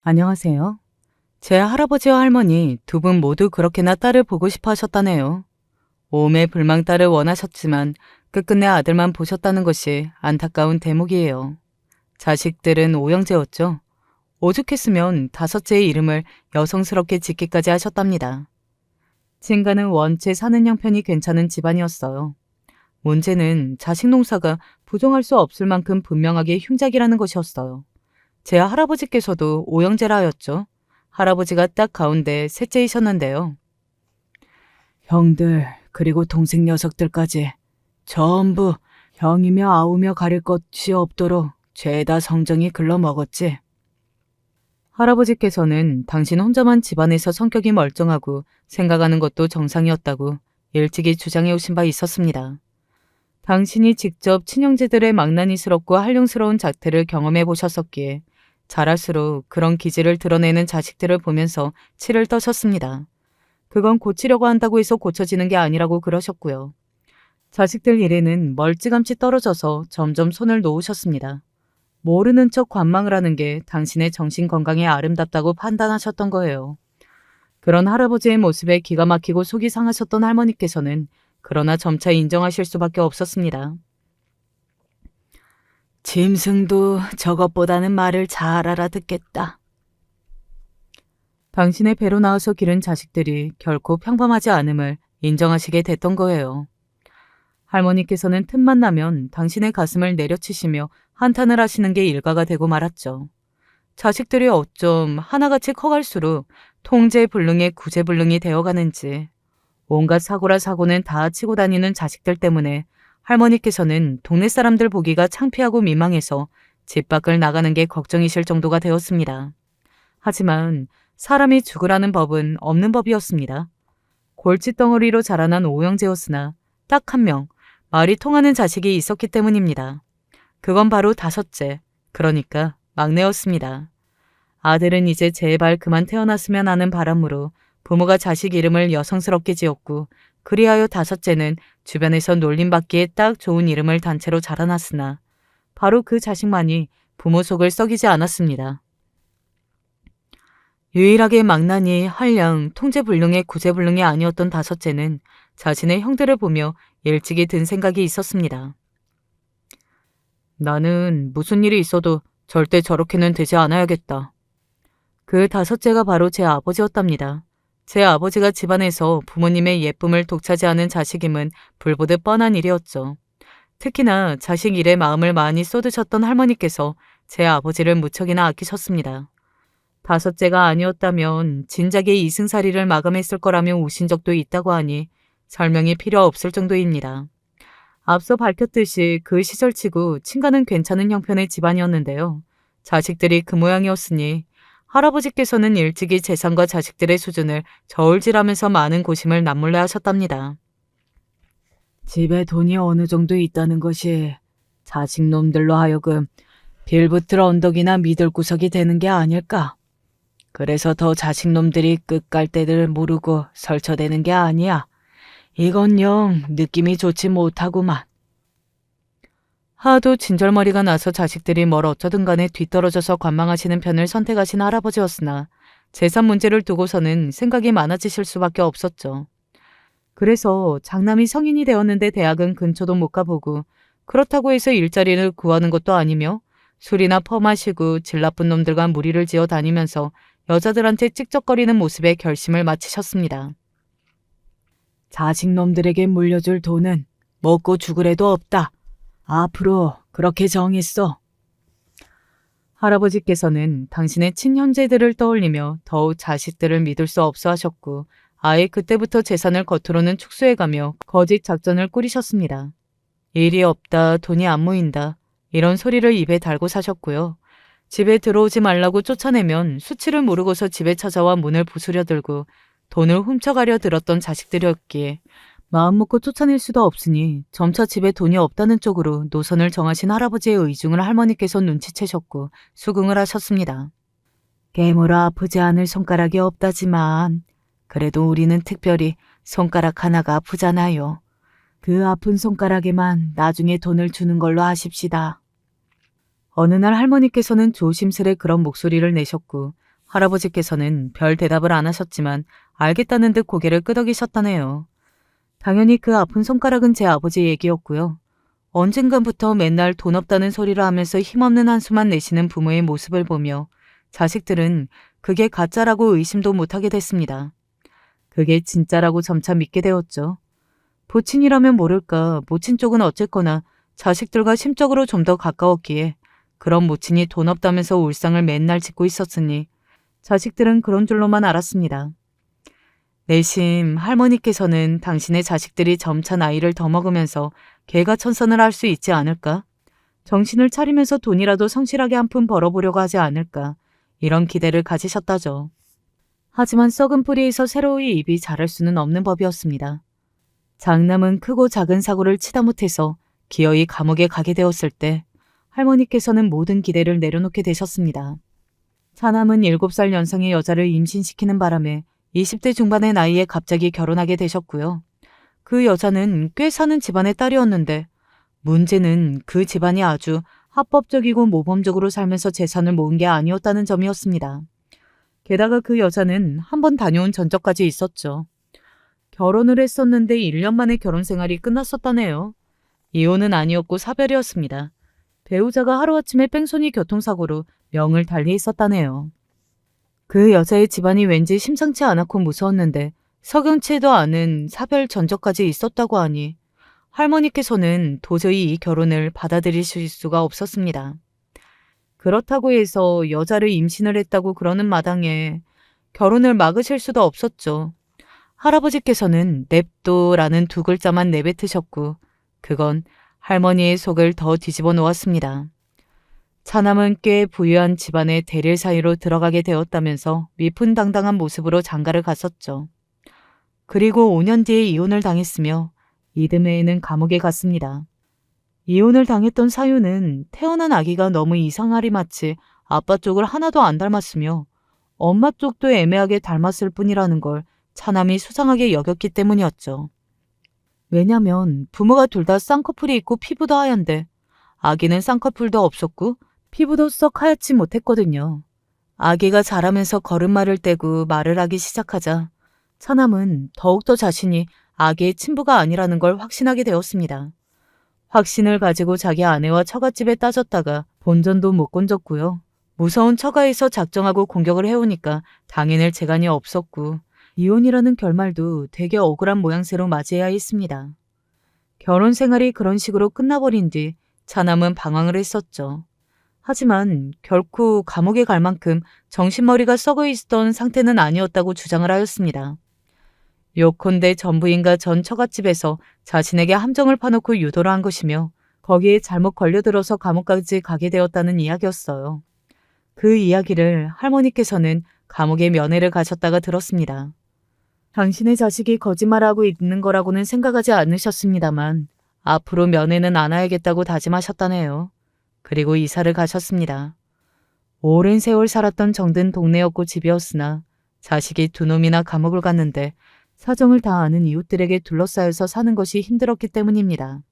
안녕하세요. 제 할아버지와 할머니 두 분 모두 그렇게나 딸을 보고 싶어 하셨다네요. 오매불망 딸을 원하셨지만 끝끝내 아들만 보셨다는 것이 안타까운 대목이에요. 자식들은 오형제였죠. 오죽했으면 다섯째의 이름을 여성스럽게 짓기까지 하셨답니다. 친가는 원체 사는 형편이 괜찮은 집안이었어요. 문제는 자식 농사가 부정할 수 없을 만큼 분명하게 흉작이라는 것이었어요. 제 할아버지께서도 오형제라 하였죠. 할아버지가 딱 가운데 셋째이셨는데요. 형들 그리고 동생 녀석들까지 전부 형이며 아우며 가릴 것이 없도록 죄다 성정이 글러먹었지. 할아버지께서는 당신 혼자만 집안에서 성격이 멀쩡하고 생각하는 것도 정상이었다고 일찍이 주장해 오신 바 있었습니다. 당신이 직접 친형제들의 망나니스럽고 한룡스러운 작태를 경험해 보셨었기에 자랄수록 그런 기질을 드러내는 자식들을 보면서 치를 떠셨습니다. 그건 고치려고 한다고 해서 고쳐지는 게 아니라고 그러셨고요. 자식들 일에는 멀찌감치 떨어져서 점점 손을 놓으셨습니다. 모르는 척 관망을 하는 게 당신의 정신 건강에 아름답다고 판단하셨던 거예요. 그런 할아버지의 모습에 기가 막히고 속이 상하셨던 할머니께서는 그러나 점차 인정하실 수밖에 없었습니다. 짐승도 저것보다는 말을 잘 알아듣겠다. 당신의 배로 나와서 기른 자식들이 결코 평범하지 않음을 인정하시게 됐던 거예요. 할머니께서는 틈만 나면 당신의 가슴을 내려치시며 한탄을 하시는 게 일과가 되고 말았죠. 자식들이 어쩜 하나같이 커갈수록 통제불능의 구제불능이 되어가는지 온갖 사고라 사고는 다 치고 다니는 자식들 때문에 할머니께서는 동네 사람들 보기가 창피하고 민망해서 집 밖을 나가는 게 걱정이실 정도가 되었습니다. 하지만 사람이 죽으라는 법은 없는 법이었습니다. 골칫덩어리로 자라난 오형제였으나 딱 한 명 말이 통하는 자식이 있었기 때문입니다. 그건 바로 다섯째, 그러니까 막내였습니다. 아들은 이제 제발 그만 태어났으면 하는 바람으로 부모가 자식 이름을 여성스럽게 지었고 그리하여 다섯째는 주변에서 놀림받기에 딱 좋은 이름을 단체로 자라났으나 바로 그 자식만이 부모 속을 썩이지 않았습니다. 유일하게 망나니, 한량, 통제불능의 구제불능이 아니었던 다섯째는 자신의 형들을 보며 일찍이 든 생각이 있었습니다. 나는 무슨 일이 있어도 절대 저렇게는 되지 않아야겠다. 그 다섯째가 바로 제 아버지였답니다. 제 아버지가 집안에서 부모님의 예쁨을 독차지하는 자식임은 불보듯 뻔한 일이었죠. 특히나 자식 일에 마음을 많이 쏟으셨던 할머니께서 제 아버지를 무척이나 아끼셨습니다. 다섯째가 아니었다면 진작에 이승살이를 마감했을 거라며 우신 적도 있다고 하니 설명이 필요 없을 정도입니다. 앞서 밝혔듯이 그 시절치고 친가는 괜찮은 형편의 집안이었는데요. 자식들이 그 모양이었으니 할아버지께서는 일찍이 재산과 자식들의 수준을 저울질하면서 많은 고심을 남몰래 하셨답니다. 집에 돈이 어느 정도 있다는 것이 자식놈들로 하여금 빌붙을 언덕이나 미들구석이 되는 게 아닐까. 그래서 더 자식놈들이 끝갈대를 모르고 설쳐대는 게 아니야. 이건 영 느낌이 좋지 못하구만. 하도 진절머리가 나서 자식들이 뭘 어쩌든 간에 뒤떨어져서 관망하시는 편을 선택하신 할아버지였으나 재산 문제를 두고서는 생각이 많아지실 수밖에 없었죠. 그래서 장남이 성인이 되었는데 대학은 근처도 못 가보고 그렇다고 해서 일자리를 구하는 것도 아니며 술이나 퍼마시고 질 나쁜 놈들과 무리를 지어 다니면서 여자들한테 찍적거리는 모습에 결심을 마치셨습니다. 자식놈들에게 물려줄 돈은 먹고 죽으래도 없다. 앞으로 그렇게 정했어. 할아버지께서는 당신의 친형제들을 떠올리며 더욱 자식들을 믿을 수 없어 하셨고 아예 그때부터 재산을 겉으로는 축소해가며 거짓 작전을 꾸리셨습니다. 일이 없다, 돈이 안 모인다 이런 소리를 입에 달고 사셨고요. 집에 들어오지 말라고 쫓아내면 수치를 모르고서 집에 찾아와 문을 부수려 들고 돈을 훔쳐가려 들었던 자식들이었기에 마음 먹고 쫓아낼 수도 없으니 점차 집에 돈이 없다는 쪽으로 노선을 정하신 할아버지의 의중을 할머니께서 눈치채셨고 수긍을 하셨습니다. 깨물어 아프지 않을 손가락이 없다지만 그래도 우리는 특별히 손가락 하나가 아프잖아요. 그 아픈 손가락에만 나중에 돈을 주는 걸로 하십시다. 어느 날 할머니께서는 조심스레 그런 목소리를 내셨고 할아버지께서는 별 대답을 안 하셨지만 알겠다는 듯 고개를 끄덕이셨다네요. 당연히 그 아픈 손가락은 제 아버지 얘기였고요. 언젠가부터 맨날 돈 없다는 소리를 하면서 힘없는 한숨만 내쉬는 부모의 모습을 보며 자식들은 그게 가짜라고 의심도 못하게 됐습니다. 그게 진짜라고 점차 믿게 되었죠. 부친이라면 모를까 모친 쪽은 어쨌거나 자식들과 심적으로 좀 더 가까웠기에 그런 모친이 돈 없다면서 울상을 맨날 짓고 있었으니 자식들은 그런 줄로만 알았습니다. 내심 할머니께서는 당신의 자식들이 점차 나이를 더 먹으면서 개가천선을 할 수 있지 않을까? 정신을 차리면서 돈이라도 성실하게 한 푼 벌어보려고 하지 않을까? 이런 기대를 가지셨다죠. 하지만 썩은 뿌리에서 새로이 잎이 자랄 수는 없는 법이었습니다. 장남은 크고 작은 사고를 치다 못해서 기어이 감옥에 가게 되었을 때 할머니께서는 모든 기대를 내려놓게 되셨습니다. 차남은 7살 연상의 여자를 임신시키는 바람에 20대 중반의 나이에 갑자기 결혼하게 되셨고요. 그 여자는 꽤 사는 집안의 딸이었는데 문제는 그 집안이 아주 합법적이고 모범적으로 살면서 재산을 모은 게 아니었다는 점이었습니다. 게다가 그 여자는 한번 다녀온 전적까지 있었죠. 결혼을 했었는데 1년 만에 결혼 생활이 끝났었다네요. 이혼은 아니었고 사별이었습니다. 배우자가 하루아침에 뺑소니 교통사고로 명을 달리 있었다네요. 그 여자의 집안이 왠지 심상치 않았고 무서웠는데 석연치도 않은 사별 전적까지 있었다고 하니 할머니께서는 도저히 이 결혼을 받아들이실 수가 없었습니다. 그렇다고 해서 여자를 임신을 했다고 그러는 마당에 결혼을 막으실 수도 없었죠. 할아버지께서는 냅도라는 2글자만 내뱉으셨고 그건 할머니의 속을 더 뒤집어 놓았습니다. 차남은 꽤 부유한 집안의 대릴 사이로 들어가게 되었다면서 위풍당당한 모습으로 장가를 갔었죠. 그리고 5년 뒤에 이혼을 당했으며 이듬해에는 감옥에 갔습니다. 이혼을 당했던 사유는 태어난 아기가 너무 이상하리 마치 아빠 쪽을 하나도 안 닮았으며 엄마 쪽도 애매하게 닮았을 뿐이라는 걸 차남이 수상하게 여겼기 때문이었죠. 왜냐면 부모가 둘 다 쌍꺼풀이 있고 피부도 하얀데 아기는 쌍꺼풀도 없었고 피부도 썩 하얗지 못했거든요. 아기가 자라면서 걸음마를 떼고 말을 하기 시작하자 차남은 더욱더 자신이 아기의 친부가 아니라는 걸 확신하게 되었습니다. 확신을 가지고 자기 아내와 처갓집에 따졌다가 본전도 못 건졌고요. 무서운 처가에서 작정하고 공격을 해오니까 당해낼 재간이 없었고 이혼이라는 결말도 되게 억울한 모양새로 맞이해야 했습니다. 결혼 생활이 그런 식으로 끝나버린 뒤 차남은 방황을 했었죠. 하지만 결코 감옥에 갈 만큼 정신머리가 썩어 있던 상태는 아니었다고 주장을 하였습니다. 요컨대 전부인과 전 처갓집에서 자신에게 함정을 파놓고 유도를 한 것이며 거기에 잘못 걸려들어서 감옥까지 가게 되었다는 이야기였어요. 그 이야기를 할머니께서는 감옥에 면회를 가셨다가 들었습니다. 당신의 자식이 거짓말하고 있는 거라고는 생각하지 않으셨습니다만 앞으로 면회는 안 와야겠다고 다짐하셨다네요. 그리고 이사를 가셨습니다. 오랜 세월 살았던 정든 동네였고 집이었으나 자식이 2놈이나 감옥을 갔는데 사정을 다 아는 이웃들에게 둘러싸여서 사는 것이 힘들었기 때문입니다.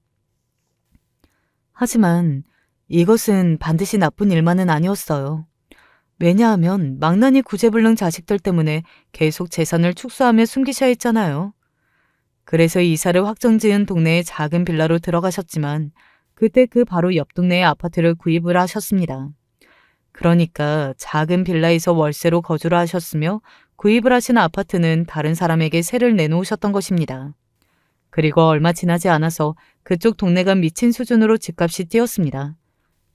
하지만 이것은 반드시 나쁜 일만은 아니었어요. 왜냐하면 망나니 구제불능 자식들 때문에 계속 재산을 축소하며 숨기셔야 했잖아요. 그래서 이사를 확정지은 동네의 작은 빌라로 들어가셨지만 그때 그 바로 옆 동네의 아파트를 구입을 하셨습니다. 그러니까 작은 빌라에서 월세로 거주를 하셨으며 구입을 하신 아파트는 다른 사람에게 세를 내놓으셨던 것입니다. 그리고 얼마 지나지 않아서 그쪽 동네가 미친 수준으로 집값이 뛰었습니다.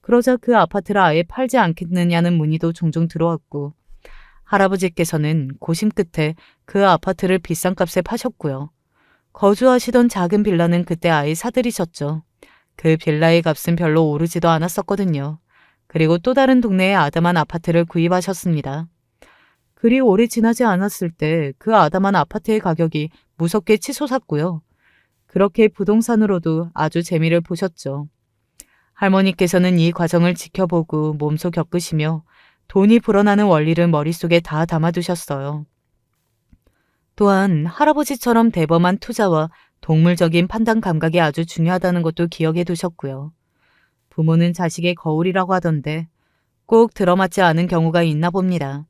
그러자 그 아파트를 아예 팔지 않겠느냐는 문의도 종종 들어왔고 할아버지께서는 고심 끝에 그 아파트를 비싼 값에 파셨고요. 거주하시던 작은 빌라는 그때 아예 사들이셨죠. 그 빌라의 값은 별로 오르지도 않았었거든요. 그리고 또 다른 동네의 아담한 아파트를 구입하셨습니다. 그리 오래 지나지 않았을 때 그 아담한 아파트의 가격이 무섭게 치솟았고요. 그렇게 부동산으로도 아주 재미를 보셨죠. 할머니께서는 이 과정을 지켜보고 몸소 겪으시며 돈이 불어나는 원리를 머릿속에 다 담아두셨어요. 또한 할아버지처럼 대범한 투자와 동물적인 판단 감각이 아주 중요하다는 것도 기억해 두셨고요. 부모는 자식의 거울이라고 하던데 꼭 들어맞지 않은 경우가 있나 봅니다.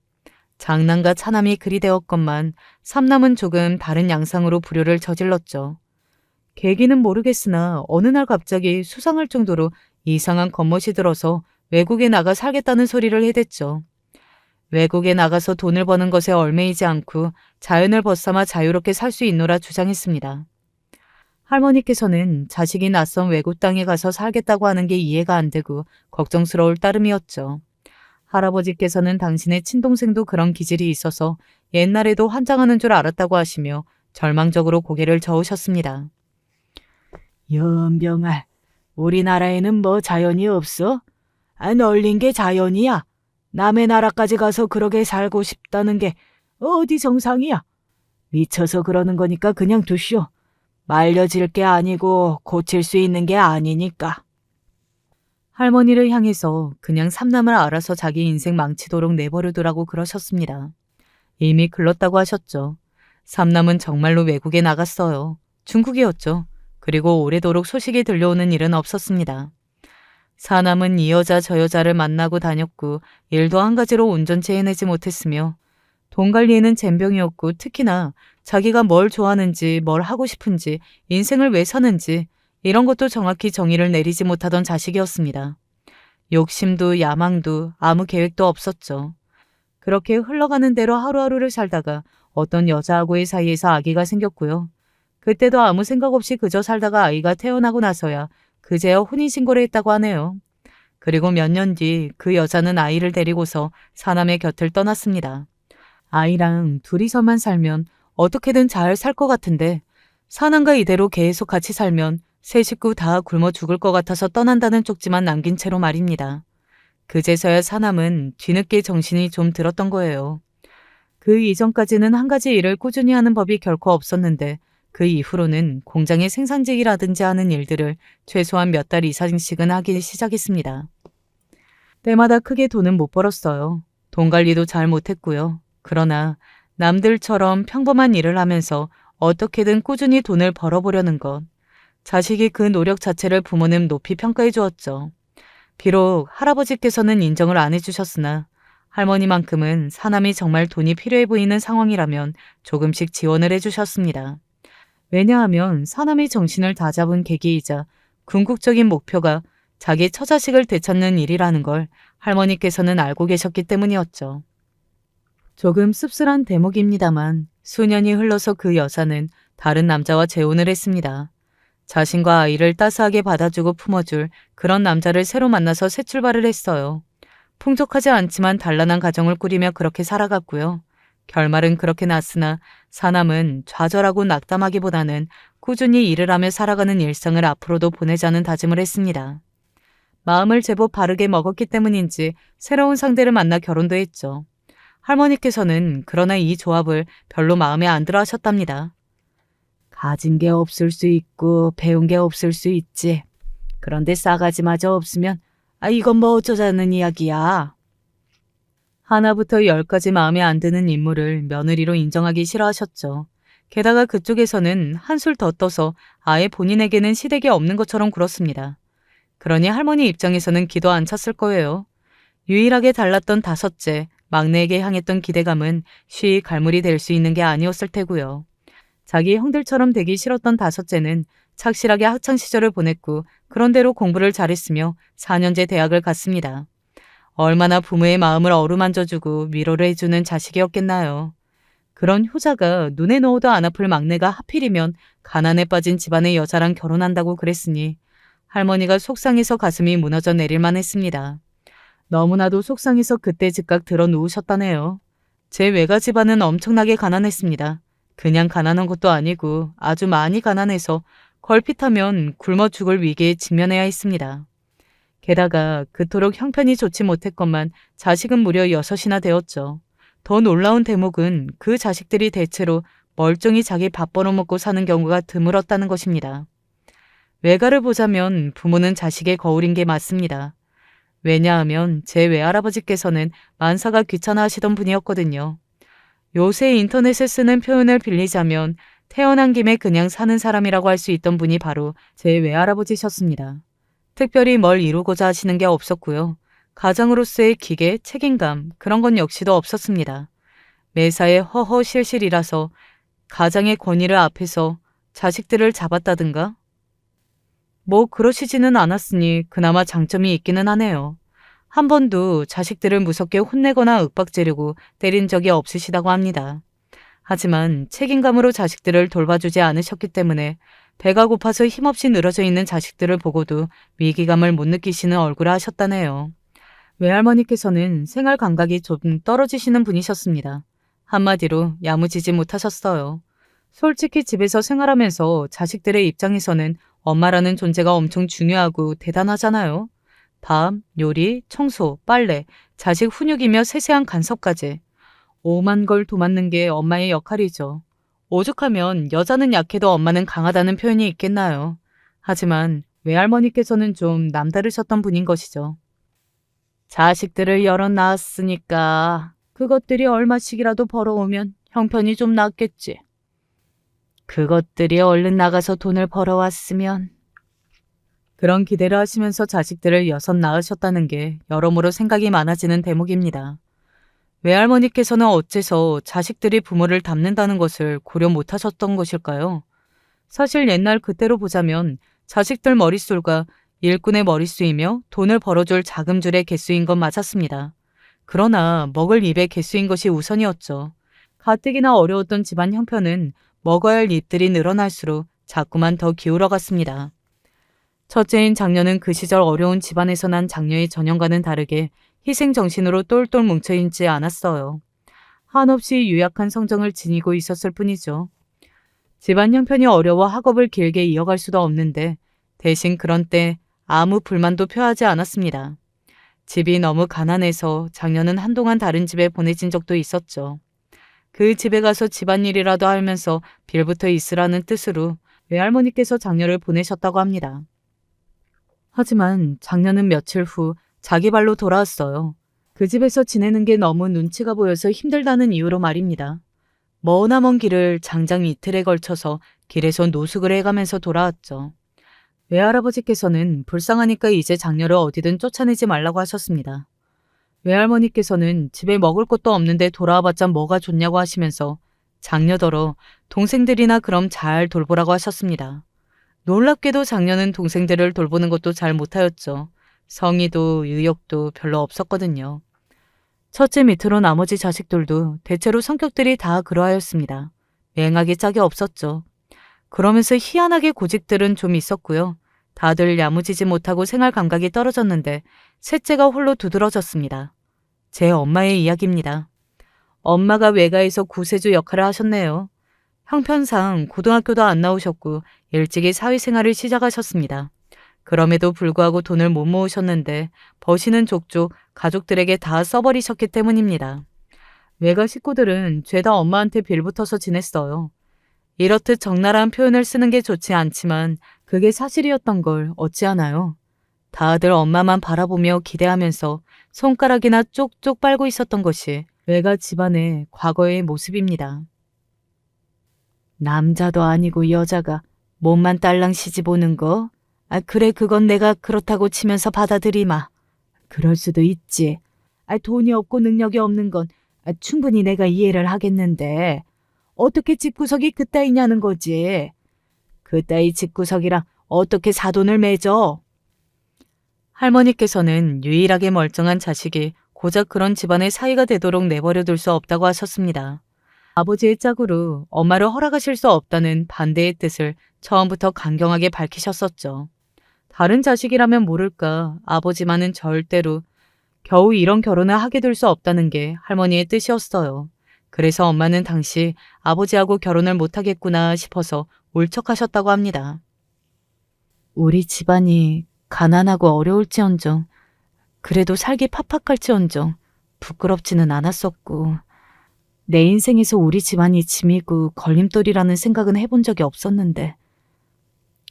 장남과 차남이 그리 되었건만 삼남은 조금 다른 양상으로 불효를 저질렀죠. 계기는 모르겠으나 어느 날 갑자기 수상할 정도로 이상한 겉멋이 들어서 외국에 나가 살겠다는 소리를 해댔죠. 외국에 나가서 돈을 버는 것에 얽매이지 않고 자연을 벗삼아 자유롭게 살 수 있노라 주장했습니다. 할머니께서는 자식이 낯선 외국 땅에 가서 살겠다고 하는 게 이해가 안 되고 걱정스러울 따름이었죠. 할아버지께서는 당신의 친동생도 그런 기질이 있어서 옛날에도 환장하는 줄 알았다고 하시며 절망적으로 고개를 저으셨습니다. 연병아, 우리나라에는 뭐 자연이 없어? 널린 게 자연이야. 남의 나라까지 가서 그러게 살고 싶다는 게 어디 정상이야? 미쳐서 그러는 거니까 그냥 두시오. 말려질 게 아니고 고칠 수 있는 게 아니니까. 할머니를 향해서 그냥 삼남을 알아서 자기 인생 망치도록 내버려두라고 그러셨습니다. 이미 글렀다고 하셨죠. 삼남은 정말로 외국에 나갔어요. 중국이었죠. 그리고 오래도록 소식이 들려오는 일은 없었습니다. 사남은 이 여자 저 여자를 만나고 다녔고 일도 한 가지로 온전치 해내지 못했으며 돈 관리에는 젬병이었고 특히나 자기가 뭘 좋아하는지 뭘 하고 싶은지 인생을 왜 사는지 이런 것도 정확히 정의를 내리지 못하던 자식이었습니다. 욕심도 야망도 아무 계획도 없었죠. 그렇게 흘러가는 대로 하루하루를 살다가 어떤 여자하고의 사이에서 아기가 생겼고요. 그때도 아무 생각 없이 그저 살다가 아이가 태어나고 나서야 그제야 혼인신고를 했다고 하네요. 그리고 몇 년 뒤 그 여자는 아이를 데리고서 사남의 곁을 떠났습니다. 아이랑 둘이서만 살면 어떻게든 잘 살 것 같은데 사남과 이대로 계속 같이 살면 세 식구 다 굶어 죽을 것 같아서 떠난다는 쪽지만 남긴 채로 말입니다. 그제서야 사남은 뒤늦게 정신이 좀 들었던 거예요. 그 이전까지는 한 가지 일을 꾸준히 하는 법이 결코 없었는데 그 이후로는 공장의 생산직이라든지 하는 일들을 최소한 몇 달 이상씩은 하기 시작했습니다. 때마다 크게 돈은 못 벌었어요. 돈 관리도 잘 못했고요. 그러나 남들처럼 평범한 일을 하면서 어떻게든 꾸준히 돈을 벌어보려는 것. 자식이 그 노력 자체를 부모는 높이 평가해 주었죠. 비록 할아버지께서는 인정을 안 해주셨으나 할머니만큼은 사남이 정말 돈이 필요해 보이는 상황이라면 조금씩 지원을 해주셨습니다. 왜냐하면 사남의 정신을 다잡은 계기이자 궁극적인 목표가 자기 처자식을 되찾는 일이라는 걸 할머니께서는 알고 계셨기 때문이었죠. 조금 씁쓸한 대목입니다만 수년이 흘러서 그 여사는 다른 남자와 재혼을 했습니다. 자신과 아이를 따스하게 받아주고 품어줄 그런 남자를 새로 만나서 새 출발을 했어요. 풍족하지 않지만 단란한 가정을 꾸리며 그렇게 살아갔고요. 결말은 그렇게 났으나 사남은 좌절하고 낙담하기보다는 꾸준히 일을 하며 살아가는 일상을 앞으로도 보내자는 다짐을 했습니다. 마음을 제법 바르게 먹었기 때문인지 새로운 상대를 만나 결혼도 했죠. 할머니께서는 그러나 이 조합을 별로 마음에 안 들어 하셨답니다. 가진 게 없을 수 있고 배운 게 없을 수 있지. 그런데 싸가지마저 없으면 이건 뭐 어쩌자는 이야기야. 하나부터 10까지 마음에 안 드는 인물을 며느리로 인정하기 싫어하셨죠. 게다가 그쪽에서는 한술 더 떠서 아예 본인에게는 시댁이 없는 것처럼 굴었습니다. 그러니 할머니 입장에서는 기도 안 찼을 거예요. 유일하게 달랐던 다섯째, 막내에게 향했던 기대감은 쉬이 갈무리 될 수 있는 게 아니었을 테고요. 자기 형들처럼 되기 싫었던 다섯째는 착실하게 학창시절을 보냈고 그런대로 공부를 잘했으며 4년제 대학을 갔습니다. 얼마나 부모의 마음을 어루만져주고 위로를 해주는 자식이었겠나요. 그런 효자가 눈에 넣어도 안 아플 막내가 하필이면 가난에 빠진 집안의 여자랑 결혼한다고 그랬으니 할머니가 속상해서 가슴이 무너져 내릴만 했습니다. 너무나도 속상해서 그때 즉각 들어 누우셨다네요. 제 외가 집안은 엄청나게 가난했습니다. 그냥 가난한 것도 아니고 아주 많이 가난해서 걸핏하면 굶어 죽을 위기에 직면해야 했습니다. 게다가 그토록 형편이 좋지 못했건만 자식은 무려 6이나 되었죠. 더 놀라운 대목은 그 자식들이 대체로 멀쩡히 자기 밥 벌어먹고 사는 경우가 드물었다는 것입니다. 외가를 보자면 부모는 자식의 거울인 게 맞습니다. 왜냐하면 제 외할아버지께서는 만사가 귀찮아 하시던 분이었거든요. 요새 인터넷에 쓰는 표현을 빌리자면 태어난 김에 그냥 사는 사람이라고 할 수 있던 분이 바로 제 외할아버지셨습니다. 특별히 뭘 이루고자 하시는 게 없었고요. 가장으로서의 기계, 책임감 그런 건 역시도 없었습니다. 매사에 허허실실이라서 가장의 권위를 앞에서 자식들을 잡았다든가? 뭐 그러시지는 않았으니 그나마 장점이 있기는 하네요. 한 번도 자식들을 무섭게 혼내거나 윽박지르고 때린 적이 없으시다고 합니다. 하지만 책임감으로 자식들을 돌봐주지 않으셨기 때문에 배가 고파서 힘없이 늘어져 있는 자식들을 보고도 위기감을 못 느끼시는 얼굴을 하셨다네요. 외할머니께서는 생활 감각이 좀 떨어지시는 분이셨습니다. 한마디로 야무지지 못하셨어요. 솔직히 집에서 생활하면서 자식들의 입장에서는 엄마라는 존재가 엄청 중요하고 대단하잖아요. 밥, 요리, 청소, 빨래, 자식 훈육이며 세세한 간섭까지. 오만 걸 도맡는 게 엄마의 역할이죠. 오죽하면 여자는 약해도 엄마는 강하다는 표현이 있겠나요. 하지만 외할머니께서는 좀 남다르셨던 분인 것이죠. 자식들을 여럿 낳았으니까 그것들이 얼마씩이라도 벌어오면 형편이 좀 낫겠지. 그것들이 얼른 나가서 돈을 벌어왔으면. 그런 기대를 하시면서 자식들을 6 낳으셨다는 게 여러모로 생각이 많아지는 대목입니다. 외할머니께서는 어째서 자식들이 부모를 닮는다는 것을 고려 못하셨던 것일까요? 사실 옛날 그때로 보자면 자식들 머릿수가 일꾼의 머릿수이며 돈을 벌어줄 자금줄의 개수인 건 맞았습니다. 그러나 먹을 입의 개수인 것이 우선이었죠. 가뜩이나 어려웠던 집안 형편은 먹어야 할 입들이 늘어날수록 자꾸만 더 기울어갔습니다. 첫째인 장녀는 그 시절 어려운 집안에서 난 장녀의 전형과는 다르게 희생정신으로 똘똘 뭉쳐있지 않았어요. 한없이 유약한 성정을 지니고 있었을 뿐이죠. 집안 형편이 어려워 학업을 길게 이어갈 수도 없는데 대신 그런 때 아무 불만도 표하지 않았습니다. 집이 너무 가난해서 장녀는 한동안 다른 집에 보내진 적도 있었죠. 그 집에 가서 집안일이라도 하면서 빌붙어 있으라는 뜻으로 외할머니께서 장녀를 보내셨다고 합니다. 하지만 장녀는 며칠 후 자기 발로 돌아왔어요. 그 집에서 지내는 게 너무 눈치가 보여서 힘들다는 이유로 말입니다. 머나먼 길을 장장 이틀에 걸쳐서 길에서 노숙을 해가면서 돌아왔죠. 외할아버지께서는 불쌍하니까 이제 장녀를 어디든 쫓아내지 말라고 하셨습니다. 외할머니께서는 집에 먹을 것도 없는데 돌아와봤자 뭐가 좋냐고 하시면서 장녀더러 동생들이나 그럼 잘 돌보라고 하셨습니다. 놀랍게도 장녀는 동생들을 돌보는 것도 잘 못하였죠. 성의도 의욕도 별로 없었거든요. 첫째 밑으로 나머지 자식들도 대체로 성격들이 다 그러하였습니다. 맹하게 짝이 없었죠. 그러면서 희한하게 고집들은 좀 있었고요. 다들 야무지지 못하고 생활 감각이 떨어졌는데 셋째가 홀로 두드러졌습니다. 제 엄마의 이야기입니다. 엄마가 외가에서 구세주 역할을 하셨네요. 형편상 고등학교도 안 나오셨고 일찍이 사회생활을 시작하셨습니다. 그럼에도 불구하고 돈을 못 모으셨는데 버시는 족족 가족들에게 다 써버리셨기 때문입니다. 외가 식구들은 죄다 엄마한테 빌붙어서 지냈어요. 이렇듯 적나라한 표현을 쓰는 게 좋지 않지만 그게 사실이었던 걸 어찌하나요? 다들 엄마만 바라보며 기대하면서 손가락이나 쪽쪽 빨고 있었던 것이 외가 집안의 과거의 모습입니다. 남자도 아니고 여자가 몸만 딸랑 시집오는 거? 그래 그건 내가 그렇다고 치면서 받아들이마. 그럴 수도 있지. 돈이 없고 능력이 없는 건 충분히 내가 이해를 하겠는데 어떻게 집구석이 그따위냐는 거지. 그따위 집구석이랑 어떻게 사돈을 맺어? 할머니께서는 유일하게 멀쩡한 자식이 고작 그런 집안의 사위가 되도록 내버려둘 수 없다고 하셨습니다. 아버지의 짝으로 엄마를 허락하실 수 없다는 반대의 뜻을 처음부터 강경하게 밝히셨었죠. 다른 자식이라면 모를까 아버지만은 절대로 겨우 이런 결혼을 하게 될 수 없다는 게 할머니의 뜻이었어요. 그래서 엄마는 당시 아버지하고 결혼을 못하겠구나 싶어서 울적하셨다고 합니다. 우리 집안이 가난하고 어려울지언정 그래도 살기 팍팍할지언정 부끄럽지는 않았었고 내 인생에서 우리 집안이 짐이고 걸림돌이라는 생각은 해본 적이 없었는데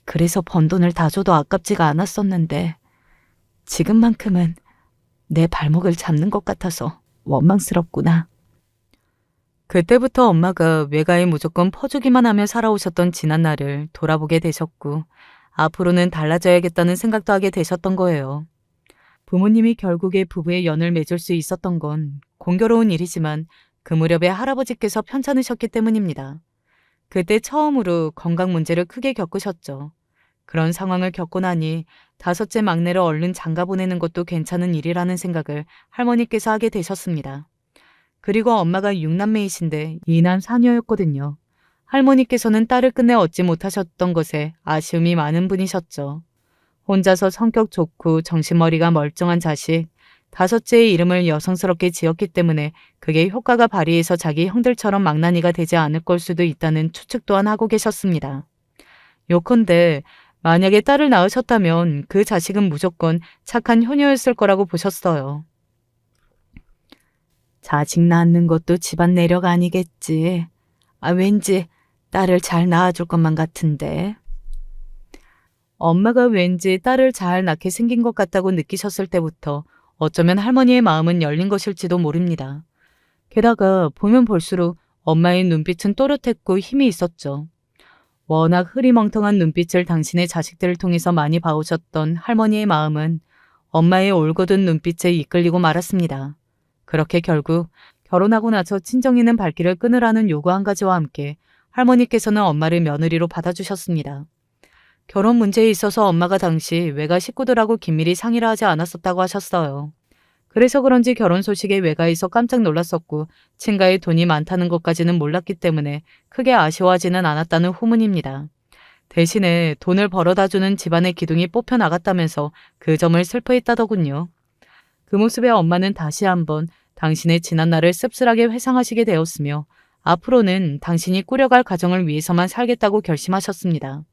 그래서 번 돈을 다 줘도 아깝지가 않았었는데 지금만큼은 내 발목을 잡는 것 같아서 원망스럽구나. 그때부터 엄마가 외가에 무조건 퍼주기만 하며 살아오셨던 지난 날을 돌아보게 되셨고 앞으로는 달라져야겠다는 생각도 하게 되셨던 거예요. 부모님이 결국에 부부의 연을 맺을 수 있었던 건 공교로운 일이지만 그 무렵에 할아버지께서 편찮으셨기 때문입니다. 그때 처음으로 건강 문제를 크게 겪으셨죠. 그런 상황을 겪고 나니 다섯째 막내를 얼른 장가 보내는 것도 괜찮은 일이라는 생각을 할머니께서 하게 되셨습니다. 그리고 엄마가 6남매이신데 2남 4녀였거든요. 할머니께서는 딸을 끝내 얻지 못하셨던 것에 아쉬움이 많은 분이셨죠. 혼자서 성격 좋고 정신머리가 멀쩡한 자식, 다섯째의 이름을 여성스럽게 지었기 때문에 그게 효과가 발휘해서 자기 형들처럼 망나니가 되지 않을 걸 수도 있다는 추측 또한 하고 계셨습니다. 요컨대 만약에 딸을 낳으셨다면 그 자식은 무조건 착한 효녀였을 거라고 보셨어요. 자식 낳는 것도 집안 내력 아니겠지. 왠지 딸을 잘 낳아줄 것만 같은데. 엄마가 왠지 딸을 잘 낳게 생긴 것 같다고 느끼셨을 때부터 어쩌면 할머니의 마음은 열린 것일지도 모릅니다. 게다가 보면 볼수록 엄마의 눈빛은 또렷했고 힘이 있었죠. 워낙 흐리멍텅한 눈빛을 당신의 자식들을 통해서 많이 봐오셨던 할머니의 마음은 엄마의 올곧은 눈빛에 이끌리고 말았습니다. 그렇게 결국 결혼하고 나서 친정이는 발길을 끊으라는 요구 한 가지와 함께 할머니께서는 엄마를 며느리로 받아주셨습니다. 결혼 문제에 있어서 엄마가 당시 외가 식구들하고 긴밀히 상의를 하지 않았었다고 하셨어요. 그래서 그런지 결혼 소식에 외가에서 깜짝 놀랐었고 친가에 돈이 많다는 것까지는 몰랐기 때문에 크게 아쉬워하지는 않았다는 후문입니다. 대신에 돈을 벌어다 주는 집안의 기둥이 뽑혀 나갔다면서 그 점을 슬퍼했다더군요. 그 모습에 엄마는 다시 한번 당신의 지난 날을 씁쓸하게 회상하시게 되었으며 앞으로는 당신이 꾸려갈 가정을 위해서만 살겠다고 결심하셨습니다.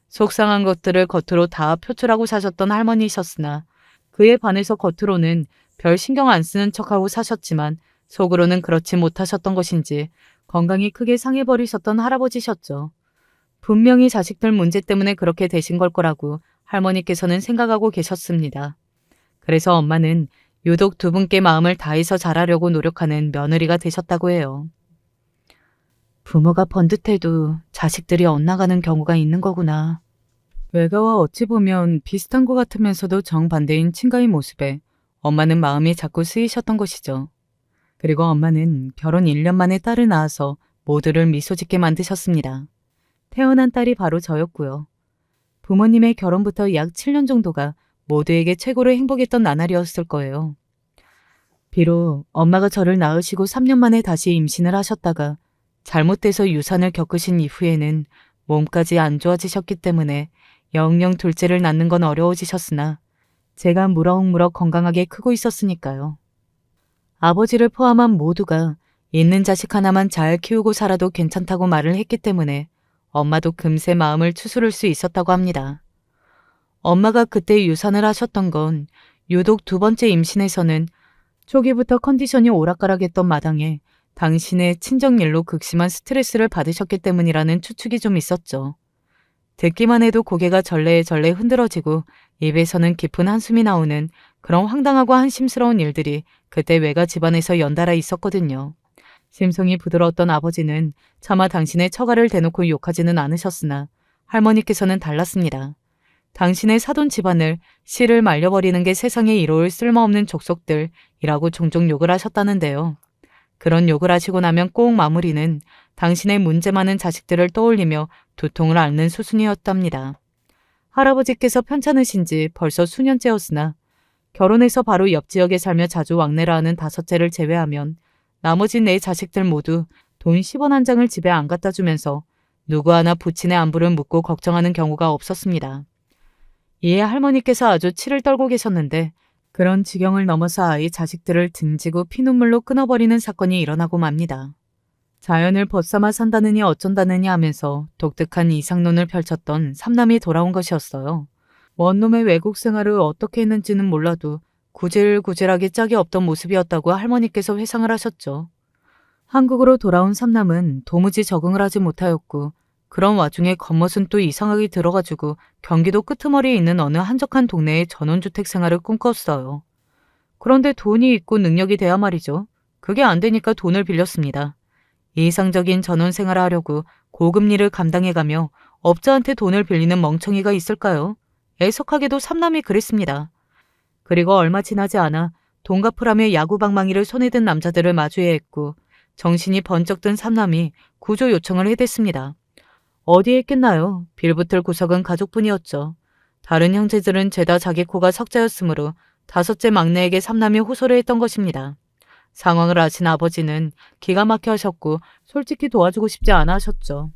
속상한 것들을 겉으로 다 표출하고 사셨던 할머니이셨으나 그에 반해서 겉으로는 별 신경 안 쓰는 척하고 사셨지만 속으로는 그렇지 못하셨던 것인지 건강이 크게 상해버리셨던 할아버지셨죠. 분명히 자식들 문제 때문에 그렇게 되신 걸 거라고 할머니께서는 생각하고 계셨습니다. 그래서 엄마는 유독 두 분께 마음을 다해서 잘하려고 노력하는 며느리가 되셨다고 해요. 부모가 번듯해도 자식들이 엇나가는 경우가 있는 거구나. 외가와 어찌 보면 비슷한 것 같으면서도 정반대인 친가의 모습에 엄마는 마음이 자꾸 쓰이셨던 것이죠. 그리고 엄마는 결혼 1년 만에 딸을 낳아서 모두를 미소 짓게 만드셨습니다. 태어난 딸이 바로 저였고요. 부모님의 결혼부터 약 7년 정도가 모두에게 최고로 행복했던 나날이었을 거예요. 비록 엄마가 저를 낳으시고 3년 만에 다시 임신을 하셨다가 잘못돼서 유산을 겪으신 이후에는 몸까지 안 좋아지셨기 때문에 영영 둘째를 낳는 건 어려워지셨으나 제가 무럭무럭 건강하게 크고 있었으니까요. 아버지를 포함한 모두가 있는 자식 하나만 잘 키우고 살아도 괜찮다고 말을 했기 때문에 엄마도 금세 마음을 추스를 수 있었다고 합니다. 엄마가 그때 유산을 하셨던 건 유독 두 번째 임신에서는 초기부터 컨디션이 오락가락했던 마당에 당신의 친정일로 극심한 스트레스를 받으셨기 때문이라는 추측이 좀 있었죠. 듣기만 해도 고개가 절레절레 흔들어지고 입에서는 깊은 한숨이 나오는 그런 황당하고 한심스러운 일들이 그때 외가 집안에서 연달아 있었거든요. 심성이 부드러웠던 아버지는 차마 당신의 처가를 대놓고 욕하지는 않으셨으나 할머니께서는 달랐습니다. 당신의 사돈 집안을 씨를 말려버리는 게 세상에 이로울 쓸모없는 족속들이라고 종종 욕을 하셨다는데요. 그런 욕을 하시고 나면 꼭 마무리는 당신의 문제 많은 자식들을 떠올리며 두통을 앓는 수순이었답니다. 할아버지께서 편찮으신지 벌써 수년째였으나 결혼해서 바로 옆 지역에 살며 자주 왕래를 하는 다섯째를 제외하면 나머지 네 자식들 모두 돈 10원 한 장을 집에 안 갖다 주면서 누구 하나 부친의 안부를 묻고 걱정하는 경우가 없었습니다. 이에 할머니께서 아주 치를 떨고 계셨는데 그런 지경을 넘어서 아이 자식들을 등지고 피눈물로 끊어버리는 사건이 일어나고 맙니다. 자연을 벗삼아 산다느니 어쩐다느니 하면서 독특한 이상론을 펼쳤던 삼남이 돌아온 것이었어요. 원놈의 외국 생활을 어떻게 했는지는 몰라도 구질구질하게 짝이 없던 모습이었다고 할머니께서 회상을 하셨죠. 한국으로 돌아온 삼남은 도무지 적응을 하지 못하였고 그런 와중에 겉멋은 또 이상하게 들어가지고 경기도 끄트머리에 있는 어느 한적한 동네의 전원주택 생활을 꿈꿨어요. 그런데 돈이 있고 능력이 돼야 말이죠. 그게 안 되니까 돈을 빌렸습니다. 이상적인 전원 생활을 하려고 고금리를 감당해가며 업자한테 돈을 빌리는 멍청이가 있을까요? 애석하게도 삼남이 그랬습니다. 그리고 얼마 지나지 않아 돈 갚으라며 야구방망이를 손에 든 남자들을 마주해야 했고 정신이 번쩍 든 삼남이 구조 요청을 해댔습니다. 어디에 있겠나요? 빌붙을 구석은 가족뿐이었죠. 다른 형제들은 죄다 자기 코가 석자였으므로 다섯째 막내에게 삼남이 호소를 했던 것입니다. 상황을 아신 아버지는 기가 막혀 하셨고 솔직히 도와주고 싶지 않아 하셨죠.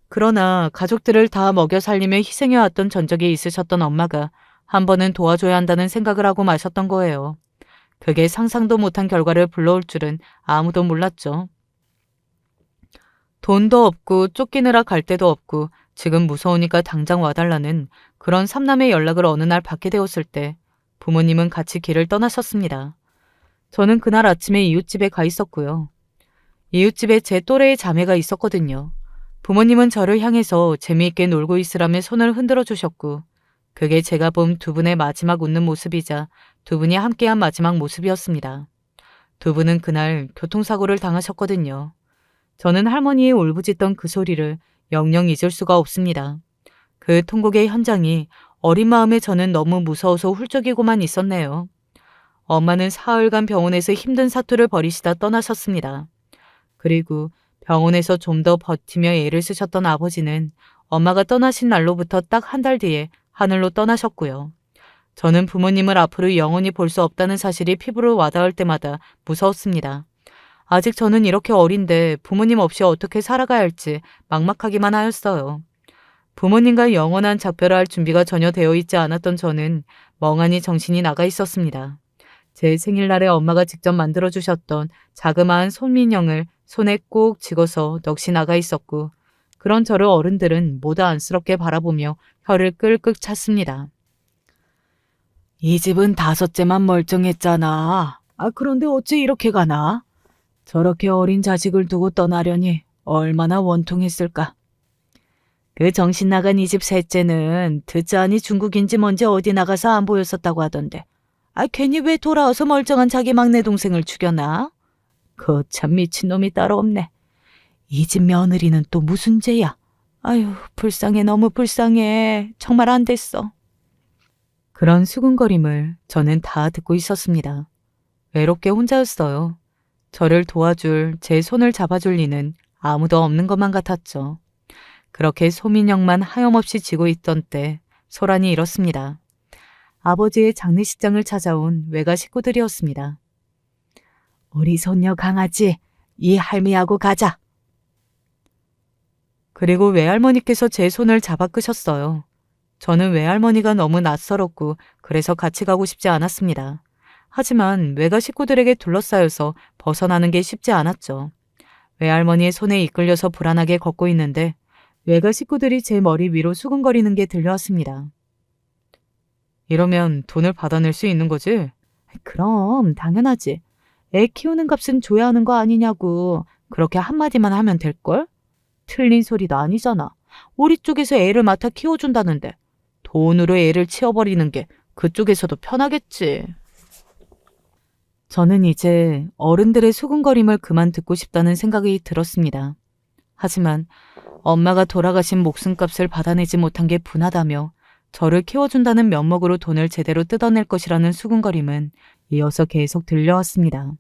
그러나 가족들을 다 먹여 살리며 희생해왔던 전적이 있으셨던 엄마가 한 번은 도와줘야 한다는 생각을 하고 마셨던 거예요. 그게 상상도 못한 결과를 불러올 줄은 아무도 몰랐죠. 돈도 없고 쫓기느라 갈 데도 없고 지금 무서우니까 당장 와달라는 그런 삼남의 연락을 어느 날 받게 되었을 때 부모님은 같이 길을 떠나셨습니다. 저는 그날 아침에 이웃집에 가 있었고요. 이웃집에 제 또래의 자매가 있었거든요. 부모님은 저를 향해서 재미있게 놀고 있으라며 손을 흔들어 주셨고 그게 제가 본 두 분의 마지막 웃는 모습이자 두 분이 함께한 마지막 모습이었습니다. 두 분은 그날 교통사고를 당하셨거든요. 저는 할머니의 울부짖던 그 소리를 영영 잊을 수가 없습니다. 그 통곡의 현장이 어린 마음에 저는 너무 무서워서 훌쩍이고만 있었네요. 엄마는 사흘간 병원에서 힘든 사투를 벌이시다 떠나셨습니다. 그리고 병원에서 좀 더 버티며 애를 쓰셨던 아버지는 엄마가 떠나신 날로부터 딱 한 달 뒤에 하늘로 떠나셨고요. 저는 부모님을 앞으로 영원히 볼 수 없다는 사실이 피부로 와닿을 때마다 무서웠습니다. 아직 저는 이렇게 어린데 부모님 없이 어떻게 살아가야 할지 막막하기만 하였어요. 부모님과 영원한 작별을 할 준비가 전혀 되어 있지 않았던 저는 멍하니 정신이 나가 있었습니다. 제 생일날에 엄마가 직접 만들어주셨던 자그마한 손민형을 손에 꼭 쥐고서 넋이 나가 있었고 그런 저를 어른들은 모두 안쓰럽게 바라보며 혀를 끌끌 찼습니다. 이 집은 다섯째만 멀쩡했잖아. 그런데 어째 이렇게 가나? 저렇게 어린 자식을 두고 떠나려니 얼마나 원통했을까. 그 정신 나간 이 집 셋째는 듣자하니 중국인지 뭔지 어디 나가서 안 보였었다고 하던데. 괜히 왜 돌아와서 멀쩡한 자기 막내 동생을 죽여나? 거참 미친놈이 따로 없네. 이 집 며느리는 또 무슨 죄야? 아유, 불쌍해, 너무 불쌍해. 정말 안 됐어. 그런 수군거림을 저는 다 듣고 있었습니다. 외롭게 혼자였어요. 저를 도와줄, 제 손을 잡아줄 리는 아무도 없는 것만 같았죠. 그렇게 소민형만 하염없이 지고 있던 때 소란이 일었습니다. 아버지의 장례식장을 찾아온 외가 식구들이었습니다. 우리 손녀 강아지, 이 할미하고 가자. 그리고 외할머니께서 제 손을 잡아 끄셨어요. 저는 외할머니가 너무 낯설었고 그래서 같이 가고 싶지 않았습니다. 하지만 외가 식구들에게 둘러싸여서 벗어나는 게 쉽지 않았죠. 외할머니의 손에 이끌려서 불안하게 걷고 있는데 외가 식구들이 제 머리 위로 수근거리는 게 들려왔습니다. 이러면 돈을 받아낼 수 있는 거지? 그럼 당연하지. 애 키우는 값은 줘야 하는 거 아니냐고. 그렇게 한마디만 하면 될걸? 틀린 소리도 아니잖아. 우리 쪽에서 애를 맡아 키워준다는데 돈으로 애를 치워버리는 게 그쪽에서도 편하겠지. 저는 이제 어른들의 수군거림을 그만 듣고 싶다는 생각이 들었습니다. 하지만 엄마가 돌아가신 목숨값을 받아내지 못한 게 분하다며 저를 키워준다는 면목으로 돈을 제대로 뜯어낼 것이라는 수군거림은 이어서 계속 들려왔습니다.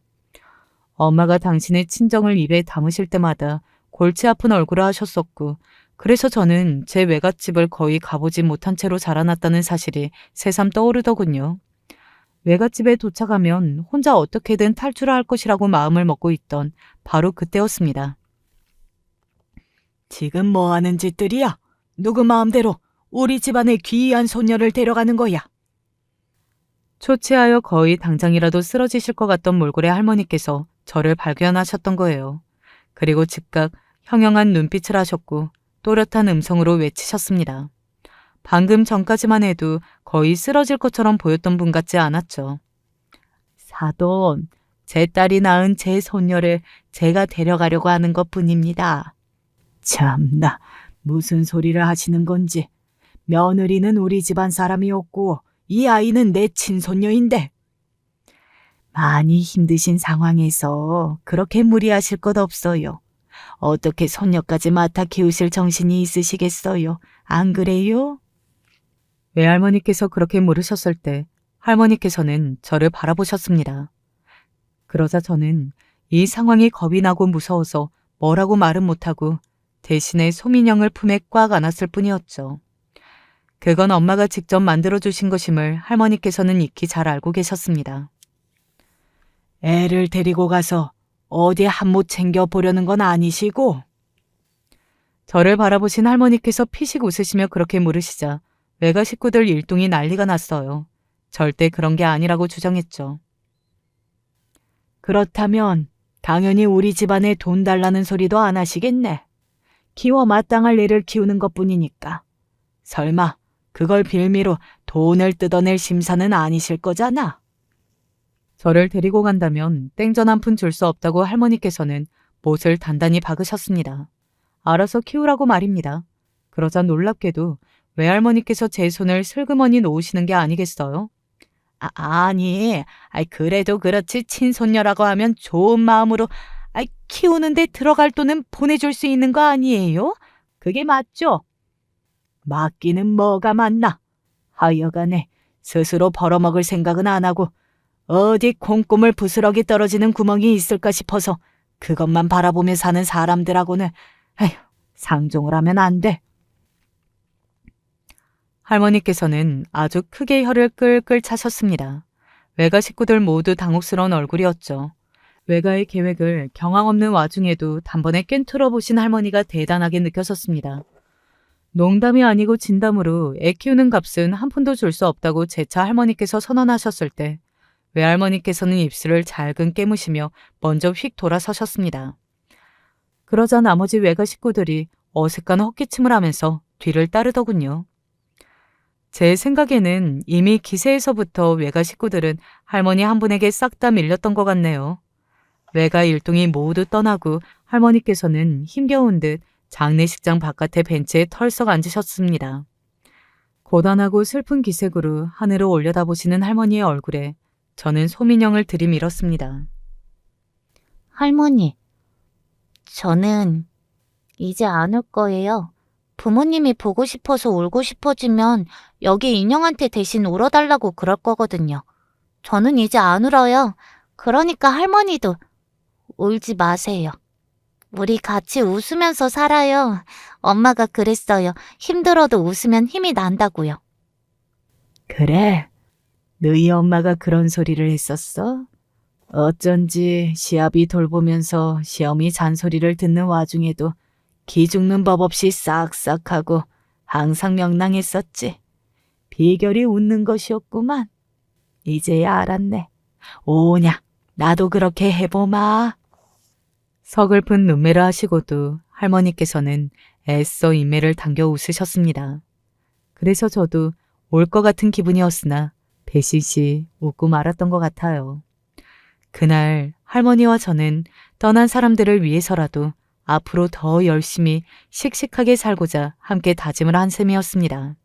엄마가 당신의 친정을 입에 담으실 때마다 골치 아픈 얼굴을 하셨었고 그래서 저는 제 외갓집을 거의 가보지 못한 채로 자라났다는 사실이 새삼 떠오르더군요. 외갓집에 도착하면 혼자 어떻게든 탈출할 것이라고 마음을 먹고 있던 바로 그때였습니다. 지금 뭐 하는 짓들이야? 누구 마음대로 우리 집안의 귀한 손녀를 데려가는 거야. 초췌하여 거의 당장이라도 쓰러지실 것 같던 몰골의 할머니께서 저를 발견하셨던 거예요. 그리고 즉각 형형한 눈빛을 하셨고 또렷한 음성으로 외치셨습니다. 방금 전까지만 해도 거의 쓰러질 것처럼 보였던 분 같지 않았죠. 사돈, 제 딸이 낳은 제 손녀를 제가 데려가려고 하는 것뿐입니다. 참나, 무슨 소리를 하시는 건지. 며느리는 우리 집안 사람이었고 이 아이는 내 친손녀인데. 많이 힘드신 상황에서 그렇게 무리하실 것 없어요. 어떻게 손녀까지 맡아 키우실 정신이 있으시겠어요? 안 그래요? 외할머니께서 그렇게 물으셨을 때 할머니께서는 저를 바라보셨습니다. 그러자 저는 이 상황이 겁이 나고 무서워서 뭐라고 말은 못하고 대신에 소민영을 품에 꽉 안았을 뿐이었죠. 그건 엄마가 직접 만들어주신 것임을 할머니께서는 익히 잘 알고 계셨습니다. 애를 데리고 가서 어디 한몫 챙겨보려는 건 아니시고? 저를 바라보신 할머니께서 피식 웃으시며 그렇게 물으시자 외가 식구들 일동이 난리가 났어요. 절대 그런 게 아니라고 주장했죠. 그렇다면 당연히 우리 집안에 돈 달라는 소리도 안 하시겠네. 키워 마땅할 애를 키우는 것뿐이니까. 설마 그걸 빌미로 돈을 뜯어낼 심사는 아니실 거잖아. 저를 데리고 간다면 땡전 한 푼 줄 수 없다고 할머니께서는 못을 단단히 박으셨습니다. 알아서 키우라고 말입니다. 그러자 놀랍게도 외할머니께서 제 손을 슬그머니 놓으시는 게 아니겠어요? 아니, 그래도 그렇지 친손녀라고 하면 좋은 마음으로 키우는데 들어갈 돈은 보내줄 수 있는 거 아니에요? 그게 맞죠? 맞기는 뭐가 맞나? 하여간에 스스로 벌어먹을 생각은 안 하고 어디 콩고물 부스러기 떨어지는 구멍이 있을까 싶어서 그것만 바라보며 사는 사람들하고는 상종을 하면 안 돼. 할머니께서는 아주 크게 혀를 끌끌 차셨습니다. 외가 식구들 모두 당혹스러운 얼굴이었죠. 외가의 계획을 경황 없는 와중에도 단번에 꿰뚫어 보신 할머니가 대단하게 느껴졌습니다. 농담이 아니고 진담으로 애 키우는 값은 한 푼도 줄 수 없다고 재차 할머니께서 선언하셨을 때 외할머니께서는 입술을 잘근 깨무시며 먼저 휙 돌아서셨습니다. 그러자 나머지 외가 식구들이 어색한 헛기침을 하면서 뒤를 따르더군요. 제 생각에는 이미 기세에서부터 외가 식구들은 할머니 한 분에게 싹 다 밀렸던 것 같네요. 외가 일동이 모두 떠나고 할머니께서는 힘겨운 듯 장례식장 바깥의 벤치에 털썩 앉으셨습니다. 고단하고 슬픈 기색으로 하늘을 올려다보시는 할머니의 얼굴에 저는 소민영을 들이밀었습니다. 할머니, 저는 이제 안 올 거예요. 부모님이 보고 싶어서 울고 싶어지면 여기 인형한테 대신 울어달라고 그럴 거거든요. 저는 이제 안 울어요. 그러니까 할머니도 울지 마세요. 우리 같이 웃으면서 살아요. 엄마가 그랬어요. 힘들어도 웃으면 힘이 난다고요. 그래, 너희 엄마가 그런 소리를 했었어? 어쩐지 시아비 돌보면서 시어미 잔소리를 듣는 와중에도 기죽는 법 없이 싹싹하고 항상 명랑했었지. 비결이 웃는 것이었구만. 이제야 알았네. 오냐, 나도 그렇게 해보마. 서글픈 눈매를 하시고도 할머니께서는 애써 인매를 당겨 웃으셨습니다. 그래서 저도 올 것 같은 기분이었으나 배시시 웃고 말았던 것 같아요. 그날 할머니와 저는 떠난 사람들을 위해서라도 앞으로 더 열심히 씩씩하게 살고자 함께 다짐을 한 셈이었습니다.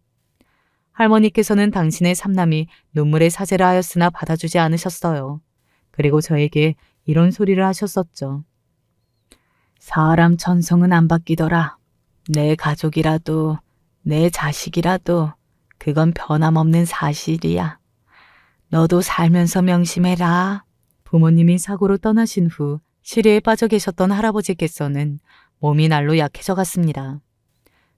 할머니께서는 당신의 삼남이 눈물의 사죄를 하였으나 받아주지 않으셨어요. 그리고 저에게 이런 소리를 하셨었죠. 사람 천성은 안 바뀌더라. 내 가족이라도 내 자식이라도 그건 변함없는 사실이야. 너도 살면서 명심해라. 부모님이 사고로 떠나신 후 시리에 빠져 계셨던 할아버지께서는 몸이 날로 약해져 갔습니다.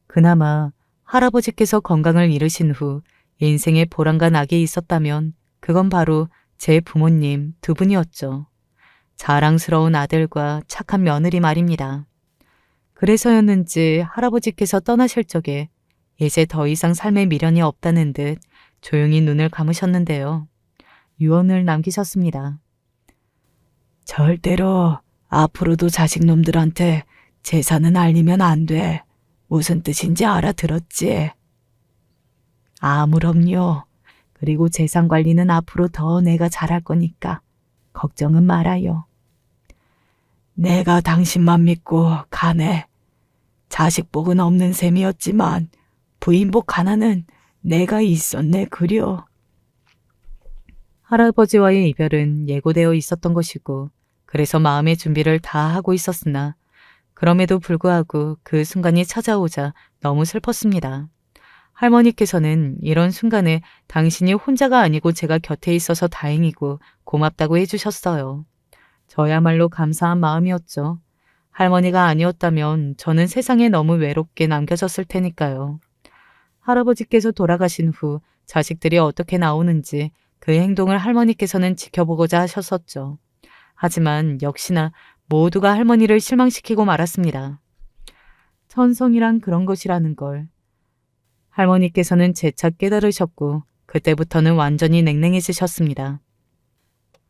그나마 할아버지께서 건강을 잃으신 후 인생에 보람과 낙이 있었다면 그건 바로 제 부모님 두 분이었죠. 자랑스러운 아들과 착한 며느리 말입니다. 그래서였는지 할아버지께서 떠나실 적에 이제 더 이상 삶에 미련이 없다는 듯 조용히 눈을 감으셨는데요. 유언을 남기셨습니다. 절대로 앞으로도 자식놈들한테 재산은 알리면 안 돼. 무슨 뜻인지 알아들었지? 아무럼요. 그리고 재산 관리는 앞으로 더 내가 잘할 거니까 걱정은 말아요. 내가 당신만 믿고 가네. 자식복은 없는 셈이었지만 부인복 하나는 내가 있었네 그려. 할아버지와의 이별은 예고되어 있었던 것이고 그래서 마음의 준비를 다 하고 있었으나 그럼에도 불구하고 그 순간이 찾아오자 너무 슬펐습니다. 할머니께서는 이런 순간에 당신이 혼자가 아니고 제가 곁에 있어서 다행이고 고맙다고 해주셨어요. 저야말로 감사한 마음이었죠. 할머니가 아니었다면 저는 세상에 너무 외롭게 남겨졌을 테니까요. 할아버지께서 돌아가신 후 자식들이 어떻게 나오는지 그 행동을 할머니께서는 지켜보고자 하셨었죠. 하지만 역시나 모두가 할머니를 실망시키고 말았습니다. 천성이란 그런 것이라는 걸. 할머니께서는 재차 깨달으셨고 그때부터는 완전히 냉랭해지셨습니다.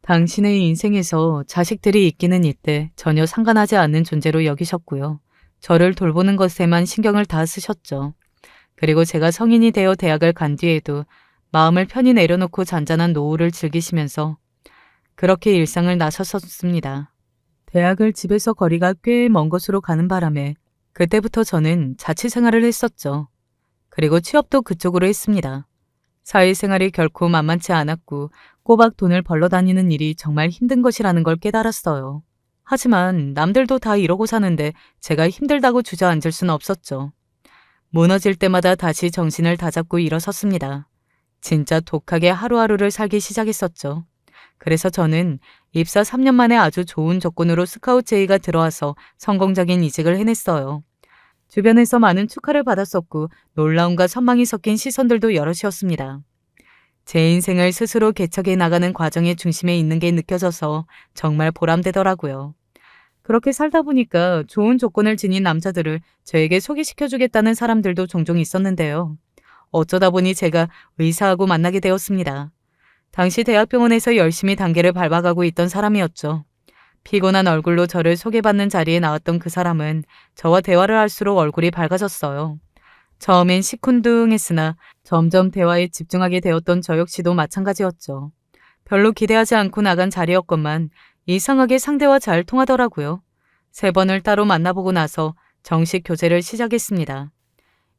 당신의 인생에서 자식들이 있기는 있되 전혀 상관하지 않는 존재로 여기셨고요. 저를 돌보는 것에만 신경을 다 쓰셨죠. 그리고 제가 성인이 되어 대학을 간 뒤에도 마음을 편히 내려놓고 잔잔한 노후를 즐기시면서 그렇게 일상을 나섰었습니다. 대학을 집에서 거리가 꽤 먼 곳으로 가는 바람에 그때부터 저는 자취생활을 했었죠. 그리고 취업도 그쪽으로 했습니다. 사회생활이 결코 만만치 않았고 꼬박 돈을 벌러 다니는 일이 정말 힘든 것이라는 걸 깨달았어요. 하지만 남들도 다 이러고 사는데 제가 힘들다고 주저앉을 수는 없었죠. 무너질 때마다 다시 정신을 다잡고 일어섰습니다. 진짜 독하게 하루하루를 살기 시작했었죠. 그래서 저는 입사 3년 만에 아주 좋은 조건으로 스카우트 제의가 들어와서 성공적인 이직을 해냈어요. 주변에서 많은 축하를 받았었고 놀라움과 선망이 섞인 시선들도 여럿이었습니다. 제 인생을 스스로 개척해 나가는 과정의 중심에 있는 게 느껴져서 정말 보람되더라고요. 그렇게 살다 보니까 좋은 조건을 지닌 남자들을 저에게 소개시켜주겠다는 사람들도 종종 있었는데요. 어쩌다 보니 제가 의사하고 만나게 되었습니다. 당시 대학병원에서 열심히 단계를 밟아가고 있던 사람이었죠. 피곤한 얼굴로 저를 소개받는 자리에 나왔던 그 사람은 저와 대화를 할수록 얼굴이 밝아졌어요. 처음엔 시큰둥했으나 점점 대화에 집중하게 되었던 저 역시도 마찬가지였죠. 별로 기대하지 않고 나간 자리였건만 이상하게 상대와 잘 통하더라고요. 3번을 따로 만나보고 나서 정식 교제를 시작했습니다.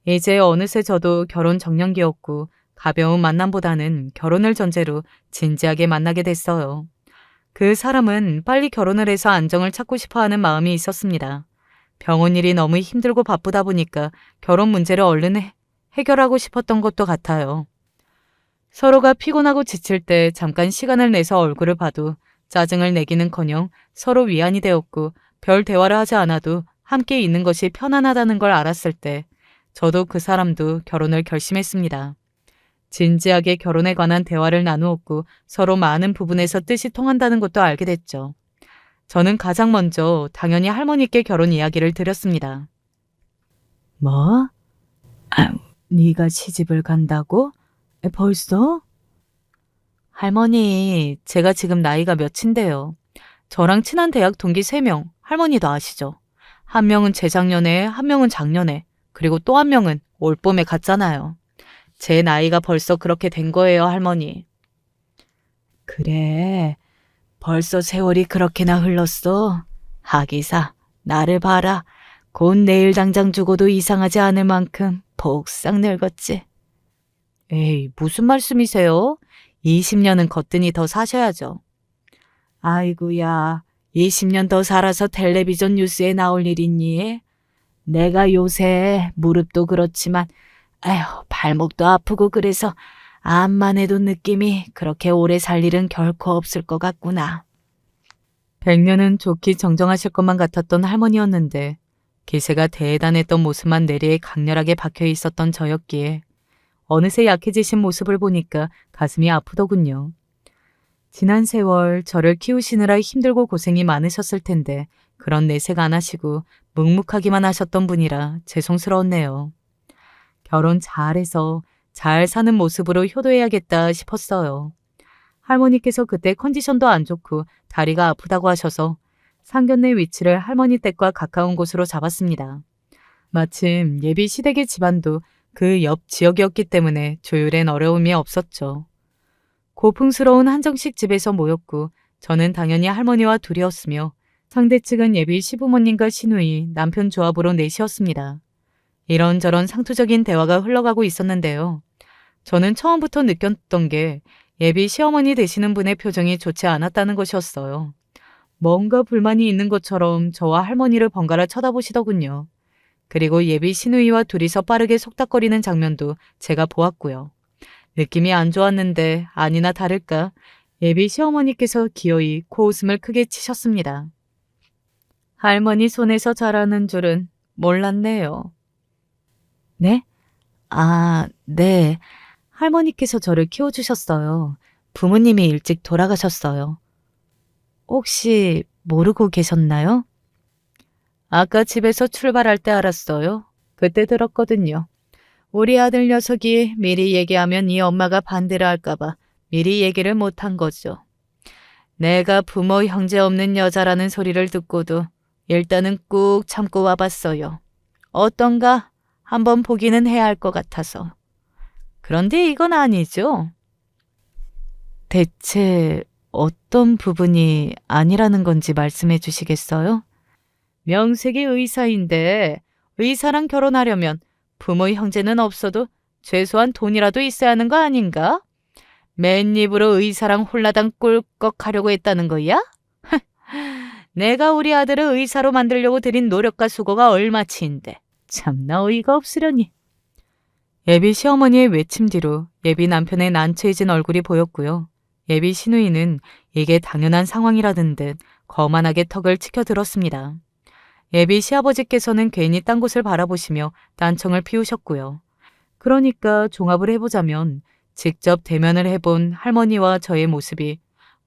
이제 어느새 저도 결혼 정년기였고 가벼운 만남보다는 결혼을 전제로 진지하게 만나게 됐어요. 그 사람은 빨리 결혼을 해서 안정을 찾고 싶어하는 마음이 있었습니다. 병원 일이 너무 힘들고 바쁘다 보니까 결혼 문제를 얼른 해결하고 싶었던 것도 같아요. 서로가 피곤하고 지칠 때 잠깐 시간을 내서 얼굴을 봐도 짜증을 내기는커녕 서로 위안이 되었고 별 대화를 하지 않아도 함께 있는 것이 편안하다는 걸 알았을 때 저도 그 사람도 결혼을 결심했습니다. 진지하게 결혼에 관한 대화를 나누었고 서로 많은 부분에서 뜻이 통한다는 것도 알게 됐죠. 저는 가장 먼저 당연히 할머니께 결혼 이야기를 드렸습니다. 뭐? 네가 시집을 간다고? 벌써? 할머니, 제가 지금 나이가 몇인데요. 저랑 친한 대학 동기 3명, 할머니도 아시죠? 한 명은 재작년에, 한 명은 작년에, 그리고 또 한 명은 올 봄에 갔잖아요. 제 나이가 벌써 그렇게 된 거예요, 할머니. 그래, 벌써 세월이 그렇게나 흘렀어. 하기사, 나를 봐라. 곧 내일 당장 죽어도 이상하지 않을 만큼 복싹 늙었지. 에이, 무슨 말씀이세요? 20년은 거뜬히 더 사셔야죠. 아이고야, 20년 더 살아서 텔레비전 뉴스에 나올 일 있니? 내가 요새 무릎도 그렇지만 아휴, 발목도 아프고 그래서 암만 해도 느낌이 그렇게 오래 살 일은 결코 없을 것 같구나. 100년은 좋기 정정하실 것만 같았던 할머니였는데 기세가 대단했던 모습만 뇌리에 강렬하게 박혀 있었던 저였기에 어느새 약해지신 모습을 보니까 가슴이 아프더군요. 지난 세월 저를 키우시느라 힘들고 고생이 많으셨을 텐데 그런 내색 안 하시고 묵묵하기만 하셨던 분이라 죄송스러웠네요. 결혼 잘해서 잘 사는 모습으로 효도해야겠다 싶었어요. 할머니께서 그때 컨디션도 안 좋고 다리가 아프다고 하셔서 상견례 위치를 할머니 댁과 가까운 곳으로 잡았습니다. 마침 예비 시댁의 집안도 그 옆 지역이었기 때문에 조율엔 어려움이 없었죠. 고풍스러운 한정식 집에서 모였고 저는 당연히 할머니와 둘이었으며 상대 측은 예비 시부모님과 시누이, 남편 조합으로 넷이었습니다. 이런저런 상투적인 대화가 흘러가고 있었는데요. 저는 처음부터 느꼈던 게 예비 시어머니 되시는 분의 표정이 좋지 않았다는 것이었어요. 뭔가 불만이 있는 것처럼 저와 할머니를 번갈아 쳐다보시더군요. 그리고 예비 시누이와 둘이서 빠르게 속닥거리는 장면도 제가 보았고요. 느낌이 안 좋았는데 아니나 다를까 예비 시어머니께서 기어이 코웃음을 크게 치셨습니다. 할머니 손에서 자라는 줄은 몰랐네요. 네? 아, 네. 할머니께서 저를 키워주셨어요. 부모님이 일찍 돌아가셨어요. 혹시 모르고 계셨나요? 아까 집에서 출발할 때 알았어요. 그때 들었거든요. 우리 아들 녀석이 미리 얘기하면 이 엄마가 반대를 할까봐 미리 얘기를 못한 거죠. 내가 부모 형제 없는 여자라는 소리를 듣고도 일단은 꾹 참고 와봤어요. 어떤가 한번 보기는 해야 할 것 같아서. 그런데 이건 아니죠. 대체 어떤 부분이 아니라는 건지 말씀해 주시겠어요? 명색이 의사인데 의사랑 결혼하려면 부모 형제는 없어도 최소한 돈이라도 있어야 하는 거 아닌가? 맨입으로 의사랑 홀라당 꿀꺽 하려고 했다는 거야? 내가 우리 아들을 의사로 만들려고 들인 노력과 수고가 얼마치인데 참나 어이가 없으려니. 예비 시어머니의 외침 뒤로 예비 남편의 난처해진 얼굴이 보였고요. 예비 시누이는 이게 당연한 상황이라는 듯 거만하게 턱을 치켜들었습니다. 예비 시아버지께서는 괜히 딴 곳을 바라보시며 딴청을 피우셨고요. 그러니까 종합을 해보자면 직접 대면을 해본 할머니와 저의 모습이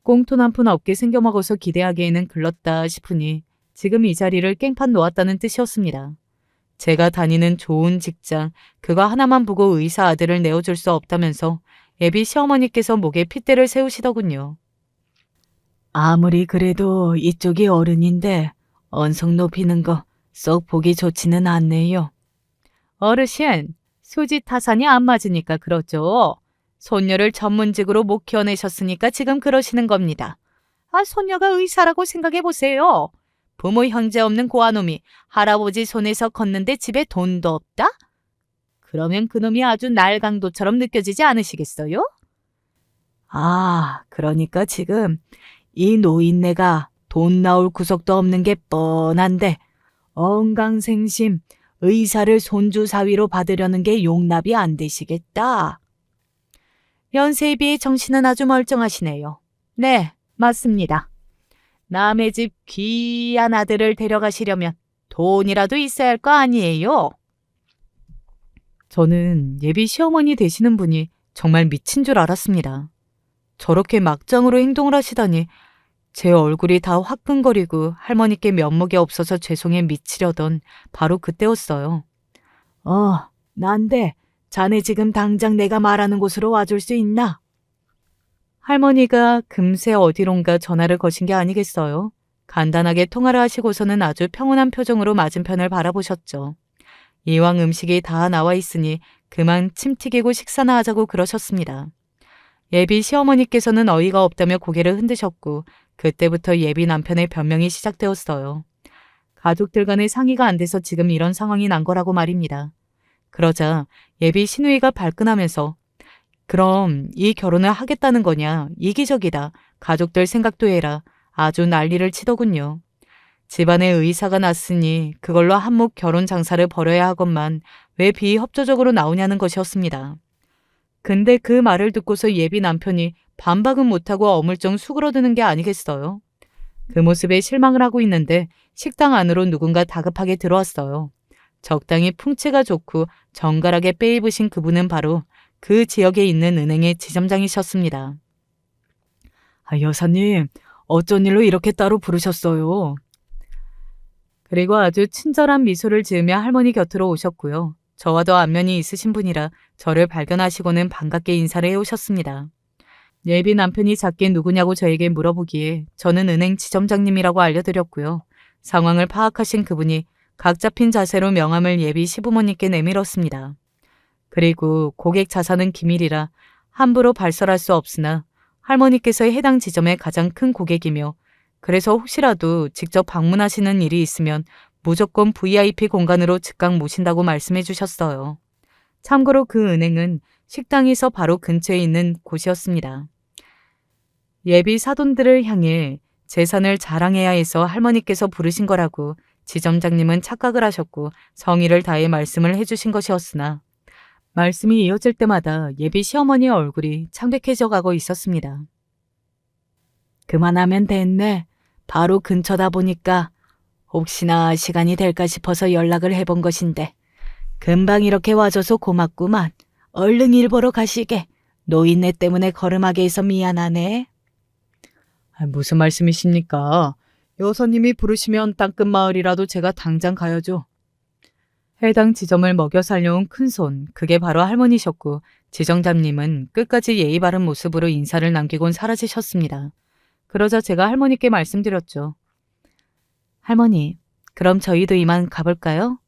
꽁돈 한 푼 없게 생겨먹어서 기대하기에는 글렀다 싶으니 지금 이 자리를 깽판 놓았다는 뜻이었습니다. 제가 다니는 좋은 직장, 그거 하나만 보고 의사 아들을 내어줄 수 없다면서 예비 시어머니께서 목에 핏대를 세우시더군요. 아무리 그래도 이쪽이 어른인데 언성 높이는 거 썩 보기 좋지는 않네요. 어르신, 수지 타산이 안 맞으니까 그러죠. 손녀를 전문직으로 못 키워내셨으니까 지금 그러시는 겁니다. 아, 손녀가 의사라고 생각해보세요. 부모 형제 없는 고아놈이 할아버지 손에서 컸는데 집에 돈도 없다? 그러면 그놈이 아주 날강도처럼 느껴지지 않으시겠어요? 아, 그러니까 지금 이 노인네가 돈 나올 구석도 없는 게 뻔한데 언강생심 의사를 손주 사위로 받으려는 게 용납이 안 되시겠다. 연세에 비해 정신은 아주 멀쩡하시네요. 네, 맞습니다. 남의 집 귀한 아들을 데려가시려면 돈이라도 있어야 할 거 아니에요. 저는 예비 시어머니 되시는 분이 정말 미친 줄 알았습니다. 저렇게 막장으로 행동을 하시다니 제 얼굴이 다 화끈거리고 할머니께 면목이 없어서 죄송해 미치려던 바로 그때였어요. 난데 자네 지금 당장 내가 말하는 곳으로 와줄 수 있나? 할머니가 금세 어디론가 전화를 거신 게 아니겠어요. 간단하게 통화를 하시고서는 아주 평온한 표정으로 맞은편을 바라보셨죠. 이왕 음식이 다 나와 있으니 그만 침 튀기고 식사나 하자고 그러셨습니다. 예비 시어머니께서는 어이가 없다며 고개를 흔드셨고 그때부터 예비 남편의 변명이 시작되었어요. 가족들 간의 상의가 안 돼서 지금 이런 상황이 난 거라고 말입니다. 그러자 예비 시누이가 발끈하면서 그럼 이 결혼을 하겠다는 거냐? 이기적이다. 가족들 생각도 해라. 아주 난리를 치더군요. 집안에 의사가 났으니 그걸로 한몫 결혼 장사를 벌여야 하건만 왜 비협조적으로 나오냐는 것이었습니다. 근데 그 말을 듣고서 예비 남편이 반박은 못하고 어물쩡 수그러드는 게 아니겠어요? 그 모습에 실망을 하고 있는데 식당 안으로 누군가 다급하게 들어왔어요. 적당히 풍채가 좋고 정갈하게 빼입으신 그분은 바로 그 지역에 있는 은행의 지점장이셨습니다. 여사님, 어쩐 일로 이렇게 따로 부르셨어요? 그리고 아주 친절한 미소를 지으며 할머니 곁으로 오셨고요. 저와도 안면이 있으신 분이라 저를 발견하시고는 반갑게 인사를 해오셨습니다. 예비 남편이 작게 누구냐고 저에게 물어보기에 저는 은행 지점장님이라고 알려드렸고요. 상황을 파악하신 그분이 각 잡힌 자세로 명함을 예비 시부모님께 내밀었습니다. 그리고 고객 자산은 기밀이라 함부로 발설할 수 없으나 할머니께서 해당 지점의 가장 큰 고객이며 그래서 혹시라도 직접 방문하시는 일이 있으면 무조건 VIP 공간으로 즉각 모신다고 말씀해 주셨어요. 참고로 그 은행은 식당에서 바로 근처에 있는 곳이었습니다. 예비 사돈들을 향해 재산을 자랑해야 해서 할머니께서 부르신 거라고 지점장님은 착각을 하셨고 성의를 다해 말씀을 해주신 것이었으나 말씀이 이어질 때마다 예비 시어머니의 얼굴이 창백해져 가고 있었습니다. 그만하면 됐네. 바로 근처다 보니까 혹시나 시간이 될까 싶어서 연락을 해본 것인데 금방 이렇게 와줘서 고맙구만. 얼른 일 보러 가시게. 노인네 때문에 걸음하게 해서 미안하네. 무슨 말씀이십니까? 여사님이 부르시면 땅끝 마을이라도 제가 당장 가야죠. 해당 지점을 먹여 살려온 큰손, 그게 바로 할머니셨고 지정장님은 끝까지 예의 바른 모습으로 인사를 남기곤 사라지셨습니다. 그러자 제가 할머니께 말씀드렸죠. 할머니, 그럼 저희도 이만 가볼까요?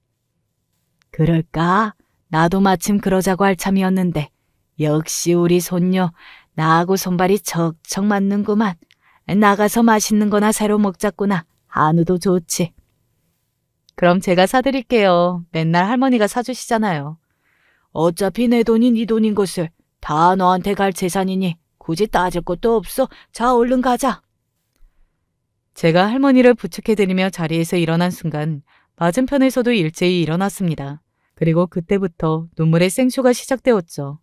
그럴까? 나도 마침 그러자고 할 참이었는데 역시 우리 손녀 나하고 손발이 척척 맞는구만. 나가서 맛있는 거나 새로 먹자꾸나. 한우도 좋지. 그럼 제가 사드릴게요. 맨날 할머니가 사주시잖아요. 어차피 내 돈이 네 돈인 것을 다 너한테 갈 재산이니 굳이 따질 것도 없어. 자, 얼른 가자. 제가 할머니를 부축해드리며 자리에서 일어난 순간 맞은편에서도 일제히 일어났습니다. 그리고 그때부터 눈물의 생쇼가 시작되었죠.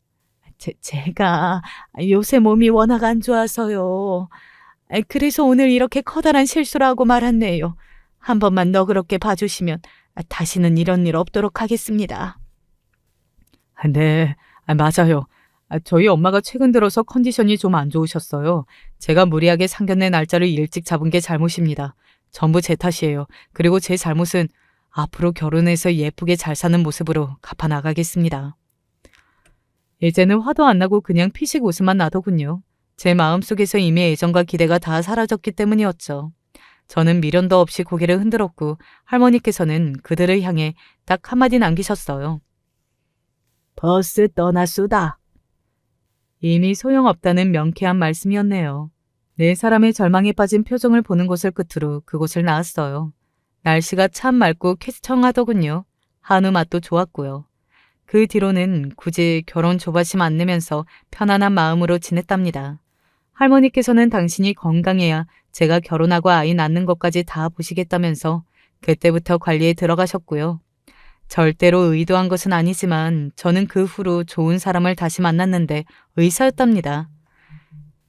제가 요새 몸이 워낙 안 좋아서요. 그래서 오늘 이렇게 커다란 실수를 하고 말았네요. 한 번만 너그럽게 봐주시면 다시는 이런 일 없도록 하겠습니다. 네, 맞아요. 저희 엄마가 최근 들어서 컨디션이 좀 안 좋으셨어요. 제가 무리하게 상견례 날짜를 일찍 잡은 게 잘못입니다. 전부 제 탓이에요. 그리고 제 잘못은 앞으로 결혼해서 예쁘게 잘 사는 모습으로 갚아나가겠습니다. 이제는 화도 안 나고 그냥 피식 웃음만 나더군요. 제 마음속에서 이미 애정과 기대가 다 사라졌기 때문이었죠. 저는 미련도 없이 고개를 흔들었고 할머니께서는 그들을 향해 딱 한마디 남기셨어요. 버스 떠났수다. 이미 소용없다는 명쾌한 말씀이었네요. 네 사람의 절망에 빠진 표정을 보는 것을 끝으로 그곳을 나왔어요. 날씨가 참 맑고 쾌청하더군요. 한우 맛도 좋았고요. 그 뒤로는 굳이 결혼 조바심 안 내면서 편안한 마음으로 지냈답니다. 할머니께서는 당신이 건강해야 제가 결혼하고 아이 낳는 것까지 다 보시겠다면서 그때부터 관리에 들어가셨고요. 절대로 의도한 것은 아니지만 저는 그 후로 좋은 사람을 다시 만났는데 의사였답니다.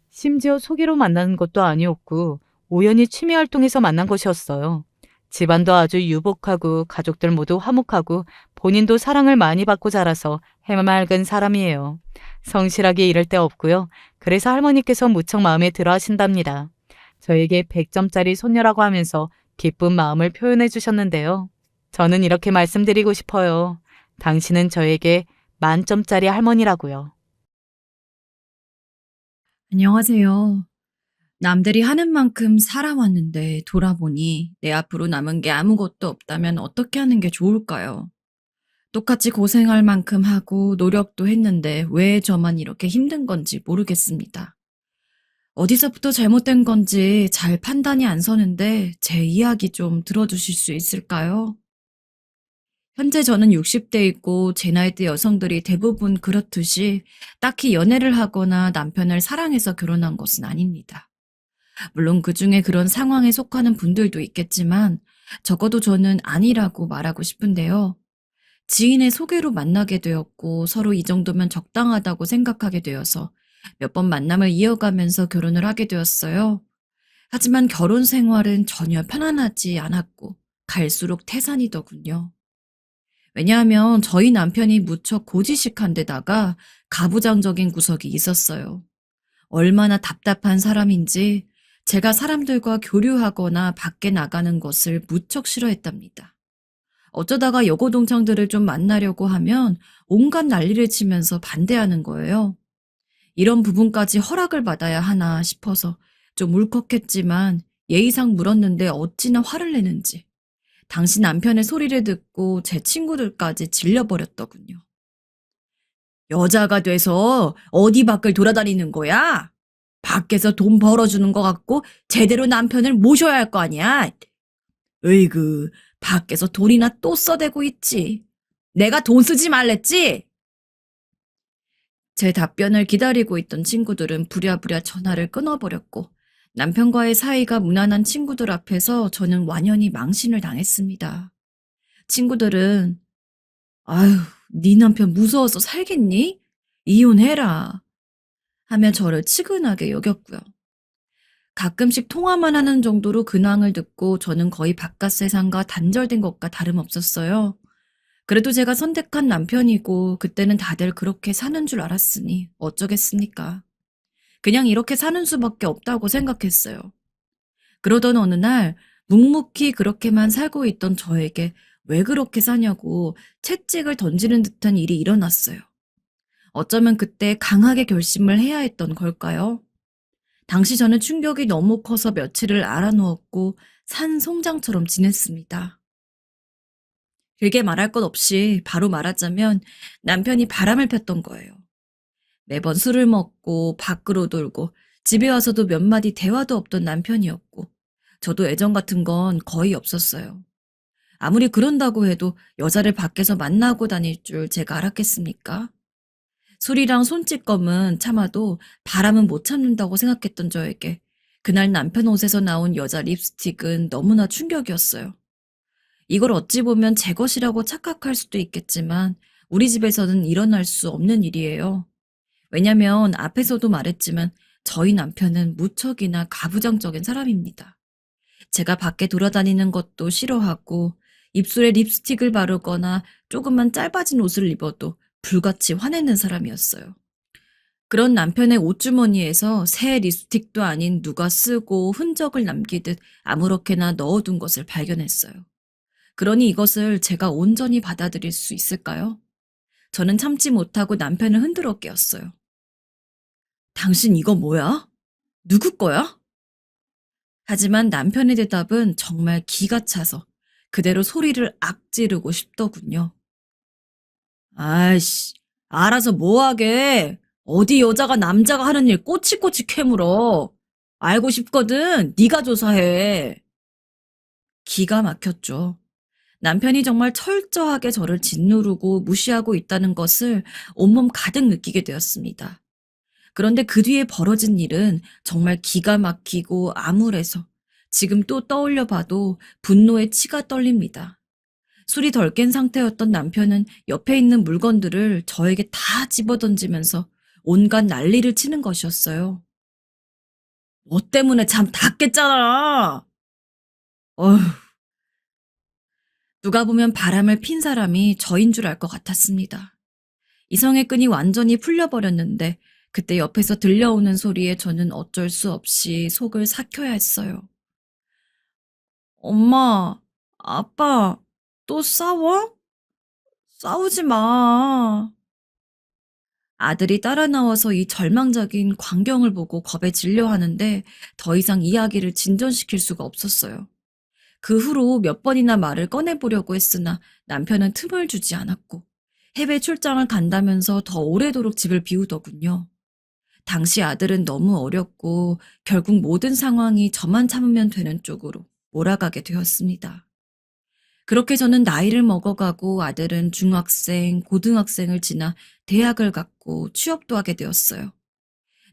심지어 소개로 만난 것도 아니었고 우연히 취미 활동에서 만난 것이었어요. 집안도 아주 유복하고 가족들 모두 화목하고 본인도 사랑을 많이 받고 자라서 해맑은 사람이에요. 성실하게 이럴 데 없고요. 그래서 할머니께서 무척 마음에 들어 하신답니다. 저에게 100점짜리 손녀라고 하면서 기쁜 마음을 표현해 주셨는데요. 저는 이렇게 말씀드리고 싶어요. 당신은 저에게 만점짜리 할머니라고요. 안녕하세요. 남들이 하는 만큼 살아왔는데 돌아보니 내 앞으로 남은 게 아무것도 없다면 어떻게 하는 게 좋을까요? 똑같이 고생할 만큼 하고 노력도 했는데 왜 저만 이렇게 힘든 건지 모르겠습니다. 어디서부터 잘못된 건지 잘 판단이 안 서는데 제 이야기 좀 들어주실 수 있을까요? 현재 저는 60대이고 제 나이대 여성들이 대부분 그렇듯이 딱히 연애를 하거나 남편을 사랑해서 결혼한 것은 아닙니다. 물론 그중에 그런 상황에 속하는 분들도 있겠지만 적어도 저는 아니라고 말하고 싶은데요. 지인의 소개로 만나게 되었고 서로 이 정도면 적당하다고 생각하게 되어서 몇 번 만남을 이어가면서 결혼을 하게 되었어요. 하지만 결혼 생활은 전혀 편안하지 않았고 갈수록 태산이더군요. 왜냐하면 저희 남편이 무척 고지식한 데다가 가부장적인 구석이 있었어요. 얼마나 답답한 사람인지 제가 사람들과 교류하거나 밖에 나가는 것을 무척 싫어했답니다. 어쩌다가 여고동창들을 좀 만나려고 하면 온갖 난리를 치면서 반대하는 거예요. 이런 부분까지 허락을 받아야 하나 싶어서 좀 울컥했지만 예의상 물었는데 어찌나 화를 내는지 당시 남편의 소리를 듣고 제 친구들까지 질려버렸더군요. 여자가 돼서 어디 밖을 돌아다니는 거야? 밖에서 돈 벌어주는 것 같고 제대로 남편을 모셔야 할 거 아니야? 으이그, 밖에서 돈이나 또 써대고 있지. 내가 돈 쓰지 말랬지? 제 답변을 기다리고 있던 친구들은 부랴부랴 전화를 끊어버렸고 남편과의 사이가 무난한 친구들 앞에서 저는 완연히 망신을 당했습니다. 친구들은 아유, 네 남편 무서워서 살겠니? 이혼해라 하며 저를 치근하게 여겼고요. 가끔씩 통화만 하는 정도로 근황을 듣고 저는 거의 바깥 세상과 단절된 것과 다름없었어요. 그래도 제가 선택한 남편이고 그때는 다들 그렇게 사는 줄 알았으니 어쩌겠습니까. 그냥 이렇게 사는 수밖에 없다고 생각했어요. 그러던 어느 날 묵묵히 그렇게만 살고 있던 저에게 왜 그렇게 사냐고 채찍을 던지는 듯한 일이 일어났어요. 어쩌면 그때 강하게 결심을 해야 했던 걸까요? 당시 저는 충격이 너무 커서 며칠을 알아누웠고 산송장처럼 지냈습니다. 길게 말할 것 없이 바로 말하자면 남편이 바람을 폈던 거예요. 매번 술을 먹고 밖으로 돌고 집에 와서도 몇 마디 대화도 없던 남편이었고 저도 애정 같은 건 거의 없었어요. 아무리 그런다고 해도 여자를 밖에서 만나고 다닐 줄 제가 알았겠습니까? 술이랑 손찌검은 참아도 바람은 못 참는다고 생각했던 저에게 그날 남편 옷에서 나온 여자 립스틱은 너무나 충격이었어요. 이걸 어찌 보면 제 것이라고 착각할 수도 있겠지만 우리 집에서는 일어날 수 없는 일이에요. 왜냐면 앞에서도 말했지만 저희 남편은 무척이나 가부장적인 사람입니다. 제가 밖에 돌아다니는 것도 싫어하고 입술에 립스틱을 바르거나 조금만 짧아진 옷을 입어도 불같이 화내는 사람이었어요. 그런 남편의 옷주머니에서 새 립스틱도 아닌 누가 쓰고 흔적을 남기듯 아무렇게나 넣어둔 것을 발견했어요. 그러니 이것을 제가 온전히 받아들일 수 있을까요? 저는 참지 못하고 남편을 흔들어 깨웠어요. 당신 이거 뭐야? 누구 거야? 하지만 남편의 대답은 정말 기가 차서 그대로 소리를 악지르고 싶더군요. 아이씨, 알아서 뭐하게. 어디 여자가 남자가 하는 일 꼬치꼬치 캐물어. 알고 싶거든. 네가 조사해. 기가 막혔죠. 남편이 정말 철저하게 저를 짓누르고 무시하고 있다는 것을 온몸 가득 느끼게 되었습니다. 그런데 그 뒤에 벌어진 일은 정말 기가 막히고 암울해서 지금 또 떠올려 봐도 분노에 치가 떨립니다. 술이 덜 깬 상태였던 남편은 옆에 있는 물건들을 저에게 다 집어던지면서 온갖 난리를 치는 것이었어요. 너 때문에 잠 다 깼잖아. 어휴. 누가 보면 바람을 핀 사람이 저인 줄 알 것 같았습니다. 이성의 끈이 완전히 풀려버렸는데 그때 옆에서 들려오는 소리에 저는 어쩔 수 없이 속을 삭혀야 했어요. 엄마, 아빠, 또 싸워? 싸우지 마. 아들이 따라 나와서 이 절망적인 광경을 보고 겁에 질려 하는데 더 이상 이야기를 진전시킬 수가 없었어요. 그 후로 몇 번이나 말을 꺼내보려고 했으나 남편은 틈을 주지 않았고 해외 출장을 간다면서 더 오래도록 집을 비우더군요. 당시 아들은 너무 어렸고 결국 모든 상황이 저만 참으면 되는 쪽으로 몰아가게 되었습니다. 그렇게 저는 나이를 먹어가고 아들은 중학생, 고등학생을 지나 대학을 갔고 취업도 하게 되었어요.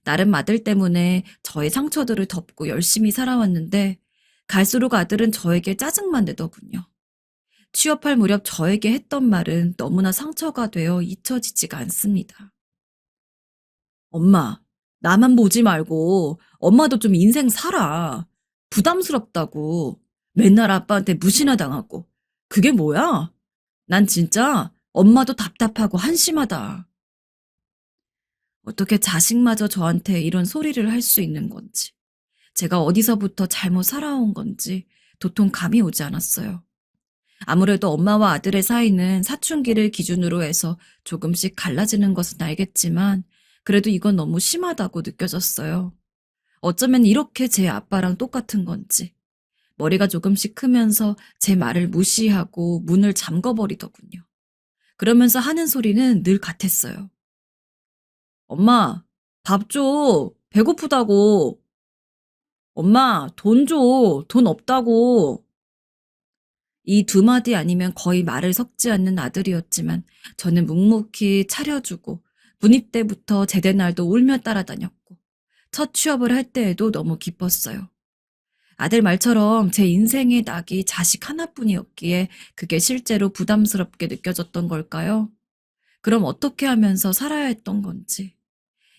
나름 아들 때문에 저의 상처들을 덮고 열심히 살아왔는데 갈수록 아들은 저에게 짜증만 내더군요. 취업할 무렵 저에게 했던 말은 너무나 상처가 되어 잊혀지지가 않습니다. 엄마, 나만 보지 말고 엄마도 좀 인생 살아. 부담스럽다고. 맨날 아빠한테 무시나 당하고. 그게 뭐야? 난 진짜 엄마도 답답하고 한심하다. 어떻게 자식마저 저한테 이런 소리를 할 수 있는 건지, 제가 어디서부터 잘못 살아온 건지 도통 감이 오지 않았어요. 아무래도 엄마와 아들의 사이는 사춘기를 기준으로 해서 조금씩 갈라지는 것은 알겠지만 그래도 이건 너무 심하다고 느껴졌어요. 어쩌면 이렇게 제 아빠랑 똑같은 건지. 머리가 조금씩 크면서 제 말을 무시하고 문을 잠궈버리더군요. 그러면서 하는 소리는 늘 같았어요. 엄마, 밥 줘. 배고프다고. 엄마, 돈 줘. 돈 없다고. 이 두 마디 아니면 거의 말을 섞지 않는 아들이었지만 저는 묵묵히 차려주고 문입 때부터 제대 날도 울며 따라다녔고 첫 취업을 할 때에도 너무 기뻤어요. 아들 말처럼 제 인생의 낙이 자식 하나뿐이었기에 그게 실제로 부담스럽게 느껴졌던 걸까요? 그럼 어떻게 하면서 살아야 했던 건지.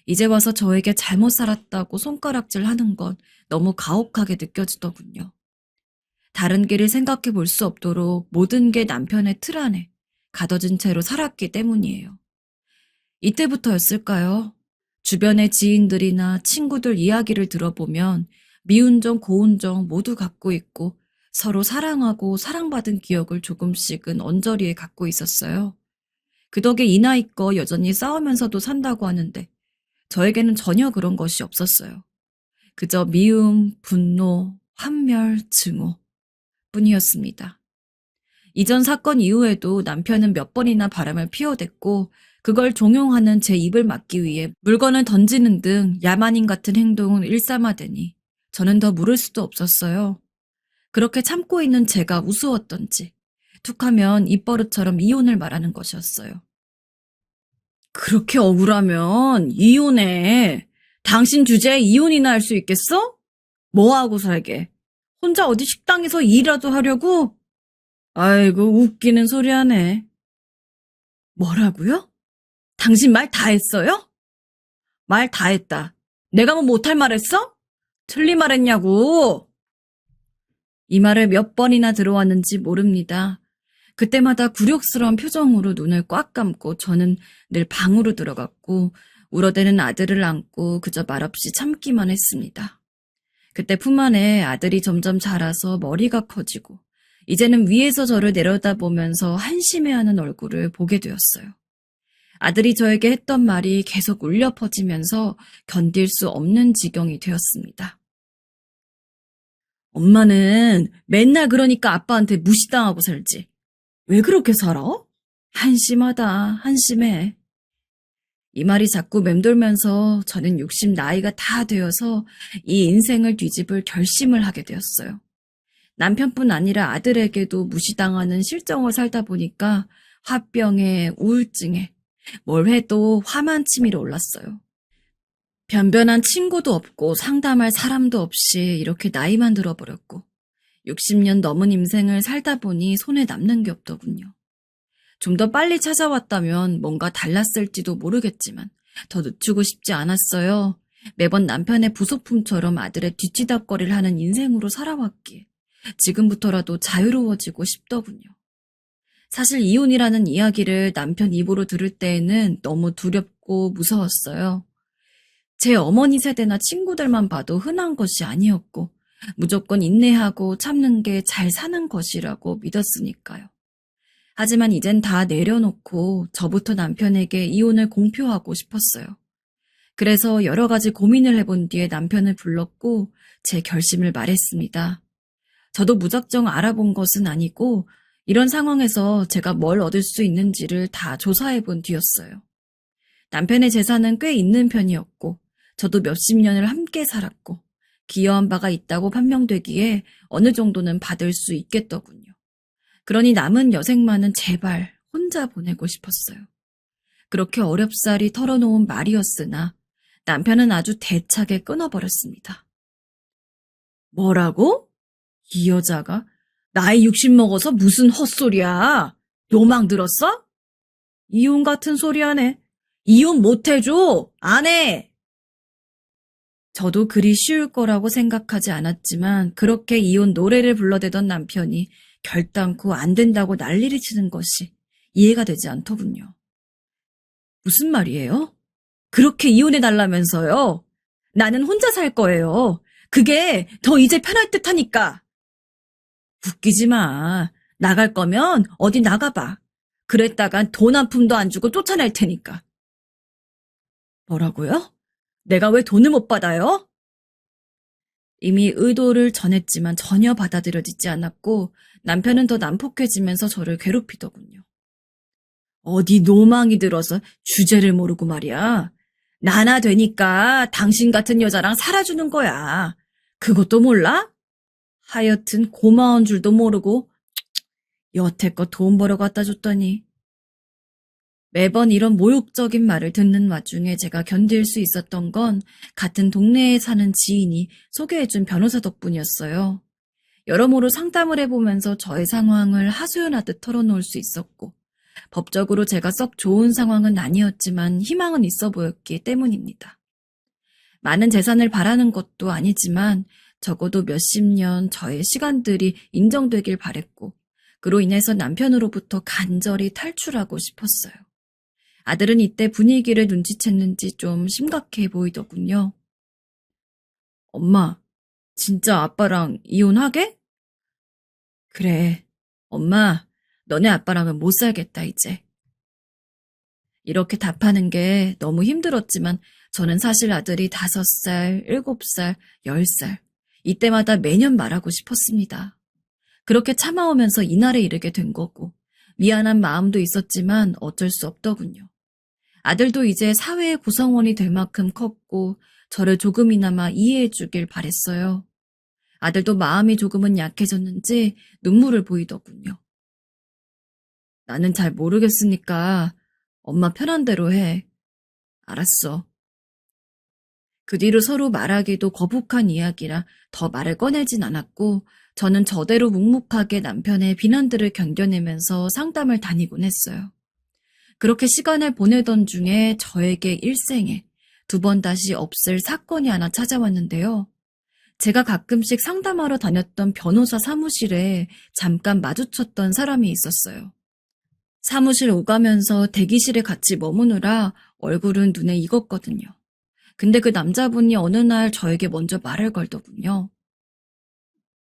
이제 와서 저에게 잘못 살았다고 손가락질 하는 건 너무 가혹하게 느껴지더군요. 다른 길을 생각해 볼 수 없도록 모든 게 남편의 틀 안에 가둬진 채로 살았기 때문이에요. 이때부터였을까요? 주변의 지인들이나 친구들 이야기를 들어보면 미운 정, 고운 정 모두 갖고 있고 서로 사랑하고 사랑받은 기억을 조금씩은 언저리에 갖고 있었어요. 그 덕에 이 나이껏 여전히 싸우면서도 산다고 하는데 저에게는 전혀 그런 것이 없었어요. 그저 미움, 분노, 환멸, 증오 뿐이었습니다. 이전 사건 이후에도 남편은 몇 번이나 바람을 피워댔고 그걸 종용하는 제 입을 막기 위해 물건을 던지는 등 야만인 같은 행동을 일삼아대니 저는 더 물을 수도 없었어요. 그렇게 참고 있는 제가 우스웠던지 툭하면 입버릇처럼 이혼을 말하는 것이었어요. 그렇게 억울하면 이혼해. 당신 주제에 이혼이나 할 수 있겠어? 뭐하고 살게? 혼자 어디 식당에서 일이라도 하려고? 아이고, 웃기는 소리 하네. 뭐라고요? 당신 말 다 했어요? 말 다 했다. 내가 뭐 못할 말 했어? 틀린 말 했냐고. 이 말을 몇 번이나 들어왔는지 모릅니다. 그때마다 굴욕스러운 표정으로 눈을 꽉 감고 저는 늘 방으로 들어갔고 울어대는 아들을 안고 그저 말없이 참기만 했습니다. 그때 품 안에 아들이 점점 자라서 머리가 커지고 이제는 위에서 저를 내려다보면서 한심해하는 얼굴을 보게 되었어요. 아들이 저에게 했던 말이 계속 울려 퍼지면서 견딜 수 없는 지경이 되었습니다. 엄마는 맨날 그러니까 아빠한테 무시당하고 살지. 왜 그렇게 살아? 한심하다, 한심해. 이 말이 자꾸 맴돌면서 저는 60 나이가 다 되어서 이 인생을 뒤집을 결심을 하게 되었어요. 남편뿐 아니라 아들에게도 무시당하는 실정을 살다 보니까 화병에 우울증에 뭘 해도 화만 치밀어 올랐어요. 변변한 친구도 없고 상담할 사람도 없이 이렇게 나이만 들어버렸고 60년 넘은 인생을 살다 보니 손에 남는 게 없더군요. 좀 더 빨리 찾아왔다면 뭔가 달랐을지도 모르겠지만 더 늦추고 싶지 않았어요. 매번 남편의 부속품처럼 아들의 뒤치다꺼리를 하는 인생으로 살아왔기에 지금부터라도 자유로워지고 싶더군요. 사실 이혼이라는 이야기를 남편 입으로 들을 때에는 너무 두렵고 무서웠어요. 제 어머니 세대나 친구들만 봐도 흔한 것이 아니었고 무조건 인내하고 참는 게 잘 사는 것이라고 믿었으니까요. 하지만 이젠 다 내려놓고 저부터 남편에게 이혼을 공표하고 싶었어요. 그래서 여러 가지 고민을 해본 뒤에 남편을 불렀고 제 결심을 말했습니다. 저도 무작정 알아본 것은 아니고 이런 상황에서 제가 뭘 얻을 수 있는지를 다 조사해본 뒤였어요. 남편의 재산은 꽤 있는 편이었고 저도 몇십 년을 함께 살았고 기여한 바가 있다고 판명되기에 어느 정도는 받을 수 있겠더군요. 그러니 남은 여생만은 제발 혼자 보내고 싶었어요. 그렇게 어렵사리 털어놓은 말이었으나 남편은 아주 대차게 끊어버렸습니다. 뭐라고? 이 여자가 나이 60 먹어서 무슨 헛소리야? 요망 들었어? 이혼 같은 소리 하네. 이혼 못 해줘. 안 해. 저도 그리 쉬울 거라고 생각하지 않았지만 그렇게 이혼 노래를 불러대던 남편이 결단코 안 된다고 난리를 치는 것이 이해가 되지 않더군요. 무슨 말이에요? 그렇게 이혼해달라면서요? 나는 혼자 살 거예요. 그게 더 이제 편할 듯 하니까. 웃기지 마. 나갈 거면 어디 나가봐. 그랬다간 돈 한 푼도 안 주고 쫓아낼 테니까. 뭐라고요? 내가 왜 돈을 못 받아요? 이미 의도를 전했지만 전혀 받아들여지지 않았고 남편은 더 난폭해지면서 저를 괴롭히더군요. 어디 노망이 들어서 주제를 모르고 말이야. 나나 되니까 당신 같은 여자랑 살아주는 거야. 그것도 몰라? 하여튼 고마운 줄도 모르고 여태껏 돈 벌어 갖다 줬더니. 매번 이런 모욕적인 말을 듣는 와중에 제가 견딜 수 있었던 건 같은 동네에 사는 지인이 소개해준 변호사 덕분이었어요. 여러모로 상담을 해보면서 저의 상황을 하소연하듯 털어놓을 수 있었고 법적으로 제가 썩 좋은 상황은 아니었지만 희망은 있어 보였기 때문입니다. 많은 재산을 바라는 것도 아니지만 적어도 몇십 년 저의 시간들이 인정되길 바랬고, 그로 인해서 남편으로부터 간절히 탈출하고 싶었어요. 아들은 이때 분위기를 눈치챘는지 좀 심각해 보이더군요. 엄마, 진짜 아빠랑 이혼하게? 그래, 엄마, 너네 아빠랑은 못 살겠다, 이제. 이렇게 답하는 게 너무 힘들었지만 저는 사실 아들이 5살, 7살, 10살, 이때마다 매년 말하고 싶었습니다. 그렇게 참아오면서 이날에 이르게 된 거고, 미안한 마음도 있었지만 어쩔 수 없더군요. 아들도 이제 사회의 구성원이 될 만큼 컸고, 저를 조금이나마 이해해 주길 바랬어요. 아들도 마음이 조금은 약해졌는지 눈물을 보이더군요. 나는 잘 모르겠으니까 엄마 편한 대로 해. 알았어. 그 뒤로 서로 말하기도 거북한 이야기라 더 말을 꺼내진 않았고, 저는 저대로 묵묵하게 남편의 비난들을 견뎌내면서 상담을 다니곤 했어요. 그렇게 시간을 보내던 중에 저에게 일생에 2번 다시 없을 사건이 하나 찾아왔는데요. 제가 가끔씩 상담하러 다녔던 변호사 사무실에 잠깐 마주쳤던 사람이 있었어요. 사무실 오가면서 대기실에 같이 머무느라 얼굴은 눈에 익었거든요. 근데 그 남자분이 어느 날 저에게 먼저 말을 걸더군요.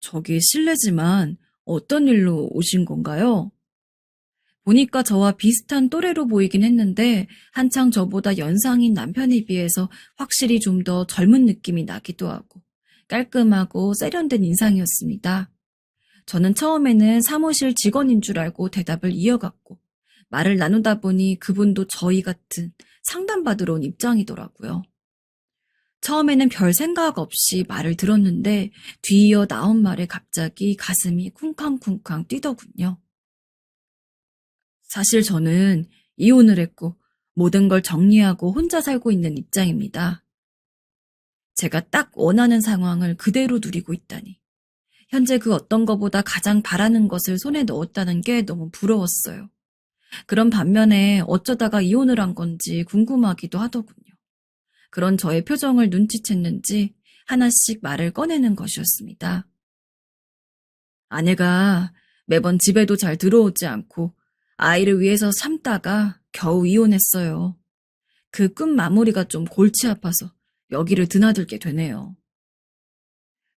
저기 실례지만 어떤 일로 오신 건가요? 보니까 저와 비슷한 또래로 보이긴 했는데 한창 저보다 연상인 남편에 비해서 확실히 좀 더 젊은 느낌이 나기도 하고 깔끔하고 세련된 인상이었습니다. 저는 처음에는 사무실 직원인 줄 알고 대답을 이어갔고 말을 나누다 보니 그분도 저희 같은 상담받으러 온 입장이더라고요. 처음에는 별 생각 없이 말을 들었는데 뒤이어 나온 말에 갑자기 가슴이 쿵쾅쿵쾅 뛰더군요. 사실 저는 이혼을 했고 모든 걸 정리하고 혼자 살고 있는 입장입니다. 제가 딱 원하는 상황을 그대로 누리고 있다니. 현재 그 어떤 것보다 가장 바라는 것을 손에 넣었다는 게 너무 부러웠어요. 그런 반면에 어쩌다가 이혼을 한 건지 궁금하기도 하더군요. 그런 저의 표정을 눈치챘는지 하나씩 말을 꺼내는 것이었습니다. 아내가 매번 집에도 잘 들어오지 않고 아이를 위해서 참다가 겨우 이혼했어요. 그 끝 마무리가 좀 골치 아파서 여기를 드나들게 되네요.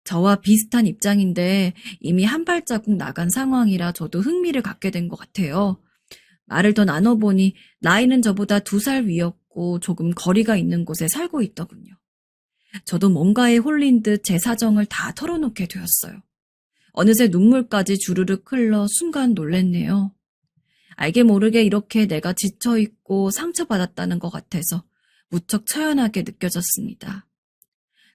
저와 비슷한 입장인데 이미 한 발자국 나간 상황이라 저도 흥미를 갖게 된 것 같아요. 말을 더 나눠보니 나이는 저보다 2살 위였고 조금 거리가 있는 곳에 살고 있더군요. 저도 뭔가에 홀린 듯 제 사정을 다 털어놓게 되었어요. 어느새 눈물까지 주르륵 흘러 순간 놀랬네요. 알게 모르게 이렇게 내가 지쳐있고 상처받았다는 것 같아서 무척 처연하게 느껴졌습니다.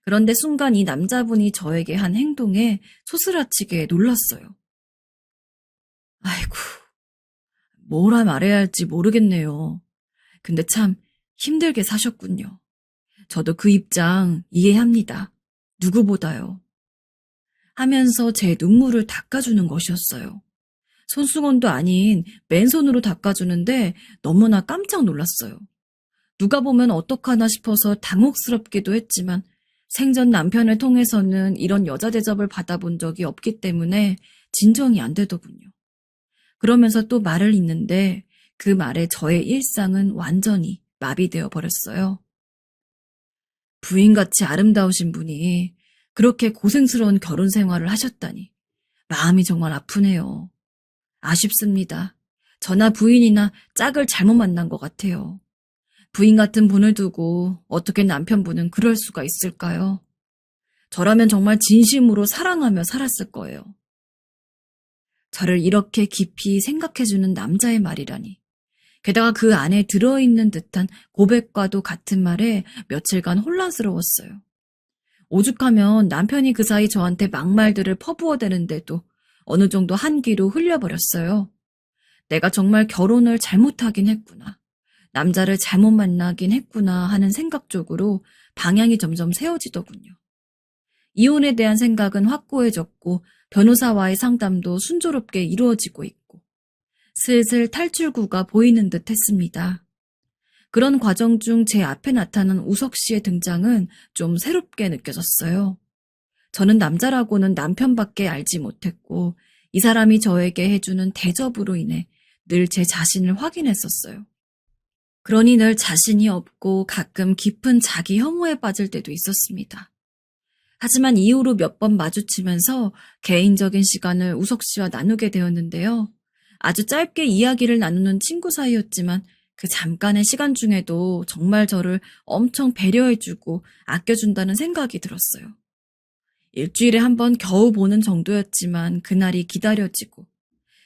그런데 순간 이 남자분이 저에게 한 행동에 소스라치게 놀랐어요. 아이고, 뭐라 말해야 할지 모르겠네요. 근데 참 힘들게 사셨군요. 저도 그 입장 이해합니다. 누구보다요. 하면서 제 눈물을 닦아주는 것이었어요. 손수건도 아닌 맨손으로 닦아주는데 너무나 깜짝 놀랐어요. 누가 보면 어떡하나 싶어서 당혹스럽기도 했지만 생전 남편을 통해서는 이런 여자 대접을 받아본 적이 없기 때문에 진정이 안 되더군요. 그러면서 또 말을 잇는데 그 말에 저의 일상은 완전히 마비되어 버렸어요. 부인같이 아름다우신 분이 그렇게 고생스러운 결혼 생활을 하셨다니 마음이 정말 아프네요. 아쉽습니다. 저나 부인이나 짝을 잘못 만난 것 같아요. 부인 같은 분을 두고 어떻게 남편분은 그럴 수가 있을까요? 저라면 정말 진심으로 사랑하며 살았을 거예요. 저를 이렇게 깊이 생각해주는 남자의 말이라니. 게다가 그 안에 들어있는 듯한 고백과도 같은 말에 며칠간 혼란스러웠어요. 오죽하면 남편이 그 사이 저한테 막말들을 퍼부어대는데도 어느 정도 한기로 흘려버렸어요. 내가 정말 결혼을 잘못하긴 했구나. 남자를 잘못 만나긴 했구나 하는 생각 쪽으로 방향이 점점 세워지더군요. 이혼에 대한 생각은 확고해졌고 변호사와의 상담도 순조롭게 이루어지고 있고 슬슬 탈출구가 보이는 듯 했습니다. 그런 과정 중 제 앞에 나타난 우석 씨의 등장은 좀 새롭게 느껴졌어요. 저는 남자라고는 남편밖에 알지 못했고 이 사람이 저에게 해주는 대접으로 인해 늘 제 자신을 확인했었어요. 그러니 늘 자신이 없고 가끔 깊은 자기 혐오에 빠질 때도 있었습니다. 하지만 이후로 몇 번 마주치면서 개인적인 시간을 우석 씨와 나누게 되었는데요. 아주 짧게 이야기를 나누는 친구 사이였지만 그 잠깐의 시간 중에도 정말 저를 엄청 배려해주고 아껴준다는 생각이 들었어요. 일주일에 한 번 겨우 보는 정도였지만 그날이 기다려지고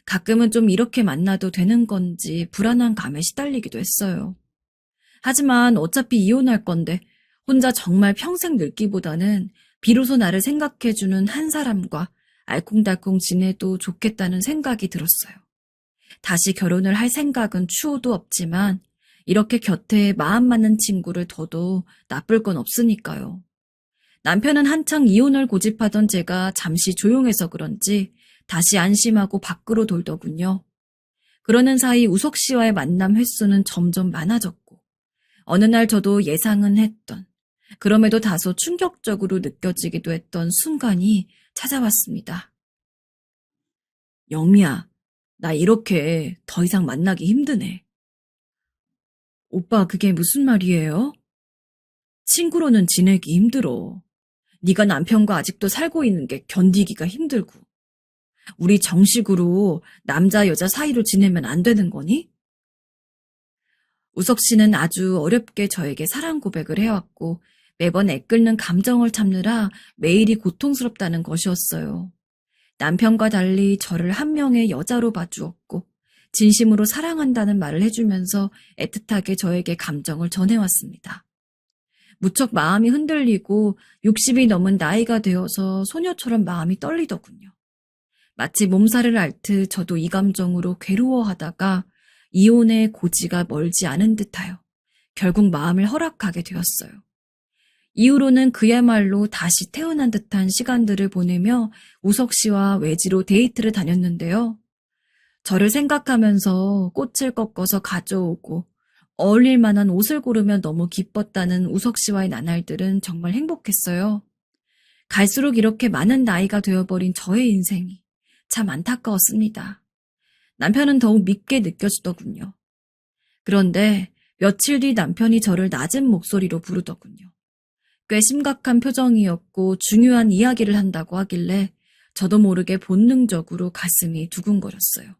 가끔은 좀 이렇게 만나도 되는 건지 불안한 감에 시달리기도 했어요. 하지만 어차피 이혼할 건데 혼자 정말 평생 늙기보다는 비로소 나를 생각해주는 한 사람과 알콩달콩 지내도 좋겠다는 생각이 들었어요. 다시 결혼을 할 생각은 추호도 없지만 이렇게 곁에 마음 맞는 친구를 둬도 나쁠 건 없으니까요. 남편은 한창 이혼을 고집하던 제가 잠시 조용해서 그런지 다시 안심하고 밖으로 돌더군요. 그러는 사이 우석 씨와의 만남 횟수는 점점 많아졌고 어느 날 저도 예상은 했던 그럼에도 다소 충격적으로 느껴지기도 했던 순간이 찾아왔습니다. 영미야, 나 이렇게 더 이상 만나기 힘드네. 오빠 그게 무슨 말이에요? 친구로는 지내기 힘들어. 네가 남편과 아직도 살고 있는 게 견디기가 힘들고. 우리 정식으로 남자 여자 사이로 지내면 안 되는 거니? 우석 씨는 아주 어렵게 저에게 사랑 고백을 해왔고 매번 애끓는 감정을 참느라 매일이 고통스럽다는 것이었어요. 남편과 달리 저를 한 명의 여자로 봐주었고 진심으로 사랑한다는 말을 해주면서 애틋하게 저에게 감정을 전해왔습니다. 무척 마음이 흔들리고 60이 넘은 나이가 되어서 소녀처럼 마음이 떨리더군요. 마치 몸살을 앓듯 저도 이 감정으로 괴로워하다가 이혼의 고지가 멀지 않은 듯하여 결국 마음을 허락하게 되었어요. 이후로는 그야말로 다시 태어난 듯한 시간들을 보내며 우석 씨와 외지로 데이트를 다녔는데요. 저를 생각하면서 꽃을 꺾어서 가져오고 어울릴 만한 옷을 고르며 너무 기뻤다는 우석 씨와의 나날들은 정말 행복했어요. 갈수록 이렇게 많은 나이가 되어버린 저의 인생이 참 안타까웠습니다. 남편은 더욱 밉게 느껴지더군요. 그런데 며칠 뒤 남편이 저를 낮은 목소리로 부르더군요. 꽤 심각한 표정이었고 중요한 이야기를 한다고 하길래 저도 모르게 본능적으로 가슴이 두근거렸어요.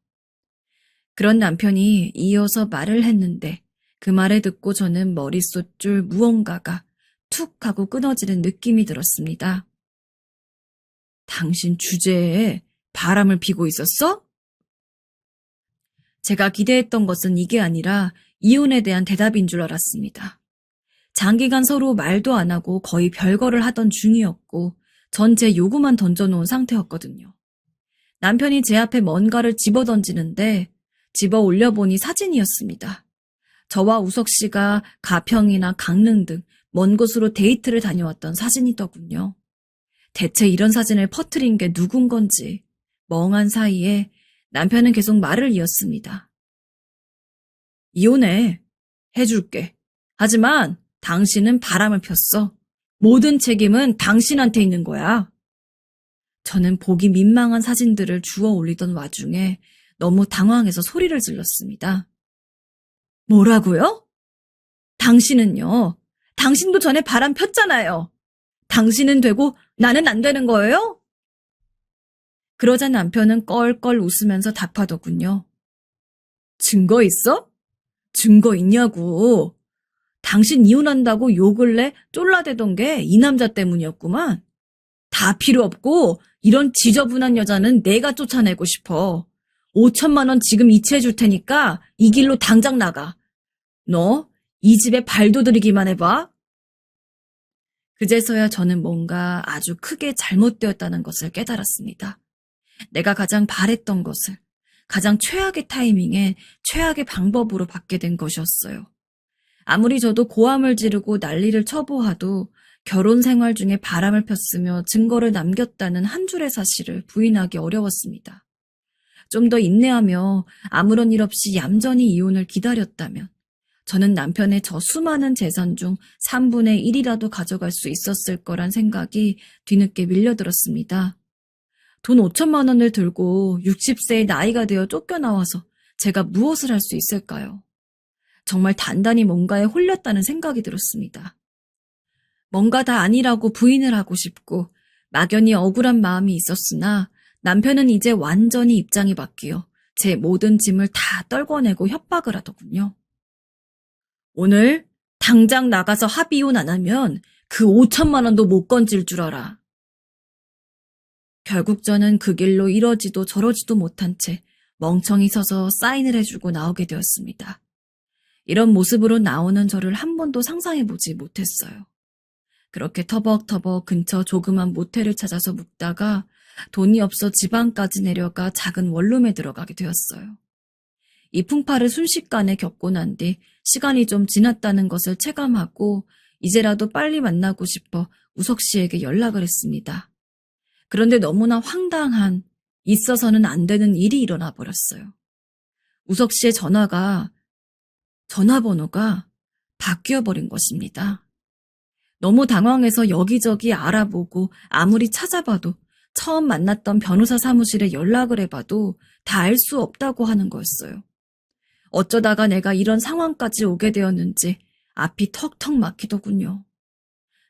그런 남편이 이어서 말을 했는데 그 말을 듣고 저는 머릿속줄 무언가가 툭 하고 끊어지는 느낌이 들었습니다. 당신 주제에 바람을 피고 있었어? 제가 기대했던 것은 이게 아니라 이혼에 대한 대답인 줄 알았습니다. 장기간 서로 말도 안 하고 거의 별거를 하던 중이었고 전 제 요구만 던져놓은 상태였거든요. 남편이 제 앞에 뭔가를 집어던지는데 집어 올려보니 사진이었습니다. 저와 우석 씨가 가평이나 강릉 등 먼 곳으로 데이트를 다녀왔던 사진이더군요. 대체 이런 사진을 퍼뜨린 게 누군 건지 멍한 사이에 남편은 계속 말을 이었습니다. 이혼해. 해줄게. 하지만 당신은 바람을 폈어. 모든 책임은 당신한테 있는 거야. 저는 보기 민망한 사진들을 주워 올리던 와중에 너무 당황해서 소리를 질렀습니다. 뭐라고요? 당신은요. 당신도 전에 바람 폈잖아요. 당신은 되고 나는 안 되는 거예요? 그러자 남편은 껄껄 웃으면서 답하더군요. 증거 있어? 증거 있냐고. 당신 이혼한다고 요 근래 쫄라대던 게 이 남자 때문이었구만. 다 필요 없고 이런 지저분한 여자는 내가 쫓아내고 싶어. 5천만 원 지금 이체해 줄 테니까 이 길로 당장 나가. 너 이 집에 발도 들이기만 해봐. 그제서야 저는 뭔가 아주 크게 잘못되었다는 것을 깨달았습니다. 내가 가장 바랬던 것을 가장 최악의 타이밍에 최악의 방법으로 받게 된 것이었어요. 아무리 저도 고함을 지르고 난리를 쳐보아도 결혼 생활 중에 바람을 폈으며 증거를 남겼다는 한 줄의 사실을 부인하기 어려웠습니다. 좀 더 인내하며 아무런 일 없이 얌전히 이혼을 기다렸다면 저는 남편의 저 수많은 재산 중 3분의 1이라도 가져갈 수 있었을 거란 생각이 뒤늦게 밀려들었습니다. 돈 5천만 원을 들고 60세의 나이가 되어 쫓겨나와서 제가 무엇을 할 수 있을까요? 정말 단단히 뭔가에 홀렸다는 생각이 들었습니다. 뭔가 다 아니라고 부인을 하고 싶고 막연히 억울한 마음이 있었으나 남편은 이제 완전히 입장이 바뀌어 제 모든 짐을 다 떨궈내고 협박을 하더군요. 오늘 당장 나가서 합의 이혼 안 하면 그 5천만 원도 못 건질 줄 알아. 결국 저는 그 길로 이러지도 저러지도 못한 채 멍청이 서서 사인을 해주고 나오게 되었습니다. 이런 모습으로 나오는 저를 한 번도 상상해보지 못했어요. 그렇게 터벅터벅 근처 조그만 모텔을 찾아서 묵다가 돈이 없어 지방까지 내려가 작은 원룸에 들어가게 되었어요. 이 풍파를 순식간에 겪고 난 뒤 시간이 좀 지났다는 것을 체감하고 이제라도 빨리 만나고 싶어 우석 씨에게 연락을 했습니다. 그런데 너무나 황당한, 있어서는 안 되는 일이 일어나 버렸어요. 우석 씨의 전화번호가 바뀌어 버린 것입니다. 너무 당황해서 여기저기 알아보고 아무리 찾아봐도 처음 만났던 변호사 사무실에 연락을 해봐도 다 알 수 없다고 하는 거였어요. 어쩌다가 내가 이런 상황까지 오게 되었는지 앞이 턱턱 막히더군요.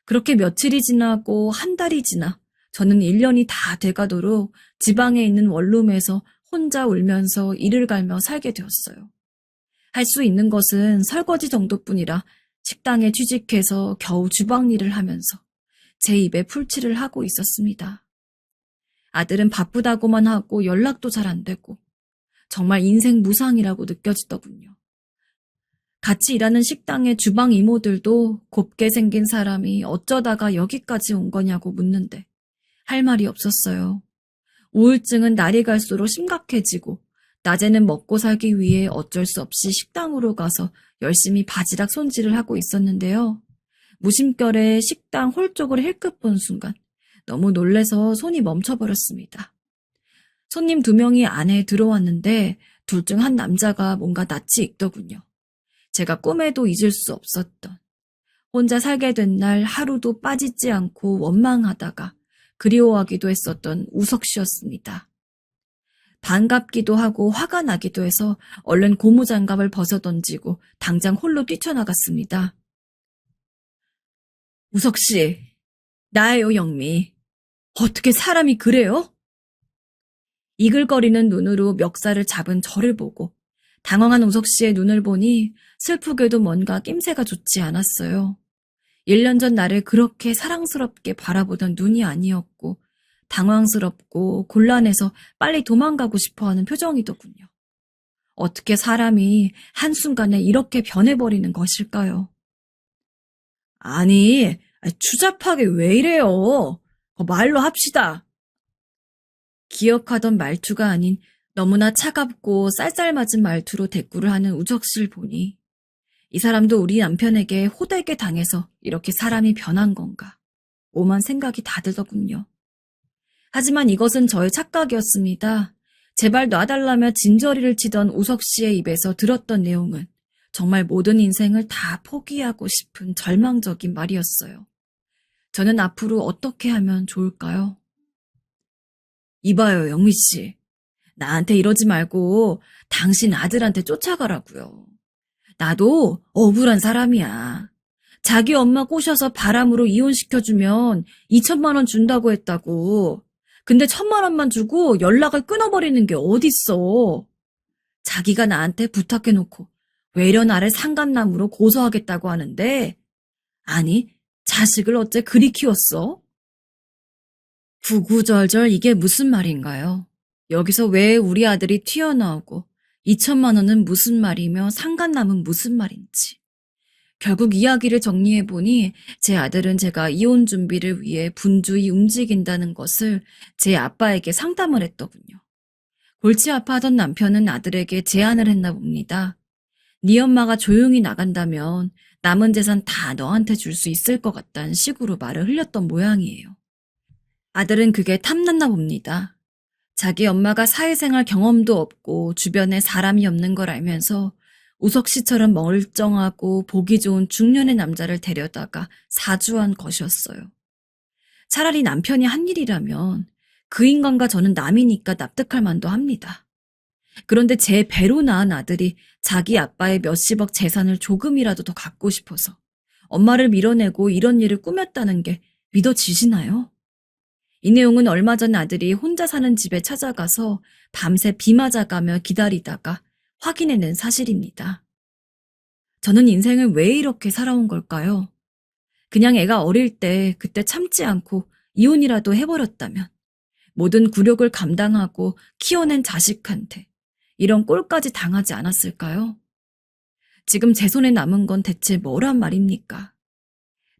그렇게 며칠이 지나고 한 달이 지나 저는 1년이 다 돼가도록 지방에 있는 원룸에서 혼자 울면서 이를 갈며 살게 되었어요. 할 수 있는 것은 설거지 정도뿐이라 식당에 취직해서 겨우 주방 일을 하면서 제 입에 풀칠을 하고 있었습니다. 아들은 바쁘다고만 하고 연락도 잘 안 되고 정말 인생 무상이라고 느껴지더군요. 같이 일하는 식당의 주방 이모들도 곱게 생긴 사람이 어쩌다가 여기까지 온 거냐고 묻는데 할 말이 없었어요. 우울증은 날이 갈수록 심각해지고 낮에는 먹고 살기 위해 어쩔 수 없이 식당으로 가서 열심히 바지락 손질을 하고 있었는데요. 무심결에 식당 홀 쪽을 힐끗 본 순간 너무 놀래서 손이 멈춰버렸습니다. 손님 2명이 안에 들어왔는데 둘 중 한 남자가 뭔가 낯이 익더군요. 제가 꿈에도 잊을 수 없었던, 혼자 살게 된 날 하루도 빠지지 않고 원망하다가 그리워하기도 했었던 우석 씨였습니다. 반갑기도 하고 화가 나기도 해서 얼른 고무장갑을 벗어던지고 당장 홀로 뛰쳐나갔습니다. 우석 씨, 나예요, 영미. 어떻게 사람이 그래요? 이글거리는 눈으로 멱살을 잡은 저를 보고 당황한 우석 씨의 눈을 보니 슬프게도 뭔가 낌새가 좋지 않았어요. 1년 전 나를 그렇게 사랑스럽게 바라보던 눈이 아니었고 당황스럽고 곤란해서 빨리 도망가고 싶어하는 표정이더군요. 어떻게 사람이 한순간에 이렇게 변해버리는 것일까요? 아니, 추잡하게 왜 이래요? 말로 합시다. 기억하던 말투가 아닌 너무나 차갑고 쌀쌀맞은 말투로 대꾸를 하는 우석 씨를 보니 이 사람도 우리 남편에게 호되게 당해서 이렇게 사람이 변한 건가 오만 생각이 다 들더군요. 하지만 이것은 저의 착각이었습니다. 제발 놔달라며 진저리를 치던 우석 씨의 입에서 들었던 내용은 정말 모든 인생을 다 포기하고 싶은 절망적인 말이었어요. 저는 앞으로 어떻게 하면 좋을까요? 이봐요, 영미 씨. 나한테 이러지 말고 당신 아들한테 쫓아가라고요. 나도 억울한 사람이야. 자기 엄마 꼬셔서 바람으로 이혼시켜주면 2천만 원 준다고 했다고. 근데 1,000만 원만 주고 연락을 끊어버리는 게 어딨어. 자기가 나한테 부탁해놓고 외려 나를 상간남으로 고소하겠다고 하는데 아니, 자식을 어째 그리 키웠어? 구구절절 이게 무슨 말인가요? 여기서 왜 우리 아들이 튀어나오고 2천만 원은 무슨 말이며 상간남은 무슨 말인지. 결국 이야기를 정리해보니 제 아들은 제가 이혼 준비를 위해 분주히 움직인다는 것을 제 아빠에게 상담을 했더군요. 골치 아파하던 남편은 아들에게 제안을 했나 봅니다. 네 엄마가 조용히 나간다면 남은 재산 다 너한테 줄 수 있을 것 같다는 식으로 말을 흘렸던 모양이에요. 아들은 그게 탐났나 봅니다. 자기 엄마가 사회생활 경험도 없고 주변에 사람이 없는 걸 알면서 우석 씨처럼 멀쩡하고 보기 좋은 중년의 남자를 데려다가 사주한 것이었어요. 차라리 남편이 한 일이라면 그 인간과 저는 남이니까 납득할 만도 합니다. 그런데 제 배로 낳은 아들이 자기 아빠의 몇십억 재산을 조금이라도 더 갖고 싶어서 엄마를 밀어내고 이런 일을 꾸몄다는 게 믿어지시나요? 이 내용은 얼마 전 아들이 혼자 사는 집에 찾아가서 밤새 비 맞아가며 기다리다가 확인해낸 사실입니다. 저는 인생을 왜 이렇게 살아온 걸까요? 그냥 애가 어릴 때 그때 참지 않고 이혼이라도 해버렸다면 모든 굴욕을 감당하고 키워낸 자식한테 이런 꼴까지 당하지 않았을까요? 지금 제 손에 남은 건 대체 뭐란 말입니까?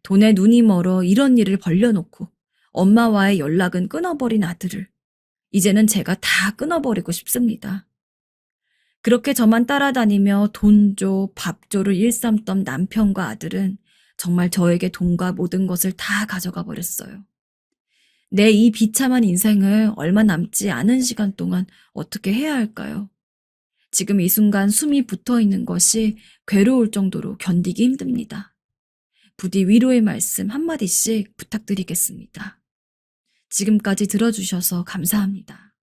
돈에 눈이 멀어 이런 일을 벌려놓고 엄마와의 연락은 끊어버린 아들을 이제는 제가 다 끊어버리고 싶습니다. 그렇게 저만 따라다니며 돈 줘, 밥 줘를 일삼던 남편과 아들은 정말 저에게 돈과 모든 것을 다 가져가 버렸어요. 내 이 비참한 인생을 얼마 남지 않은 시간 동안 어떻게 해야 할까요? 지금 이 순간 숨이 붙어 있는 것이 괴로울 정도로 견디기 힘듭니다. 부디 위로의 말씀 한마디씩 부탁드리겠습니다. 지금까지 들어주셔서 감사합니다.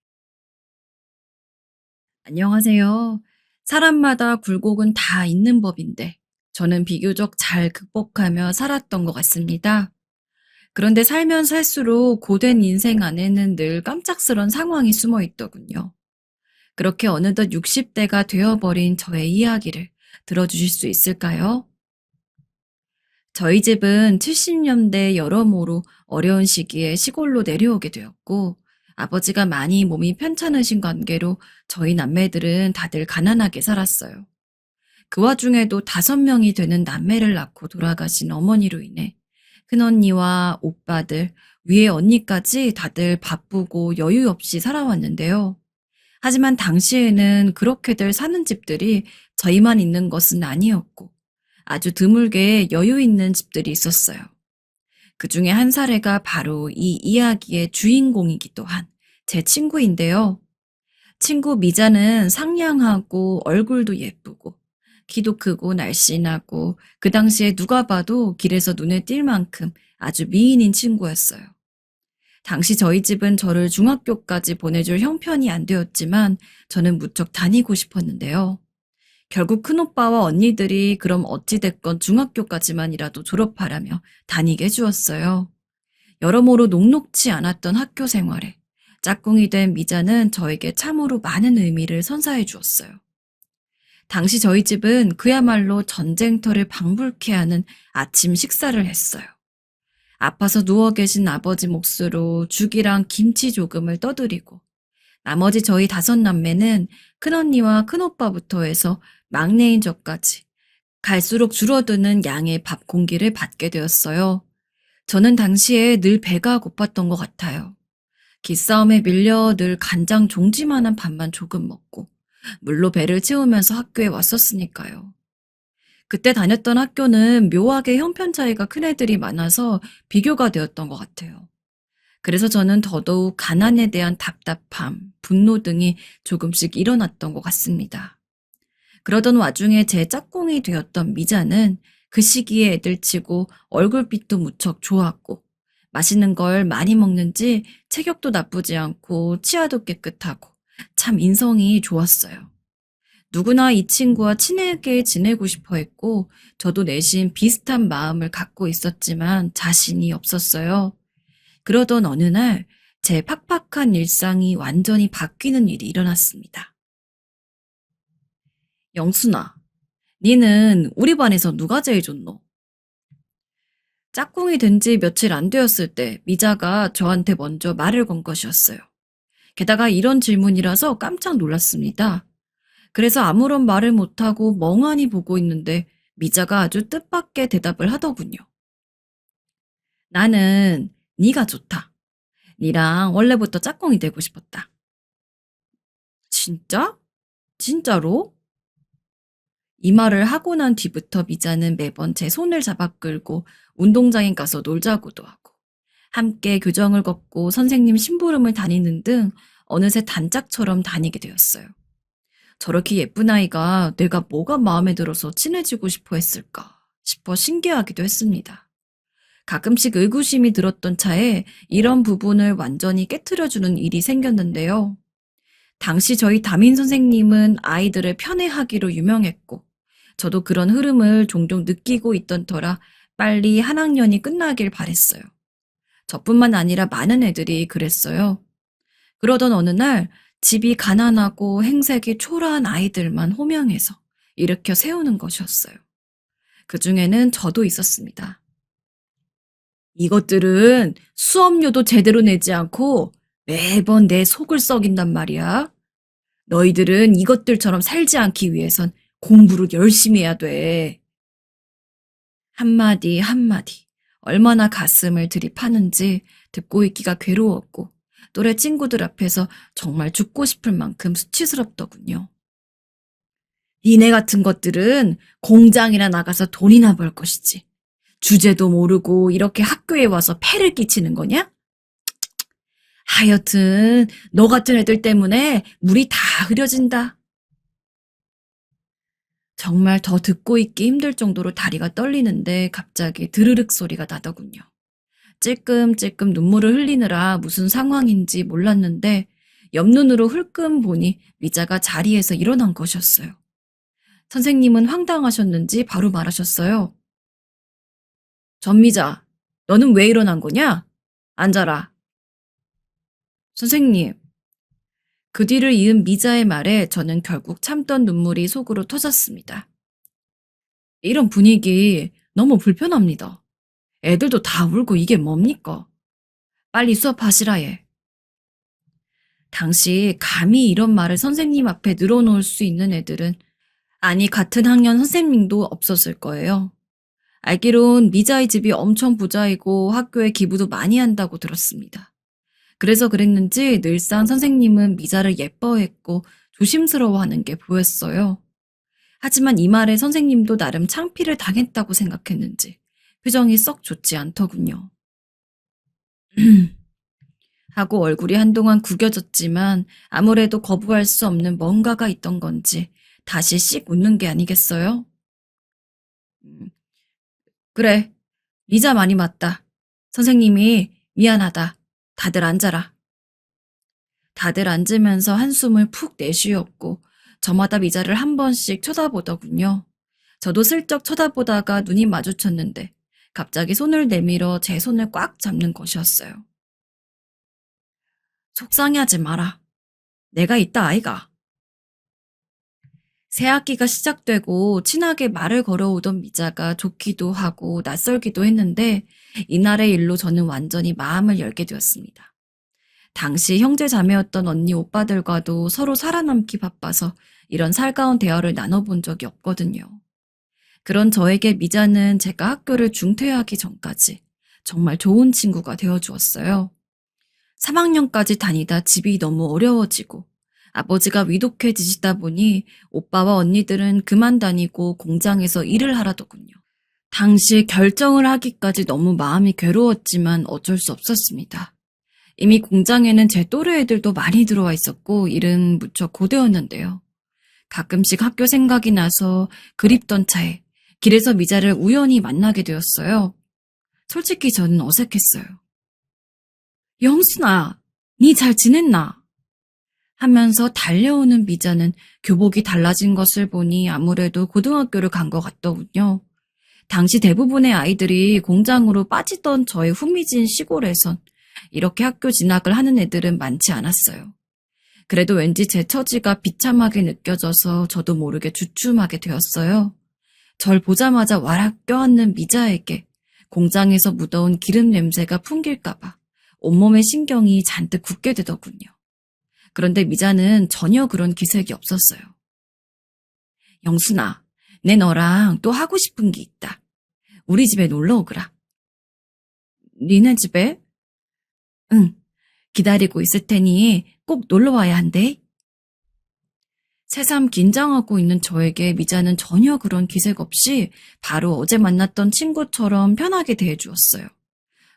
안녕하세요. 사람마다 굴곡은 다 있는 법인데 저는 비교적 잘 극복하며 살았던 것 같습니다. 그런데 살면 살수록 고된 인생 안에는 늘 깜짝스런 상황이 숨어 있더군요. 그렇게 어느덧 60대가 되어버린 저의 이야기를 들어주실 수 있을까요? 저희 집은 70년대 여러모로 어려운 시기에 시골로 내려오게 되었고, 아버지가 많이 몸이 편찮으신 관계로 저희 남매들은 다들 가난하게 살았어요. 그 와중에도 5명이 되는 남매를 낳고 돌아가신 어머니로 인해 큰언니와 오빠들, 위에 언니까지 다들 바쁘고 여유 없이 살아왔는데요. 하지만 당시에는 그렇게들 사는 집들이 저희만 있는 것은 아니었고 아주 드물게 여유 있는 집들이 있었어요. 그 중에 한 사례가 바로 이 이야기의 주인공이기도 한 제 친구인데요. 친구 미자는 상냥하고 얼굴도 예쁘고 키도 크고 날씬하고 그 당시에 누가 봐도 길에서 눈에 띌 만큼 아주 미인인 친구였어요. 당시 저희 집은 저를 중학교까지 보내줄 형편이 안 되었지만 저는 무척 다니고 싶었는데요. 결국 큰오빠와 언니들이 그럼 어찌됐건 중학교까지만이라도 졸업하라며 다니게 해주었어요. 여러모로 녹록지 않았던 학교 생활에 짝꿍이 된 미자는 저에게 참으로 많은 의미를 선사해 주었어요. 당시 저희 집은 그야말로 전쟁터를 방불케 하는 아침 식사를 했어요. 아파서 누워 계신 아버지 몫으로 죽이랑 김치 조금을 떠드리고 나머지 저희 5남매는 큰언니와 큰오빠부터 해서 막내인 저까지 갈수록 줄어드는 양의 밥 공기를 받게 되었어요. 저는 당시에 늘 배가 고팠던 것 같아요. 기싸움에 밀려 늘 간장 종지만한 밥만 조금 먹고 물로 배를 채우면서 학교에 왔었으니까요. 그때 다녔던 학교는 묘하게 형편 차이가 큰 애들이 많아서 비교가 되었던 것 같아요. 그래서 저는 더더욱 가난에 대한 답답함, 분노 등이 조금씩 일어났던 것 같습니다. 그러던 와중에 제 짝꿍이 되었던 미자는 그 시기에 애들치고 얼굴빛도 무척 좋았고 맛있는 걸 많이 먹는지 체격도 나쁘지 않고 치아도 깨끗하고 참 인성이 좋았어요. 누구나 이 친구와 친하게 지내고 싶어 했고 저도 내심 비슷한 마음을 갖고 있었지만 자신이 없었어요. 그러던 어느 날 제 팍팍한 일상이 완전히 바뀌는 일이 일어났습니다. 영순아, 니는 우리 반에서 누가 제일 좋노? 짝꿍이 된 지 며칠 안 되었을 때 미자가 저한테 먼저 말을 건 것이었어요. 게다가 이런 질문이라서 깜짝 놀랐습니다. 그래서 아무런 말을 못하고 멍하니 보고 있는데 미자가 아주 뜻밖의 대답을 하더군요. 나는 네가 좋다. 니랑 원래부터 짝꿍이 되고 싶었다. 진짜? 진짜로? 이 말을 하고 난 뒤부터 미자는 매번 제 손을 잡아 끌고 운동장에 가서 놀자고도 하고 함께 교정을 걷고 선생님 심부름을 다니는 등 어느새 단짝처럼 다니게 되었어요. 저렇게 예쁜 아이가 내가 뭐가 마음에 들어서 친해지고 싶어 했을까 싶어 신기하기도 했습니다. 가끔씩 의구심이 들었던 차에 이런 부분을 완전히 깨트려주는 일이 생겼는데요. 당시 저희 담임 선생님은 아이들을 편애하기로 유명했고, 저도 그런 흐름을 종종 느끼고 있던 터라 빨리 한 학년이 끝나길 바랬어요. 저뿐만 아니라 많은 애들이 그랬어요. 그러던 어느 날 집이 가난하고 행색이 초라한 아이들만 호명해서 일으켜 세우는 것이었어요. 그 중에는 저도 있었습니다. 이것들은 수업료도 제대로 내지 않고 매번 내 속을 썩인단 말이야. 너희들은 이것들처럼 살지 않기 위해선 공부를 열심히 해야 돼. 한마디 한마디 얼마나 가슴을 들이파는지 듣고 있기가 괴로웠고 또래 친구들 앞에서 정말 죽고 싶을 만큼 수치스럽더군요. 니네 같은 것들은 공장이나 나가서 돈이나 벌 것이지. 주제도 모르고 이렇게 학교에 와서 폐를 끼치는 거냐? 하여튼 너 같은 애들 때문에 물이 다 흐려진다. 정말 더 듣고 있기 힘들 정도로 다리가 떨리는데 갑자기 드르륵 소리가 나더군요. 찔끔찔끔 눈물을 흘리느라 무슨 상황인지 몰랐는데 옆눈으로 흘끔 보니 미자가 자리에서 일어난 것이었어요. 선생님은 황당하셨는지 바로 말하셨어요. 전미자, 너는 왜 일어난 거냐? 앉아라. 선생님. 그 뒤를 이은 미자의 말에 저는 결국 참던 눈물이 속으로 터졌습니다. 이런 분위기 너무 불편합니다. 애들도 다 울고 이게 뭡니까? 빨리 수업하시라 해. 당시 감히 이런 말을 선생님 앞에 늘어놓을 수 있는 애들은 아니 같은 학년 선생님도 없었을 거예요. 알기론 미자의 집이 엄청 부자이고 학교에 기부도 많이 한다고 들었습니다. 그래서 그랬는지 늘상 선생님은 미자를 예뻐했고 조심스러워하는 게 보였어요. 하지만 이 말에 선생님도 나름 창피를 당했다고 생각했는지 표정이 썩 좋지 않더군요. 하고 얼굴이 한동안 구겨졌지만 아무래도 거부할 수 없는 뭔가가 있던 건지 다시 씩 웃는 게 아니겠어요? 그래, 미자 많이 맞다. 선생님이 미안하다. 다들 앉아라. 다들 앉으면서 한숨을 푹 내쉬었고 저마다 미자를 한 번씩 쳐다보더군요. 저도 슬쩍 쳐다보다가 눈이 마주쳤는데 갑자기 손을 내밀어 제 손을 꽉 잡는 것이었어요. 속상해하지 마라. 내가 있다 아이가. 새 학기가 시작되고 친하게 말을 걸어오던 미자가 좋기도 하고 낯설기도 했는데 이날의 일로 저는 완전히 마음을 열게 되었습니다. 당시 형제 자매였던 언니 오빠들과도 서로 살아남기 바빠서 이런 살가운 대화를 나눠본 적이 없거든요. 그런 저에게 미자는 제가 학교를 중퇴하기 전까지 정말 좋은 친구가 되어주었어요. 3학년까지 다니다 집이 너무 어려워지고 아버지가 위독해지시다 보니 오빠와 언니들은 그만 다니고 공장에서 일을 하라더군요. 당시 결정을 하기까지 너무 마음이 괴로웠지만 어쩔 수 없었습니다. 이미 공장에는 제 또래 애들도 많이 들어와 있었고 일은 무척 고되었는데요. 가끔씩 학교 생각이 나서 그립던 차에 길에서 미자를 우연히 만나게 되었어요. 솔직히 저는 어색했어요. 영순아, 니 잘 지냈나? 하면서 달려오는 미자는 교복이 달라진 것을 보니 아무래도 고등학교를 간 것 같더군요. 당시 대부분의 아이들이 공장으로 빠지던 저의 후미진 시골에선 이렇게 학교 진학을 하는 애들은 많지 않았어요. 그래도 왠지 제 처지가 비참하게 느껴져서 저도 모르게 주춤하게 되었어요. 절 보자마자 와락 껴안는 미자에게 공장에서 묻어온 기름 냄새가 풍길까봐 온몸의 신경이 잔뜩 굳게 되더군요. 그런데 미자는 전혀 그런 기색이 없었어요. 영순아, 내 너랑 또 하고 싶은 게 있다. 우리 집에 놀러 오거라. 니네 집에? 응, 기다리고 있을 테니 꼭 놀러 와야 한대. 새삼 긴장하고 있는 저에게 미자는 전혀 그런 기색 없이 바로 어제 만났던 친구처럼 편하게 대해주었어요.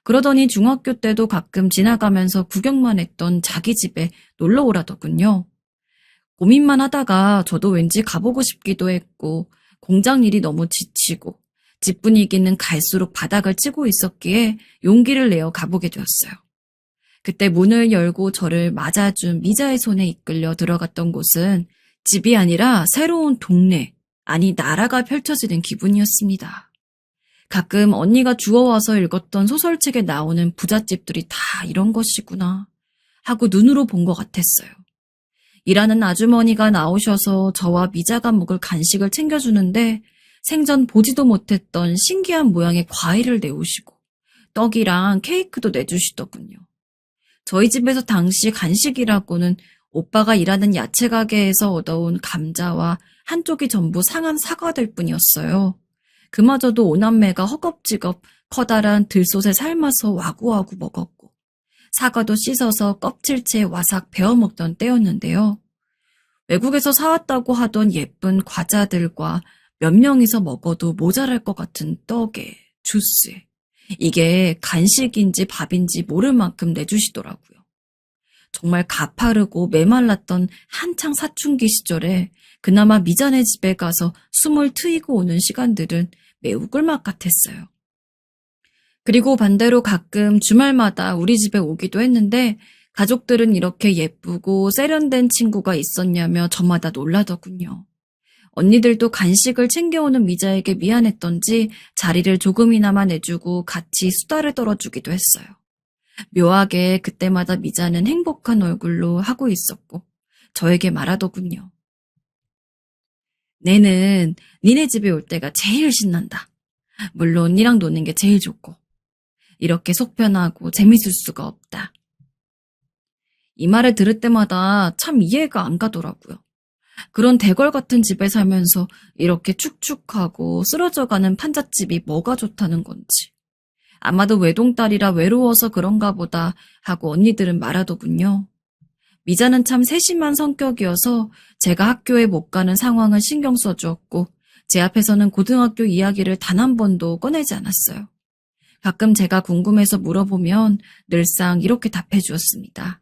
그러더니 중학교 때도 가끔 지나가면서 구경만 했던 자기 집에 놀러 오라더군요. 고민만 하다가 저도 왠지 가보고 싶기도 했고 공장 일이 너무 지치고 집 분위기는 갈수록 바닥을 치고 있었기에 용기를 내어 가보게 되었어요. 그때 문을 열고 저를 맞아준 미자의 손에 이끌려 들어갔던 곳은 집이 아니라 새로운 동네, 아니 나라가 펼쳐지는 기분이었습니다. 가끔 언니가 주워와서 읽었던 소설책에 나오는 부잣집들이 다 이런 것이구나 하고 눈으로 본 것 같았어요. 일하는 아주머니가 나오셔서 저와 미자가 먹을 간식을 챙겨주는데 생전 보지도 못했던 신기한 모양의 과일을 내오시고 떡이랑 케이크도 내주시더군요. 저희 집에서 당시 간식이라고는 오빠가 일하는 야채 가게에서 얻어온 감자와 한쪽이 전부 상한 사과들 뿐이었어요. 그마저도 오남매가 허겁지겁 커다란 들솥에 삶아서 와구와구 먹었고 사과도 씻어서 껍질째 와삭 베어 먹던 때였는데요. 외국에서 사왔다고 하던 예쁜 과자들과 몇 명이서 먹어도 모자랄 것 같은 떡에 주스에 이게 간식인지 밥인지 모를 만큼 내주시더라고요. 정말 가파르고 메말랐던 한창 사춘기 시절에 그나마 미자네 집에 가서 숨을 트이고 오는 시간들은 매우 꿀맛 같았어요. 그리고 반대로 가끔 주말마다 우리 집에 오기도 했는데 가족들은 이렇게 예쁘고 세련된 친구가 있었냐며 저마다 놀라더군요. 언니들도 간식을 챙겨오는 미자에게 미안했던지 자리를 조금이나마 내주고 같이 수다를 떨어주기도 했어요. 묘하게 그때마다 미자는 행복한 얼굴로 하고 있었고 저에게 말하더군요. 내는 니네 집에 올 때가 제일 신난다. 물론 니랑 노는 게 제일 좋고 이렇게 속 편하고 재밌을 수가 없다. 이 말을 들을 때마다 참 이해가 안 가더라고요. 그런 대궐 같은 집에 살면서 이렇게 축축하고 쓰러져가는 판잣집이 뭐가 좋다는 건지. 아마도 외동딸이라 외로워서 그런가 보다 하고 언니들은 말하더군요. 미자는 참 세심한 성격이어서 제가 학교에 못 가는 상황을 신경 써주었고 제 앞에서는 고등학교 이야기를 단 한 번도 꺼내지 않았어요. 가끔 제가 궁금해서 물어보면 늘상 이렇게 답해 주었습니다.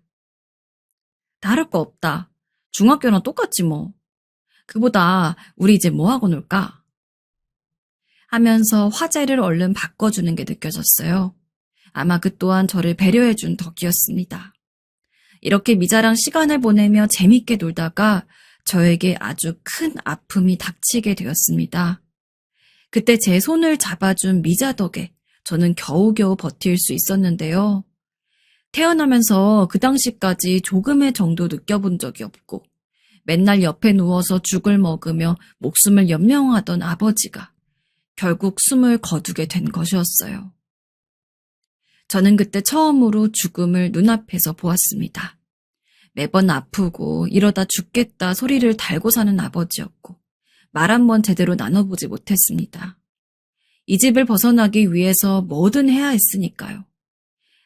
다를 거 없다. 중학교랑 똑같지 뭐. 그보다 우리 이제 뭐 하고 놀까? 하면서 화제를 얼른 바꿔주는 게 느껴졌어요. 아마 그 또한 저를 배려해준 덕이었습니다. 이렇게 미자랑 시간을 보내며 재밌게 놀다가 저에게 아주 큰 아픔이 닥치게 되었습니다. 그때 제 손을 잡아준 미자 덕에 저는 겨우겨우 버틸 수 있었는데요. 태어나면서 그 당시까지 조금의 정도 느껴본 적이 없고 맨날 옆에 누워서 죽을 먹으며 목숨을 연명하던 아버지가 결국 숨을 거두게 된 것이었어요. 저는 그때 처음으로 죽음을 눈앞에서 보았습니다. 매번 아프고 이러다 죽겠다 소리를 달고 사는 아버지였고 말 한 번 제대로 나눠보지 못했습니다. 이 집을 벗어나기 위해서 뭐든 해야 했으니까요.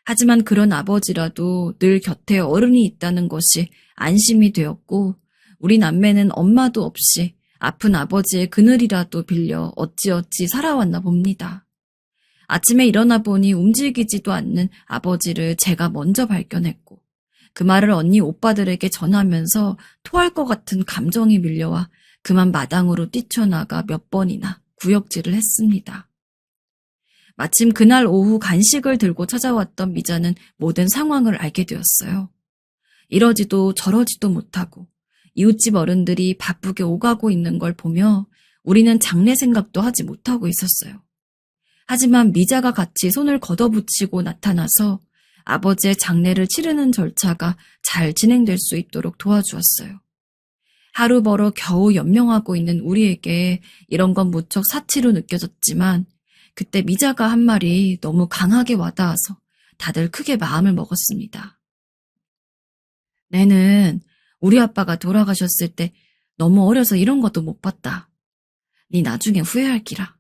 하지만 그런 아버지라도 늘 곁에 어른이 있다는 것이 안심이 되었고 우리 남매는 엄마도 없이 아픈 아버지의 그늘이라도 빌려 어찌어찌 살아왔나 봅니다. 아침에 일어나 보니 움직이지도 않는 아버지를 제가 먼저 발견했고 그 말을 언니 오빠들에게 전하면서 토할 것 같은 감정이 밀려와 그만 마당으로 뛰쳐나가 몇 번이나 구역질을 했습니다. 마침 그날 오후 간식을 들고 찾아왔던 미자는 모든 상황을 알게 되었어요. 이러지도 저러지도 못하고 이웃집 어른들이 바쁘게 오가고 있는 걸 보며 우리는 장례 생각도 하지 못하고 있었어요. 하지만 미자가 같이 손을 걷어붙이고 나타나서 아버지의 장례를 치르는 절차가 잘 진행될 수 있도록 도와주었어요. 하루 벌어 겨우 연명하고 있는 우리에게 이런 건 무척 사치로 느껴졌지만 그때 미자가 한 말이 너무 강하게 와닿아서 다들 크게 마음을 먹었습니다. 내는 우리 아빠가 돌아가셨을 때 너무 어려서 이런 것도 못 봤다. 네 나중에 후회할 기라.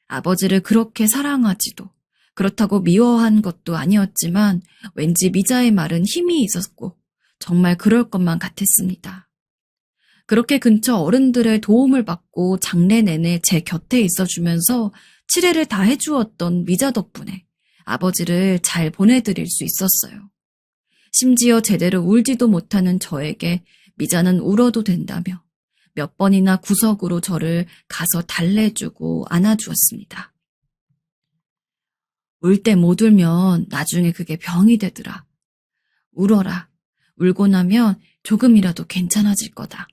아버지를 그렇게 사랑하지도 그렇다고 미워한 것도 아니었지만 왠지 미자의 말은 힘이 있었고 정말 그럴 것만 같았습니다. 그렇게 근처 어른들의 도움을 받고 장례 내내 제 곁에 있어주면서 치레를 다 해주었던 미자 덕분에 아버지를 잘 보내드릴 수 있었어요. 심지어 제대로 울지도 못하는 저에게 미자는 울어도 된다며 몇 번이나 구석으로 저를 가서 달래주고 안아주었습니다. 울 때 못 울면 나중에 그게 병이 되더라. 울어라. 울고 나면 조금이라도 괜찮아질 거다.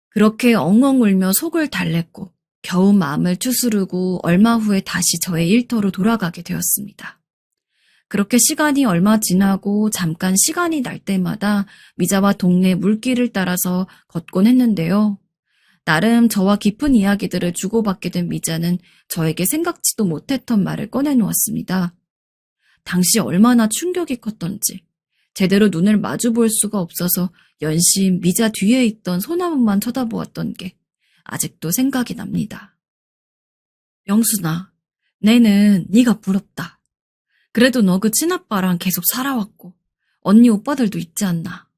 그렇게 엉엉 울며 속을 달랬고 겨우 마음을 추스르고 얼마 후에 다시 저의 일터로 돌아가게 되었습니다. 그렇게 시간이 얼마 지나고 잠깐 시간이 날 때마다 미자와 동네 물길을 따라서 걷곤 했는데요. 나름 저와 깊은 이야기들을 주고받게 된 미자는 저에게 생각지도 못했던 말을 꺼내놓았습니다. 당시 얼마나 충격이 컸던지 제대로 눈을 마주 볼 수가 없어서 연신 미자 뒤에 있던 소나무만 쳐다보았던 게 아직도 생각이 납니다. 영순아, 내는 네가 부럽다. 그래도 너 그 친아빠랑 계속 살아왔고 언니 오빠들도 있지 않나.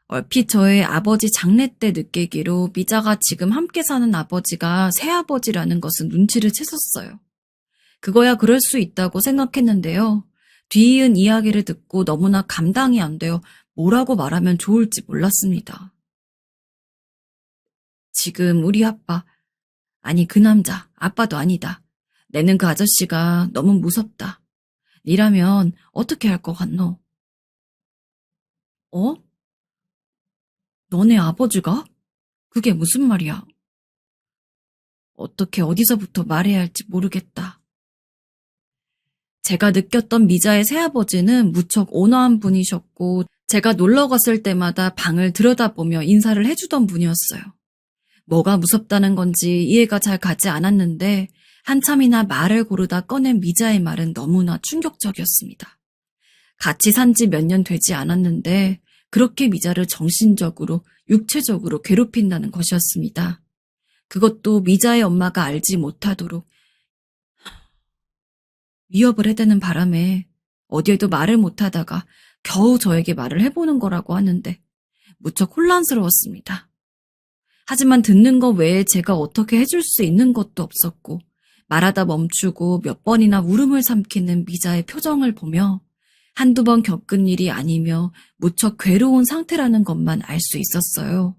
얼핏 저의 아버지 장례 때 느끼기로 미자가 지금 함께 사는 아버지가 새아버지라는 것은 눈치를 채었어요. 그거야 그럴 수 있다고 생각했는데요. 뒤이은 이야기를 듣고 너무나 감당이 안 되어 뭐라고 말하면 좋을지 몰랐습니다. 지금 우리 아빠, 아니 그 남자, 아빠도 아니다. 내는 그 아저씨가 너무 무섭다. 니라면 어떻게 할 것 같노? 어? 너네 아버지가? 그게 무슨 말이야? 어떻게 어디서부터 말해야 할지 모르겠다. 제가 느꼈던 미자의 새아버지는 무척 온화한 분이셨고 제가 놀러 갔을 때마다 방을 들여다보며 인사를 해주던 분이었어요. 뭐가 무섭다는 건지 이해가 잘 가지 않았는데 한참이나 말을 고르다 꺼낸 미자의 말은 너무나 충격적이었습니다. 같이 산 지 몇 년 되지 않았는데 그렇게 미자를 정신적으로, 육체적으로 괴롭힌다는 것이었습니다. 그것도 미자의 엄마가 알지 못하도록 위협을 해대는 바람에 어디에도 말을 못하다가 겨우 저에게 말을 해보는 거라고 하는데 무척 혼란스러웠습니다. 하지만 듣는 것 외에 제가 어떻게 해줄 수 있는 것도 없었고 말하다 멈추고 몇 번이나 울음을 삼키는 미자의 표정을 보며 한두 번 겪은 일이 아니며 무척 괴로운 상태라는 것만 알 수 있었어요.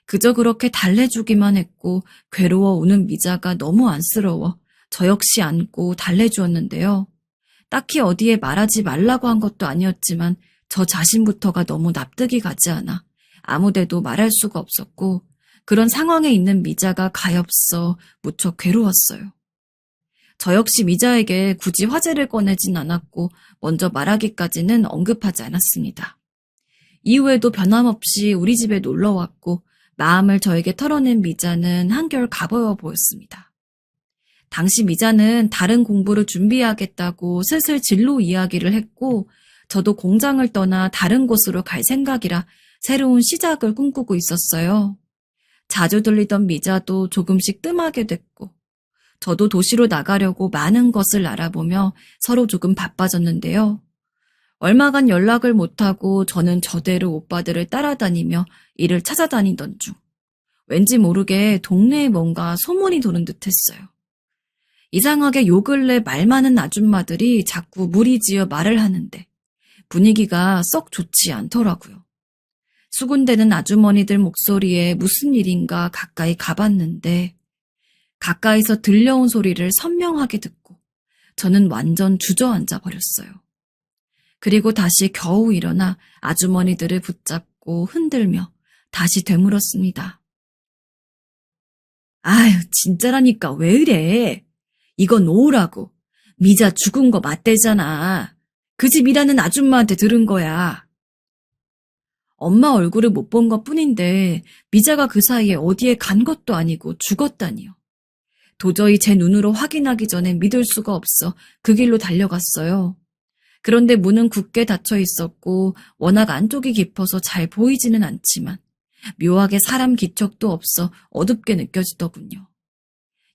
그저 그렇게 달래주기만 했고 괴로워 우는 미자가 너무 안쓰러워 저 역시 안고 달래주었는데요. 딱히 어디에 말하지 말라고 한 것도 아니었지만 저 자신부터가 너무 납득이 가지 않아 아무데도 말할 수가 없었고 그런 상황에 있는 미자가 가엾어 무척 괴로웠어요. 저 역시 미자에게 굳이 화제를 꺼내진 않았고 먼저 말하기까지는 언급하지 않았습니다. 이후에도 변함없이 우리 집에 놀러왔고 마음을 저에게 털어낸 미자는 한결 가벼워 보였습니다. 당시 미자는 다른 공부를 준비하겠다고 슬슬 진로 이야기를 했고 저도 공장을 떠나 다른 곳으로 갈 생각이라 새로운 시작을 꿈꾸고 있었어요. 자주 들리던 미자도 조금씩 뜸하게 됐고 저도 도시로 나가려고 많은 것을 알아보며 서로 조금 바빠졌는데요. 얼마간 연락을 못하고 저는 저대로 오빠들을 따라다니며 일을 찾아다니던 중 왠지 모르게 동네에 뭔가 소문이 도는 듯했어요. 이상하게 요 근래 말 많은 아줌마들이 자꾸 무리지어 말을 하는데 분위기가 썩 좋지 않더라고요. 수군대는 아주머니들 목소리에 무슨 일인가 가까이 가봤는데 가까이서 들려온 소리를 선명하게 듣고 저는 완전 주저앉아 버렸어요. 그리고 다시 겨우 일어나 아주머니들을 붙잡고 흔들며 다시 되물었습니다. 아유, 진짜라니까 왜 이래? 이거 놓으라고. 미자 죽은 거 맞대잖아. 그 집 일하는 아줌마한테 들은 거야. 엄마 얼굴을 못 본 것뿐인데 미자가 그 사이에 어디에 간 것도 아니고 죽었다니요. 도저히 제 눈으로 확인하기 전에 믿을 수가 없어 그 길로 달려갔어요. 그런데 문은 굳게 닫혀 있었고 워낙 안쪽이 깊어서 잘 보이지는 않지만 묘하게 사람 기척도 없어 어둡게 느껴지더군요.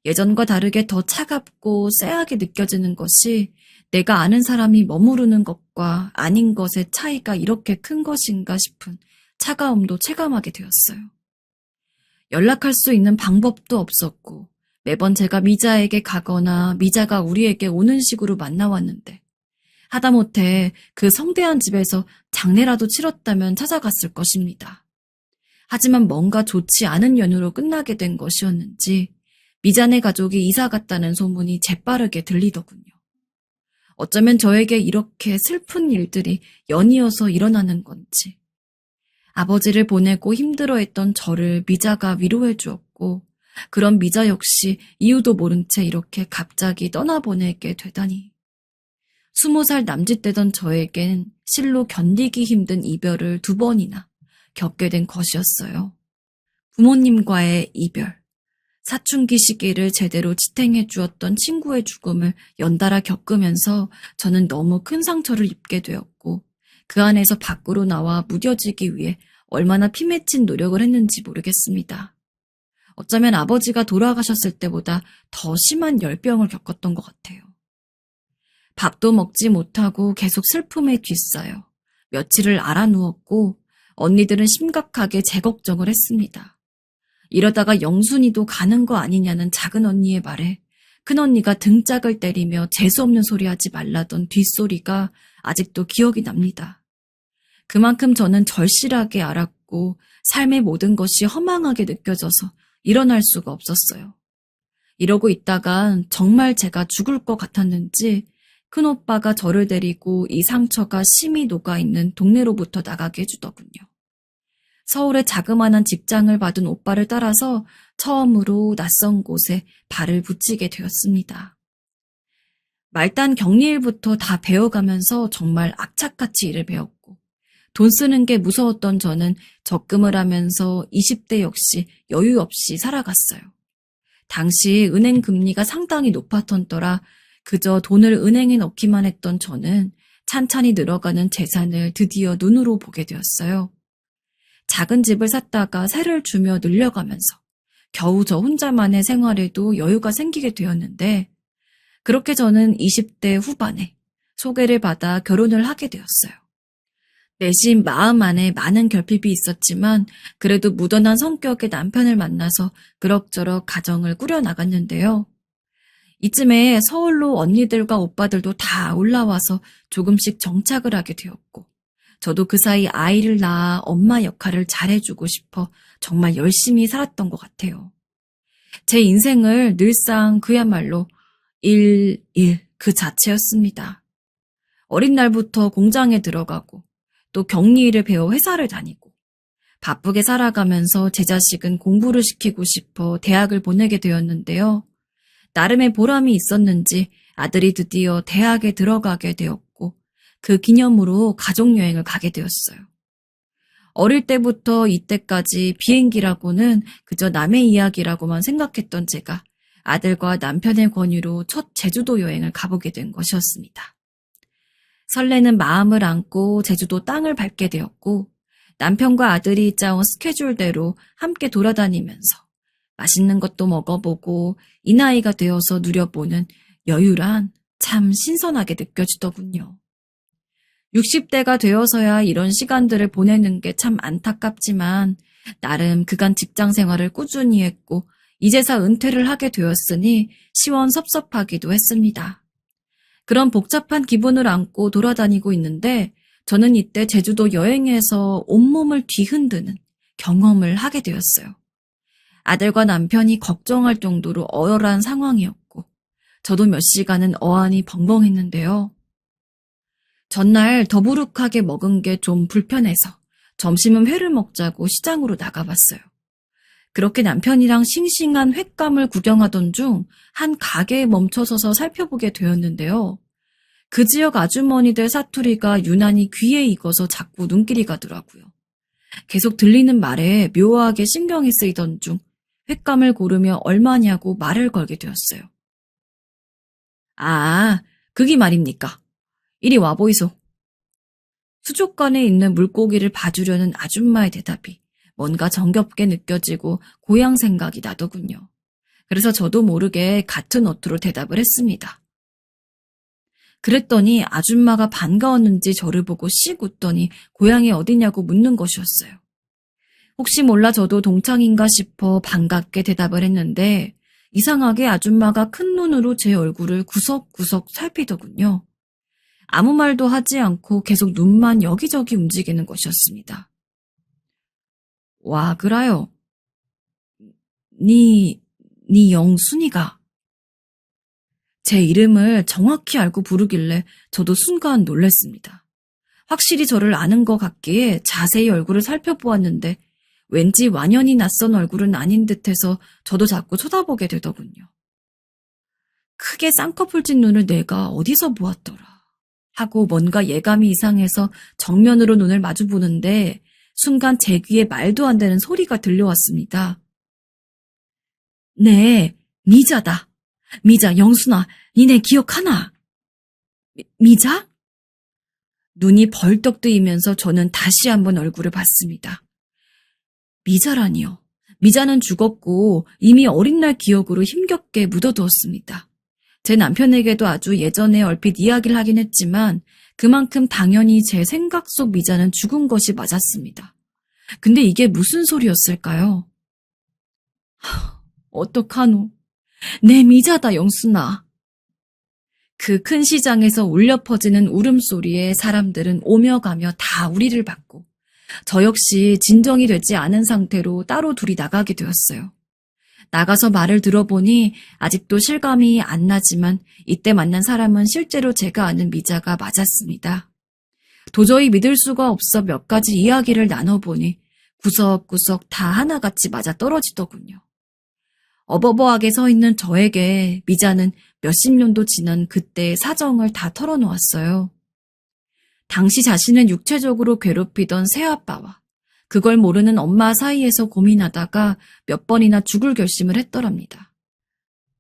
예전과 다르게 더 차갑고 쎄하게 느껴지는 것이 내가 아는 사람이 머무르는 것과 아닌 것의 차이가 이렇게 큰 것인가 싶은 차가움도 체감하게 되었어요. 연락할 수 있는 방법도 없었고 매번 제가 미자에게 가거나 미자가 우리에게 오는 식으로 만나왔는데 하다못해 그 성대한 집에서 장례라도 치렀다면 찾아갔을 것입니다. 하지만 뭔가 좋지 않은 연유로 끝나게 된 것이었는지 미자네 가족이 이사 갔다는 소문이 재빠르게 들리더군요. 어쩌면 저에게 이렇게 슬픈 일들이 연이어서 일어나는 건지. 아버지를 보내고 힘들어했던 저를 미자가 위로해 주었고 그런 미자 역시 이유도 모른 채 이렇게 갑자기 떠나보내게 되다니. 20살 남짓되던 저에겐 실로 견디기 힘든 이별을 2번이나 겪게 된 것이었어요. 부모님과의 이별, 사춘기 시기를 제대로 지탱해 주었던 친구의 죽음을 연달아 겪으면서 저는 너무 큰 상처를 입게 되었고 그 안에서 밖으로 나와 무뎌지기 위해 얼마나 피맺힌 노력을 했는지 모르겠습니다. 어쩌면 아버지가 돌아가셨을 때보다 더 심한 열병을 겪었던 것 같아요. 밥도 먹지 못하고 계속 슬픔에 뒤싸여 며칠을 알아누웠고 언니들은 심각하게 제 걱정을 했습니다. 이러다가 영순이도 가는 거 아니냐는 작은 언니의 말에 큰언니가 등짝을 때리며 재수없는 소리 하지 말라던 뒷소리가 아직도 기억이 납니다. 그만큼 저는 절실하게 알았고 삶의 모든 것이 허망하게 느껴져서 일어날 수가 없었어요. 이러고 있다간 정말 제가 죽을 것 같았는지 큰오빠가 저를 데리고 이 상처가 심히 녹아있는 동네로부터 나가게 해주더군요. 서울의 자그마한 직장을 받은 오빠를 따라서 처음으로 낯선 곳에 발을 붙이게 되었습니다. 말단 격리일부터 다 배워가면서 정말 악착같이 일을 배웠고 돈 쓰는 게 무서웠던 저는 적금을 하면서 20대 역시 여유 없이 살아갔어요. 당시 은행 금리가 상당히 높았던 터라 그저 돈을 은행에 넣기만 했던 저는 찬찬히 늘어가는 재산을 드디어 눈으로 보게 되었어요. 작은 집을 샀다가 세를 주며 늘려가면서 겨우 저 혼자만의 생활에도 여유가 생기게 되었는데 그렇게 저는 20대 후반에 소개를 받아 결혼을 하게 되었어요. 내심 마음 안에 많은 결핍이 있었지만 그래도 무던한 성격의 남편을 만나서 그럭저럭 가정을 꾸려나갔는데요. 이쯤에 서울로 언니들과 오빠들도 다 올라와서 조금씩 정착을 하게 되었고 저도 그 사이 아이를 낳아 엄마 역할을 잘해주고 싶어 정말 열심히 살았던 것 같아요. 제 인생을 늘상 그야말로 일 그 자체였습니다. 어린 날부터 공장에 들어가고 또 격리일을 배워 회사를 다니고 바쁘게 살아가면서 제 자식은 공부를 시키고 싶어 대학을 보내게 되었는데요. 나름의 보람이 있었는지 아들이 드디어 대학에 들어가게 되었고 그 기념으로 가족여행을 가게 되었어요. 어릴 때부터 이때까지 비행기라고는 그저 남의 이야기라고만 생각했던 제가 아들과 남편의 권유로 첫 제주도 여행을 가보게 된 것이었습니다. 설레는 마음을 안고 제주도 땅을 밟게 되었고 남편과 아들이 짜온 스케줄대로 함께 돌아다니면서 맛있는 것도 먹어보고 이 나이가 되어서 누려보는 여유란 참 신선하게 느껴지더군요. 60대가 되어서야 이런 시간들을 보내는 게 참 안타깝지만 나름 그간 직장 생활을 꾸준히 했고 이제서 은퇴를 하게 되었으니 시원섭섭하기도 했습니다. 그런 복잡한 기분을 안고 돌아다니고 있는데 저는 이때 제주도 여행에서 온몸을 뒤흔드는 경험을 하게 되었어요. 아들과 남편이 걱정할 정도로 어열한 상황이었고 저도 몇 시간은 어안이 벙벙했는데요. 전날 더부룩하게 먹은 게 좀 불편해서 점심은 회를 먹자고 시장으로 나가봤어요. 그렇게 남편이랑 싱싱한 횟감을 구경하던 중 한 가게에 멈춰서서 살펴보게 되었는데요. 그 지역 아주머니들 사투리가 유난히 귀에 익어서 자꾸 눈길이 가더라고요. 계속 들리는 말에 묘하게 신경이 쓰이던 중 횟감을 고르며 얼마냐고 말을 걸게 되었어요. 아, 그기 말입니까? 이리 와보이소. 수족관에 있는 물고기를 봐주려는 아줌마의 대답이 뭔가 정겹게 느껴지고 고향 생각이 나더군요. 그래서 저도 모르게 같은 어투로 대답을 했습니다. 그랬더니 아줌마가 반가웠는지 저를 보고 씩 웃더니 고향이 어디냐고 묻는 것이었어요. 혹시 몰라 저도 동창인가 싶어 반갑게 대답을 했는데 이상하게 아줌마가 큰 눈으로 제 얼굴을 구석구석 살피더군요. 아무 말도 하지 않고 계속 눈만 여기저기 움직이는 것이었습니다. 와, 그라요. 니 영순이가. 제 이름을 정확히 알고 부르길래 저도 순간 놀랐습니다. 확실히 저를 아는 것 같기에 자세히 얼굴을 살펴보았는데 왠지 완연히 낯선 얼굴은 아닌 듯해서 저도 자꾸 쳐다보게 되더군요. 크게 쌍꺼풀진 눈을 내가 어디서 보았더라 하고 뭔가 예감이 이상해서 정면으로 눈을 마주보는데 순간 제 귀에 말도 안 되는 소리가 들려왔습니다. 네, 미자다. 미자, 영순아, 니네 기억하나? 미자? 눈이 벌떡 뜨이면서 저는 다시 한번 얼굴을 봤습니다. 미자라니요. 미자는 죽었고 이미 어린 날 기억으로 힘겹게 묻어두었습니다. 제 남편에게도 아주 예전에 얼핏 이야기를 하긴 했지만 그만큼 당연히 제 생각 속 미자는 죽은 것이 맞았습니다. 근데 이게 무슨 소리였을까요? 어떡하노? 내 미자다, 영순아. 그 큰 시장에서 울려 퍼지는 울음소리에 사람들은 오며 가며 다 우리를 봤고 저 역시 진정이 되지 않은 상태로 따로 둘이 나가게 되었어요. 나가서 말을 들어보니 아직도 실감이 안 나지만 이때 만난 사람은 실제로 제가 아는 미자가 맞았습니다. 도저히 믿을 수가 없어 몇 가지 이야기를 나눠보니 구석구석 다 하나같이 맞아 떨어지더군요. 어버버하게 서 있는 저에게 미자는 몇십 년도 지난 그때의 사정을 다 털어놓았어요. 당시 자신을 육체적으로 괴롭히던 새아빠와 그걸 모르는 엄마 사이에서 고민하다가 몇 번이나 죽을 결심을 했더랍니다.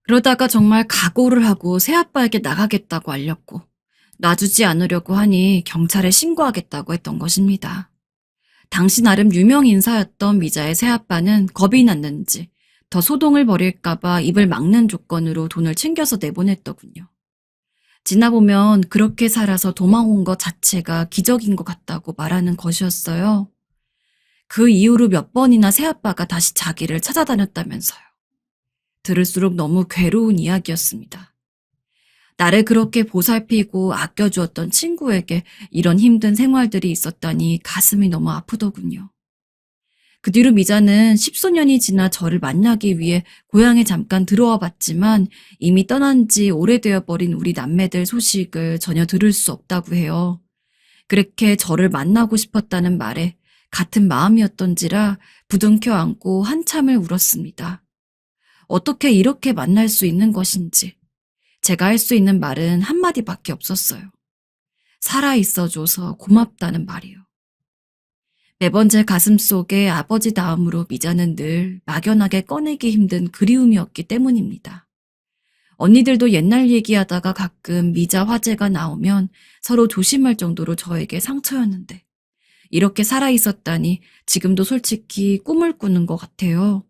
그러다가 정말 각오를 하고 새아빠에게 나가겠다고 알렸고 놔주지 않으려고 하니 경찰에 신고하겠다고 했던 것입니다. 당시 나름 유명 인사였던 미자의 새아빠는 겁이 났는지 더 소동을 벌일까봐 입을 막는 조건으로 돈을 챙겨서 내보냈더군요. 지나보면 그렇게 살아서 도망온 것 자체가 기적인 것 같다고 말하는 것이었어요. 그 이후로 몇 번이나 새아빠가 다시 자기를 찾아다녔다면서요. 들을수록 너무 괴로운 이야기였습니다. 나를 그렇게 보살피고 아껴주었던 친구에게 이런 힘든 생활들이 있었다니 가슴이 너무 아프더군요. 그 뒤로 미자는 10수년이 지나 저를 만나기 위해 고향에 잠깐 들어와 봤지만 이미 떠난 지 오래되어 버린 우리 남매들 소식을 전혀 들을 수 없다고 해요. 그렇게 저를 만나고 싶었다는 말에 같은 마음이었던지라 부둥켜 안고 한참을 울었습니다. 어떻게 이렇게 만날 수 있는 것인지 제가 할 수 있는 말은 한마디밖에 없었어요. 살아있어줘서 고맙다는 말이요. 매번 제 가슴속에 아버지 다음으로 미자는 늘 막연하게 꺼내기 힘든 그리움이었기 때문입니다. 언니들도 옛날 얘기하다가 가끔 미자 화제가 나오면 서로 조심할 정도로 저에게 상처였는데 이렇게 살아있었다니 지금도 솔직히 꿈을 꾸는 것 같아요.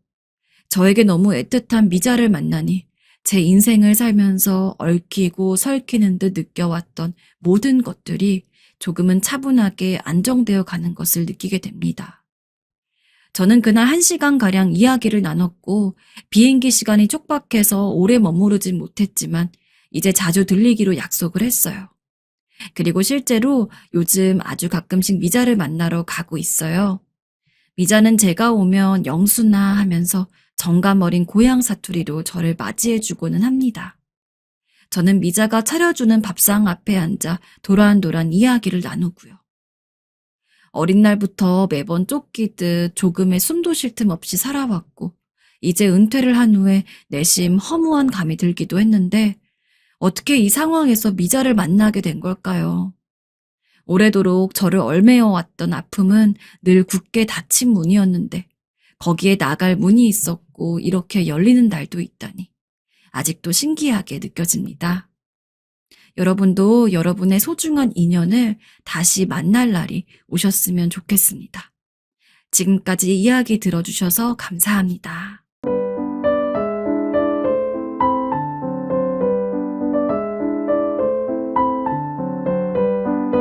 저에게 너무 애틋한 미자를 만나니 제 인생을 살면서 얽히고 설키는 듯 느껴왔던 모든 것들이 조금은 차분하게 안정되어 가는 것을 느끼게 됩니다. 저는 그날 1시간가량 이야기를 나눴고 비행기 시간이 촉박해서 오래 머무르진 못했지만 이제 자주 들리기로 약속을 했어요. 그리고 실제로 요즘 아주 가끔씩 미자를 만나러 가고 있어요. 미자는 제가 오면 영수나 하면서 정감 어린 고향 사투리로 저를 맞이해주고는 합니다. 저는 미자가 차려주는 밥상 앞에 앉아 도란도란 이야기를 나누고요. 어린 날부터 매번 쫓기듯 조금의 숨도 쉴 틈 없이 살아왔고 이제 은퇴를 한 후에 내심 허무한 감이 들기도 했는데 어떻게 이 상황에서 미자를 만나게 된 걸까요? 오래도록 저를 얽매여왔던 아픔은 늘 굳게 닫힌 문이었는데 거기에 나갈 문이 있었고 이렇게 열리는 날도 있다니 아직도 신기하게 느껴집니다. 여러분도 여러분의 소중한 인연을 다시 만날 날이 오셨으면 좋겠습니다. 지금까지 이야기 들어주셔서 감사합니다.